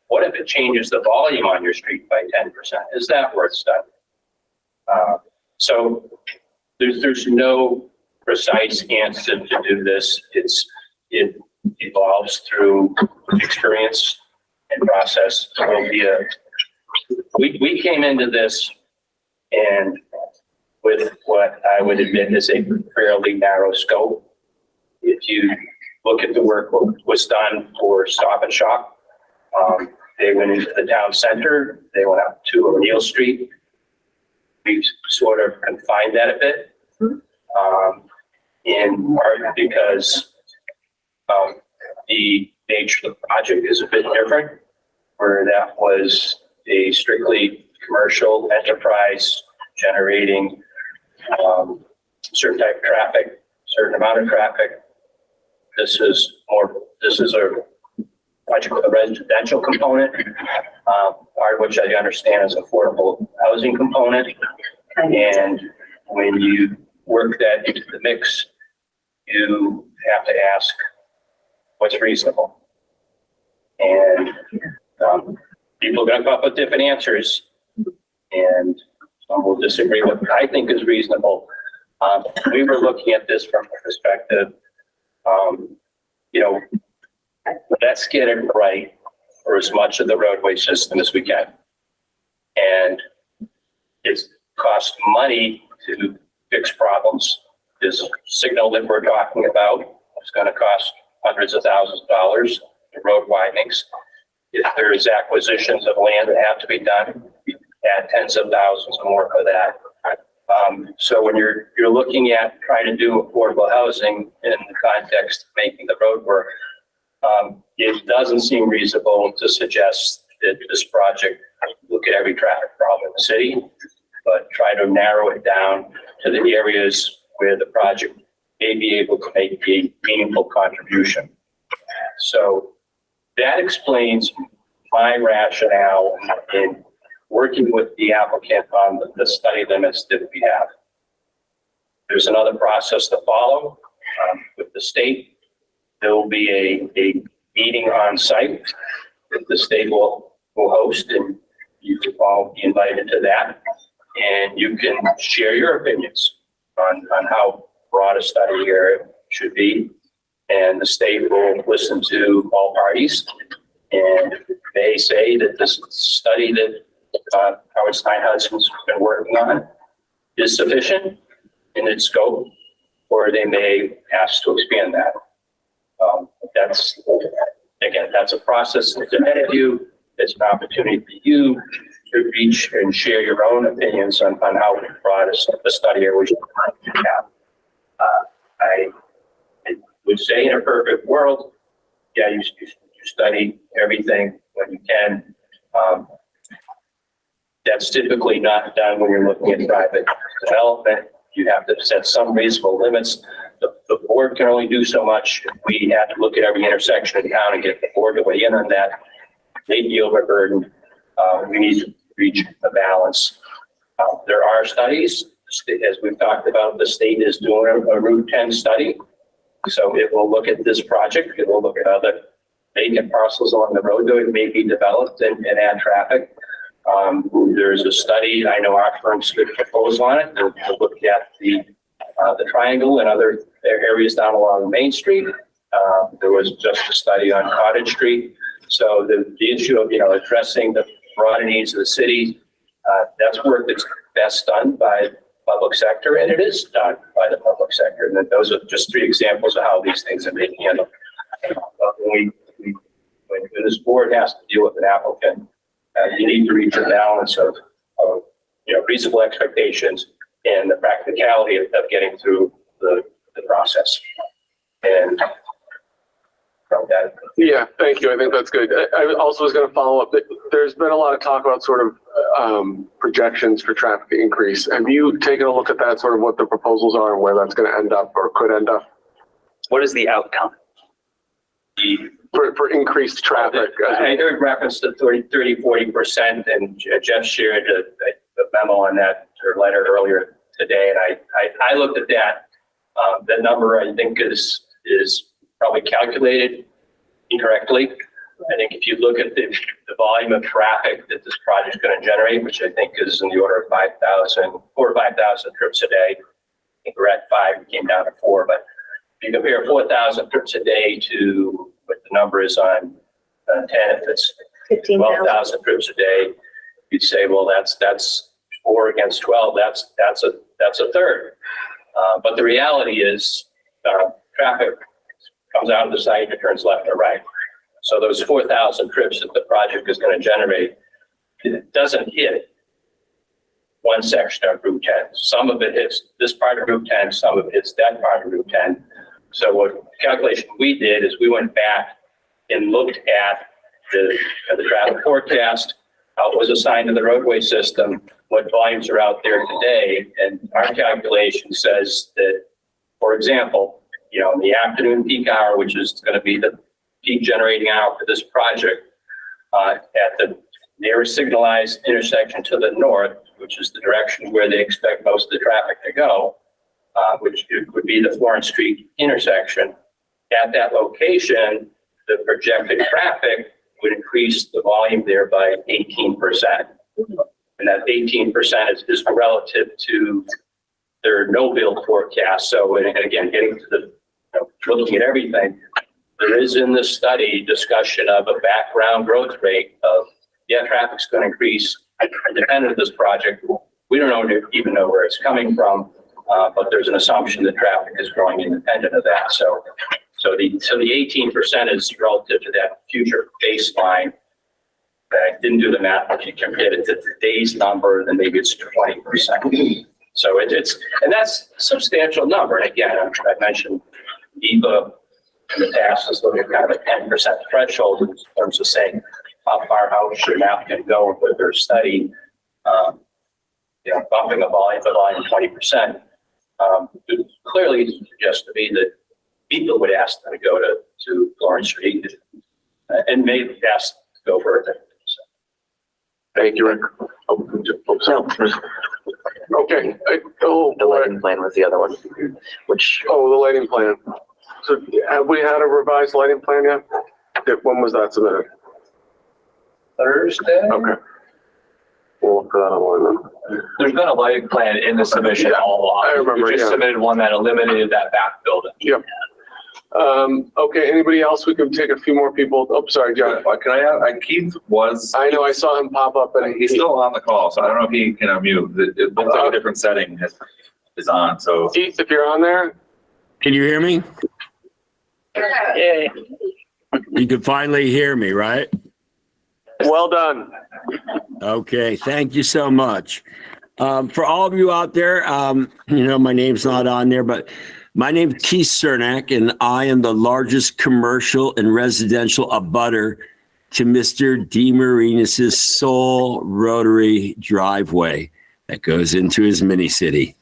What if it changes the volume on your street by 10%? Is that worth studying? So there's no precise answer to do this. It evolves through experience and process. We came into this and with what I would admit is a fairly narrow scope. If you look at the work that was done for Stop and Shop, they went into the town center, they went up to O'Neill Street. We sort of confined that a bit, in part because the nature of the project is a bit different, where that was a strictly commercial enterprise generating certain type of traffic, certain amount of traffic. This is a project with a residential component, part of which I understand is affordable housing component. And when you work that into the mix, you have to ask what's reasonable. And people are going to come up with different answers, and some will disagree with what I think is reasonable. We were looking at this from a perspective, let's get it right for as much of the roadway system as we can. And it costs money to fix problems. This signal that we're talking about is going to cost hundreds of thousands of dollars in road widenings. If there's acquisitions of land that have to be done, add tens of thousands more for that. So when you're looking at trying to do affordable housing in the context of making the road work, it doesn't seem reasonable to suggest that this project look at every traffic problem in the city, but try to narrow it down to the areas where the project may be able to make a meaningful contribution. So that explains my rationale in working with the applicant on the study limits that we have. There's another process to follow with the state. There will be a meeting on site that the state will host, and you can all be invited to that. And you can share your opinions on how broad a study area should be. And the state will listen to all parties. And they say that this study that Howard Stein Hudson's been working on is sufficient in its scope, or they may ask to expand that. That's a process that's ahead of you. It's an opportunity for you to reach and share your own opinions on how broad a study area we should have. I would say in a perfect world, yeah, you study everything when you can. That's typically not done when you're looking at private development. You have to set some reasonable limits. The board can only do so much. We have to look at every intersection in town and get the board to weigh in on that. They be overburdened. We need to reach a balance. There are studies, as we've talked about, the state is doing a Route 10 study. So it will look at this project. It will look at other vacant parcels along the road that may be developed and add traffic. There's a study, I know our firm's good proposal on it, to look at the triangle and other areas down along Main Street. There was just a study on Cottage Street. So the issue of, addressing the broader needs of the city, that's work that's best done by public sector, and it is done by the public sector. And those are just three examples of how these things are being handled. When this board has to deal with an applicant, you need to reach a balance of reasonable expectations and the practicality of getting through the process. And from that.
Yeah, thank you. I think that's good. I also was going to follow up that there's been a lot of talk about sort of projections for traffic increase. Have you taken a look at that, sort of what the proposals are and where that's going to end up or could end up?
What is the outcome?
For increased traffic.
I heard reference to 30-40%, and Jeff shared a memo on that, or letter earlier today, and I looked at that. That number, I think, is probably calculated incorrectly. I think if you look at the volume of traffic that this project is going to generate, which I think is in the order of 4,000 or 5,000 trips a day. I think we're at 5, we came down to 4, but if you compare 4,000 trips a day to what the number is on 10, if it's 12,000 trips a day, you'd say, well, that's 4 against 12. That's a third. But the reality is, traffic comes out of the site and turns left or right. So those 4,000 trips that the project is going to generate, it doesn't hit one section of Route 10. Some of it hits this part of Route 10, some of it hits that part of Route 10. So what the calculation we did is we went back and looked at the traffic forecast, how it was assigned to the roadway system, what volumes are out there today. And our calculation says that, for example, in the afternoon peak hour, which is going to be the peak generating hour for this project, at the nearest signalized intersection to the north, which is the direction where they expect most of the traffic to go, which would be the Florence Street intersection. At that location, the projected traffic would increase the volume there by 18%. And that 18% is relative to their no-build forecast. So, and again, getting to the, looking at everything, there is in this study discussion of a background growth rate of, traffic's going to increase independent of this project. We don't even know where it's coming from, but there's an assumption that traffic is growing independent of that. So the 18% is relative to that future baseline. I didn't do the math, but if you compare it to today's number, then maybe it's 20%. So it's and that's a substantial number. And again, I mentioned EVA in the past is looking at kind of a 10% threshold in terms of saying how far out should an applicant go with their study. Bumping the volume 20%. Clearly suggests to me that people would ask them to go to Florence Street and maybe ask to go further.
Thank you, Rick. Okay.
The lighting plan was the other one, which.
Oh, the lighting plan. So have we had a revised lighting plan yet? When was that submitted?
Thursday?
Okay. We'll look for that online then.
There's been a lighting plan in the submission all along.
I remember,
We just
yeah.
submitted one that eliminated that back building.
Yep. Okay, anybody else? We can take a few more people. Oh, sorry, John.
Can I have, Keith was.
I know, I saw him pop up and
He's still on the call, so I don't know if he can unmute. It looks like a different setting is on, so.
Keith, if you're on there.
Can you hear me?
Yeah.
You can finally hear me, right?
Well done.
Okay, thank you so much. For all of you out there, my name's not on there, but my name's Keith Cernak, and I am the largest commercial and residential abutter to Mr. DeMarinis' sole rotary driveway that goes into his mini city.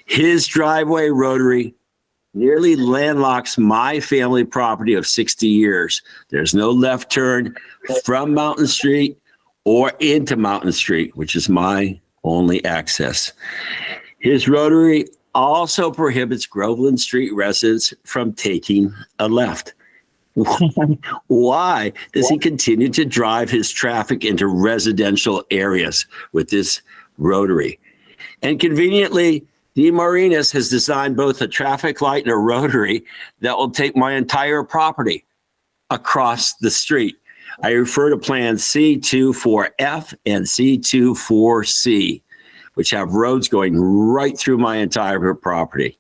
His driveway rotary nearly landlocks my family property of 60 years. There's no left turn from Mountain Street or into Mountain Street, which is my only access. His rotary also prohibits Groveland Street residents from taking a left. Why does he continue to drive his traffic into residential areas with this rotary? And conveniently, DeMarinis has designed both a traffic light and a rotary that will take my entire property across the street. I refer to Plan C24F and C24C, which have roads going right through my entire property.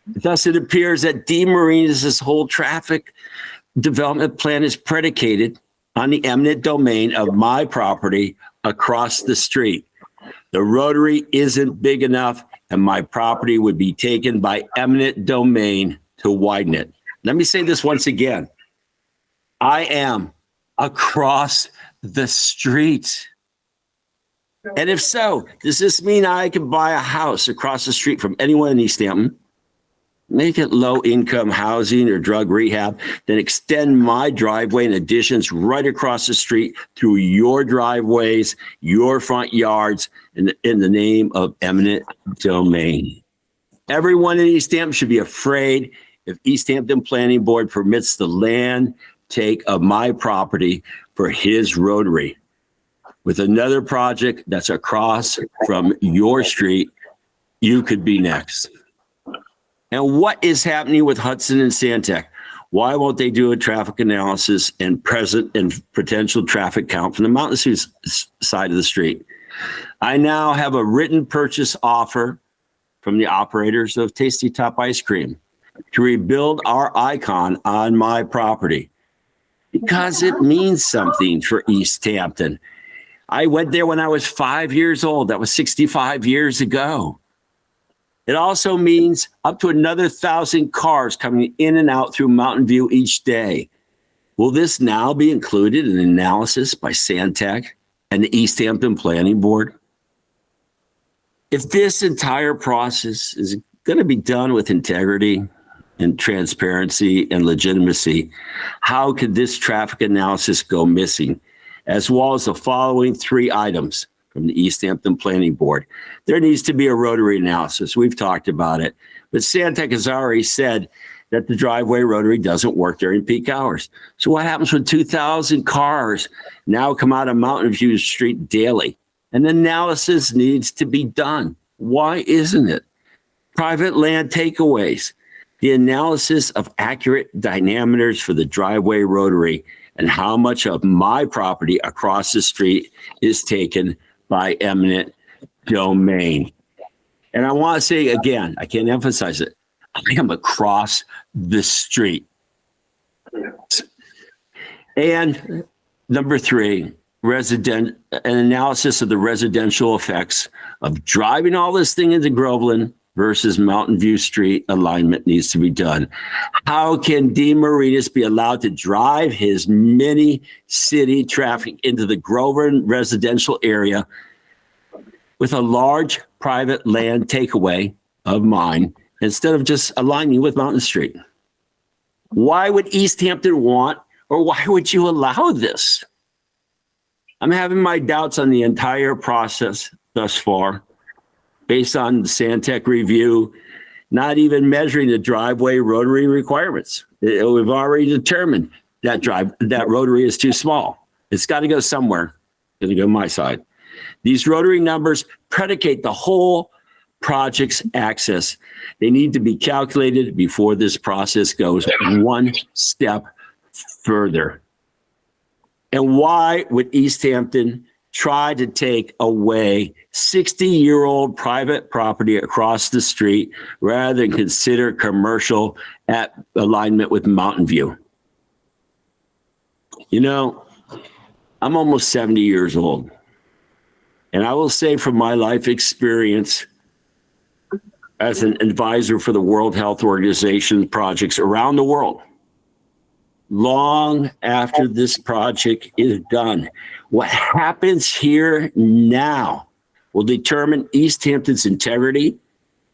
Thus, it appears that DeMarinis' whole traffic development plan is predicated on the eminent domain of my property across the street. The rotary isn't big enough, and my property would be taken by eminent domain to widen it. Let me say this once again. I am across the street. And if so, does this mean I can buy a house across the street from anyone in Easthampton, make it low-income housing or drug rehab, then extend my driveway and additions right across the street through your driveways, your front yards, in the name of eminent domain? Everyone in Easthampton should be afraid if Easthampton Planning Board permits the land take of my property for his rotary. With another project that's across from your street, you could be next. And what is happening with Hudson and Santec? Why won't they do a traffic analysis and present and potential traffic count from the Mountain View side of the street? I now have a written purchase offer from the operators of Tasty Top Ice Cream to rebuild our icon on my property because it means something for Easthampton. I went there when I was 5 years old. That was 65 years ago. It also means up to another 1,000 cars coming in and out through Mountain View each day. Will this now be included in analysis by Santec and the Easthampton Planning Board? If this entire process is going to be done with integrity and transparency and legitimacy, how could this traffic analysis go missing? As well as the following 3 items from the Easthampton Planning Board. There needs to be a rotary analysis. We've talked about it. But Santec has already said that the driveway rotary doesn't work during peak hours. So what happens when 2,000 cars now come out of Mountain View Street daily? An analysis needs to be done. Why isn't it? Private land takeaways. The analysis of accurate diameters for the driveway rotary and how much of my property across the street is taken by eminent domain. And I want to say again, I can't emphasize it, I am across the street. And number 3, an analysis of the residential effects of driving all this thing into Groveland versus Mountain View Street alignment needs to be done. How can DeMarinis be allowed to drive his mini city traffic into the Groveland residential area with a large private land takeaway of mine instead of just aligning with Mountain Street? Why would Easthampton want, or why would you allow this? I'm having my doubts on the entire process thus far, based on the Santec review, not even measuring the driveway rotary requirements. We've already determined that rotary is too small. It's got to go somewhere. It's going to go my side. These rotary numbers predicate the whole project's access. They need to be calculated before this process goes one step further. And why would Easthampton try to take away 60-year-old private property across the street rather than consider commercial at alignment with Mountain View? You know, I'm almost 70 years old. And I will say from my life experience as an advisor for the World Health Organization projects around the world, long after this project is done, what happens here now will determine Easthampton's integrity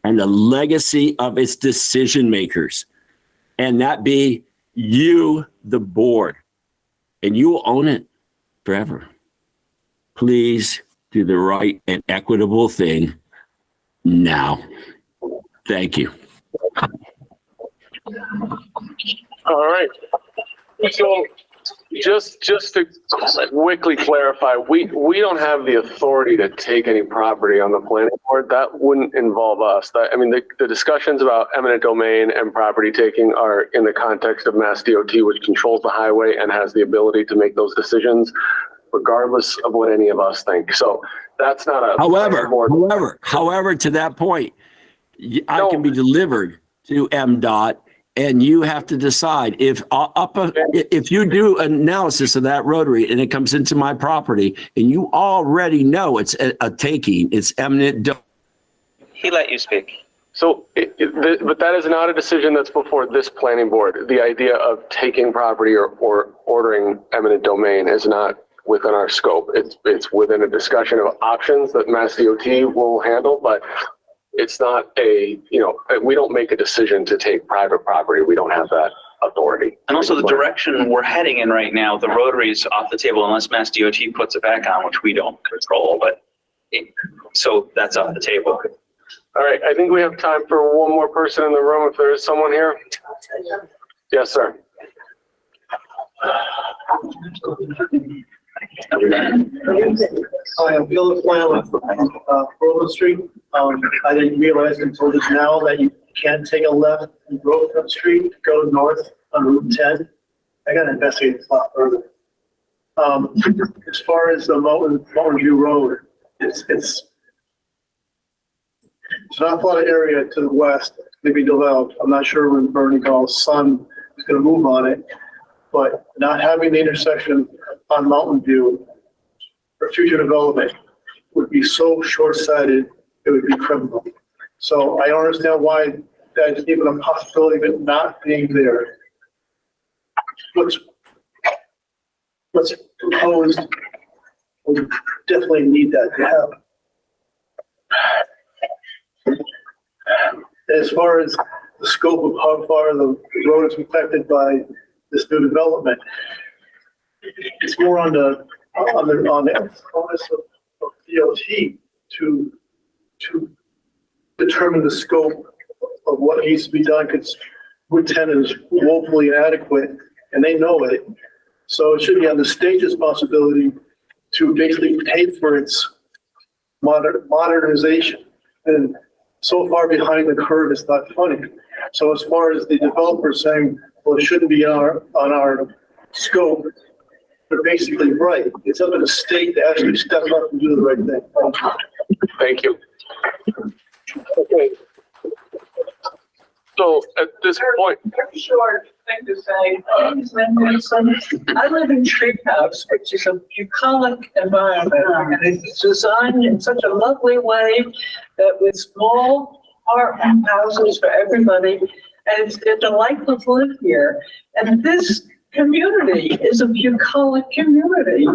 and the legacy of its decision makers. And that be you, the board. And you will own it forever. Please do the right and equitable thing now. Thank you.
All right. So just to quickly clarify, we don't have the authority to take any property on the planning board. That wouldn't involve us. The discussions about eminent domain and property taking are in the context of Mass DOT, which controls the highway and has the ability to make those decisions regardless of what any of us think. So that's not a
However, to that point, I can be delivered to MDOT, and you have to decide if you do analysis of that rotary and it comes into my property and you already know it's a taking, it's eminent.
He let you speak.
So, but that is not a decision that's before this planning board. The idea of taking property or ordering eminent domain is not within our scope. It's within a discussion of options that Mass DOT will handle, but it's not we don't make a decision to take private property. We don't have that authority.
And also the direction we're heading in right now, the rotary is off the table unless Mass DOT puts it back on, which we don't control, so that's off the table.
All right, I think we have time for one more person in the room if there is someone here. Yes, sir.
Hi, I'm Bill Flannel, Grove Street. I didn't realize until just now that you can't take a left in Grove Street, go north on Route 10. I gotta investigate this a lot further. As far as the Mountain View Road, it's not a lot of area to the west to be developed. I'm not sure when Bernie Gall's son is gonna move on it, but not having the intersection on Mountain View for future development would be so short-sighted, it would be criminal. So I don't understand why that's even a possibility of it not being there. What's proposed, we definitely need that to happen. As far as the scope of how far the road is affected by this new development, it's more on the onus of DOT to determine the scope of what needs to be done, because Route 10 is woefully inadequate and they know it. So it should be on the state's responsibility to basically pay for its modernization. And so far behind the curve, it's not funny. So as far as the developer saying, well, it shouldn't be on our scope, they're basically right. It's up to the state to actually step up and do the right thing.
Thank you. Okay. So at this point,
Very short thing to say. My name is Lynn Wilson. I live in Treehouse, which is a bucolic environment, and it's designed in such a lovely way that with small apartment houses for everybody, and it's delightful to live here. And this community is a bucolic community.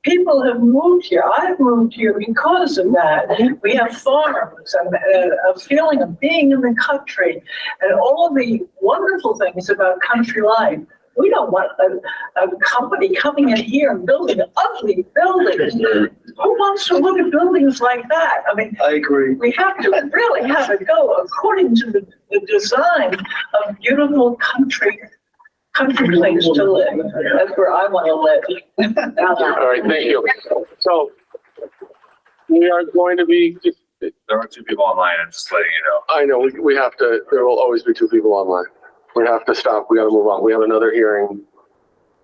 People have moved here. I've moved here because of that. We have farms and a feeling of being in the country and all the wonderful things about country life. We don't want a company coming in here and building ugly buildings. Who wants to look at buildings like that? I mean,
I agree.
we have to really have it go according to the design of beautiful country place to live. That's where I want to live.
All right, thank you. So we are going to be,
There are two people online, I'm just letting you know.
I know, we have to, there will always be two people online. We have to stop. We got to move on. We have another hearing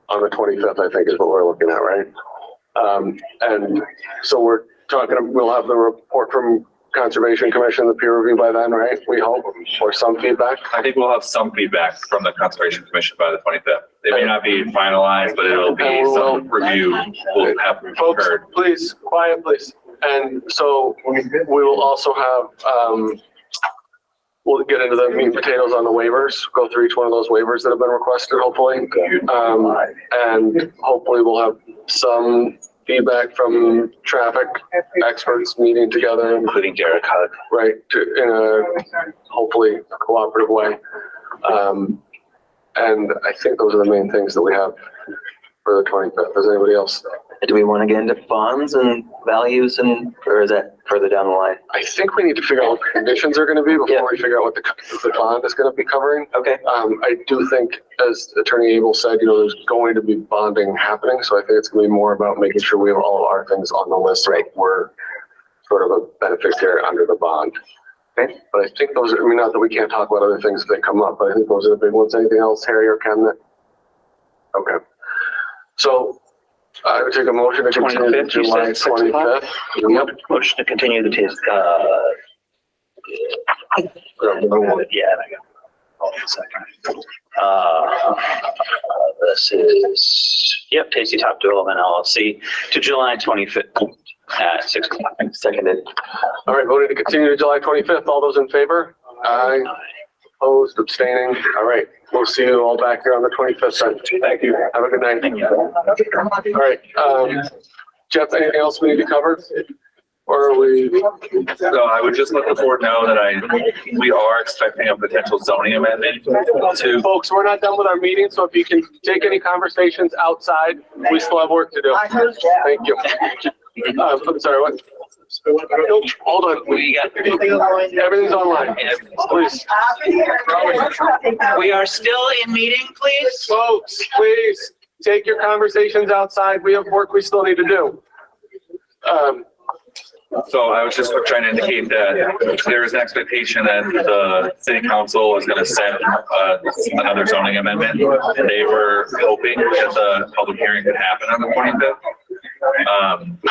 on the 25th, I think is what we're looking at, right? And so we're talking, we'll have the report from Conservation Commission, the peer review by then, right? We hope, or some feedback.
I think we'll have some feedback from the Conservation Commission by the 25th. It may not be finalized, but it'll be some review. We'll have
Folks,
heard.
please, quiet, please. And so we will also have, we'll get into the meat and potatoes on the waivers, go through each one of those waivers that have been requested, hopefully. And hopefully we'll have some feedback from traffic experts meeting together.
Including Derek Hug.
Right, in a hopefully cooperative way. And I think those are the main things that we have for the 25th. Does anybody else?
Do we want to get into bonds and values and, or is that further down the line?
I think we need to figure out what the conditions are going to be before we figure out what the bond is going to be covering.
Okay.
I do think, as Attorney Abel said, there's going to be bonding happening. So I think it's going to be more about making sure we have all of our things on the list. Right. We're sort of a beneficiary under the bond. Okay. But I think those are, not that we can't talk about other things if they come up, but I think those are the big ones. Anything else, Harry or Ken? Okay. So I would take a motion to continue to July 25th.
Yep. Motion to continue the test. Hold on a second. This is,
Tasty Top Development LLC to July 25th at 6 o'clock.
Seconded.
All right, voting to continue to July 25th. All those in favor? Aye. Opposed, abstaining. All right, we'll see you all back here on the 25th. Then. Thank you. Have a good night.
Thank you.
All right, Jeff, anything else we need to cover? Or are we?
So I would just let the board know that we are expecting a potential zoning amendment to.
Folks, we're not done with our meeting, so if you can take any conversations outside, we still have work to do. Thank you. I'm sorry, what? Nope, hold on.
We got
everything's online. Please.
We are still in meeting, please.
Folks, please take your conversations outside. We have work we still need to do.
So I was just trying to indicate that there is an expectation that the city council is going to send another zoning amendment. They were hoping that the public hearing could happen on the 25th.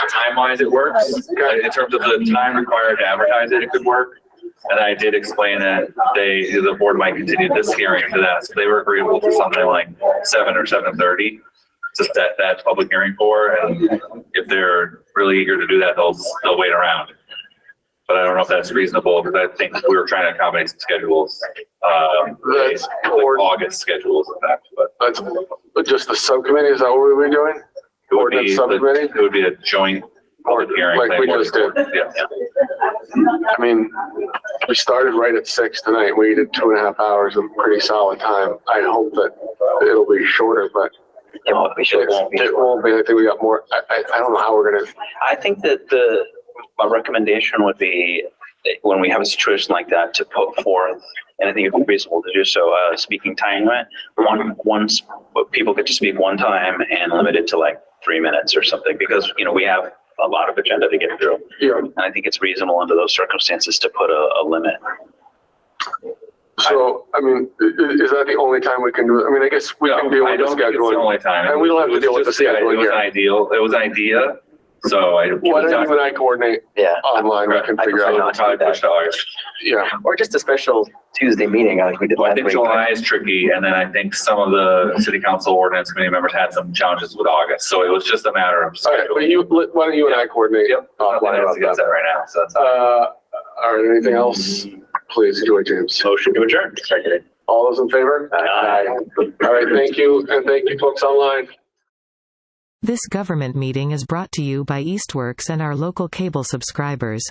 Time-wise, it works. In terms of the time required to advertise it, it could work. And I did explain that the board might continue this hearing to that. So they were agreeable to something like 7 or 7:30 to set that public hearing for. And if they're really eager to do that, they'll wait around. But I don't know if that's reasonable because I think we were trying to accommodate some schedules, like August schedules, in fact. But
that's just the subcommittee. Is that what we're doing?
It would be a joint public hearing.
Like we just did.
Yeah.
I mean, we started right at 6 tonight. We did 2.5 hours of pretty solid time. I hope that it'll be shorter, but
it won't be shorter.
It won't be. I think we got more. I don't know how we're gonna.
I think that my recommendation would be when we have a situation like that to put forth, and I think it'd be reasonable to do so, speaking time limit. Once people get to speak one time and limit it to like 3 minutes or something, because we have a lot of agenda to get through.
Yeah.
And I think it's reasonable under those circumstances to put a limit.
So, I mean, is that the only time we can do it? I mean, I guess we can deal with the
It's the
scheduling.
only time.
And we don't have to deal with the scheduling
It was
here.
ideal. It was an idea. So
Why don't you and I coordinate online? We can figure out. Yeah.
Or just a special Tuesday meeting like we did
Well, I
last
think
week.
July is tricky, and then I think some of the city council ordinance committee members had some challenges with August, so it was just a matter of
All right, but why don't you and I coordinate?
Yep.
Offline about
Against that right now, so that's
all right, anything else? Please do it, James.
Motion to adjourn.
All those in favor? Aye. All right, thank you, and thank you folks online.
This government meeting is brought to you by Eastworks and our local cable subscribers.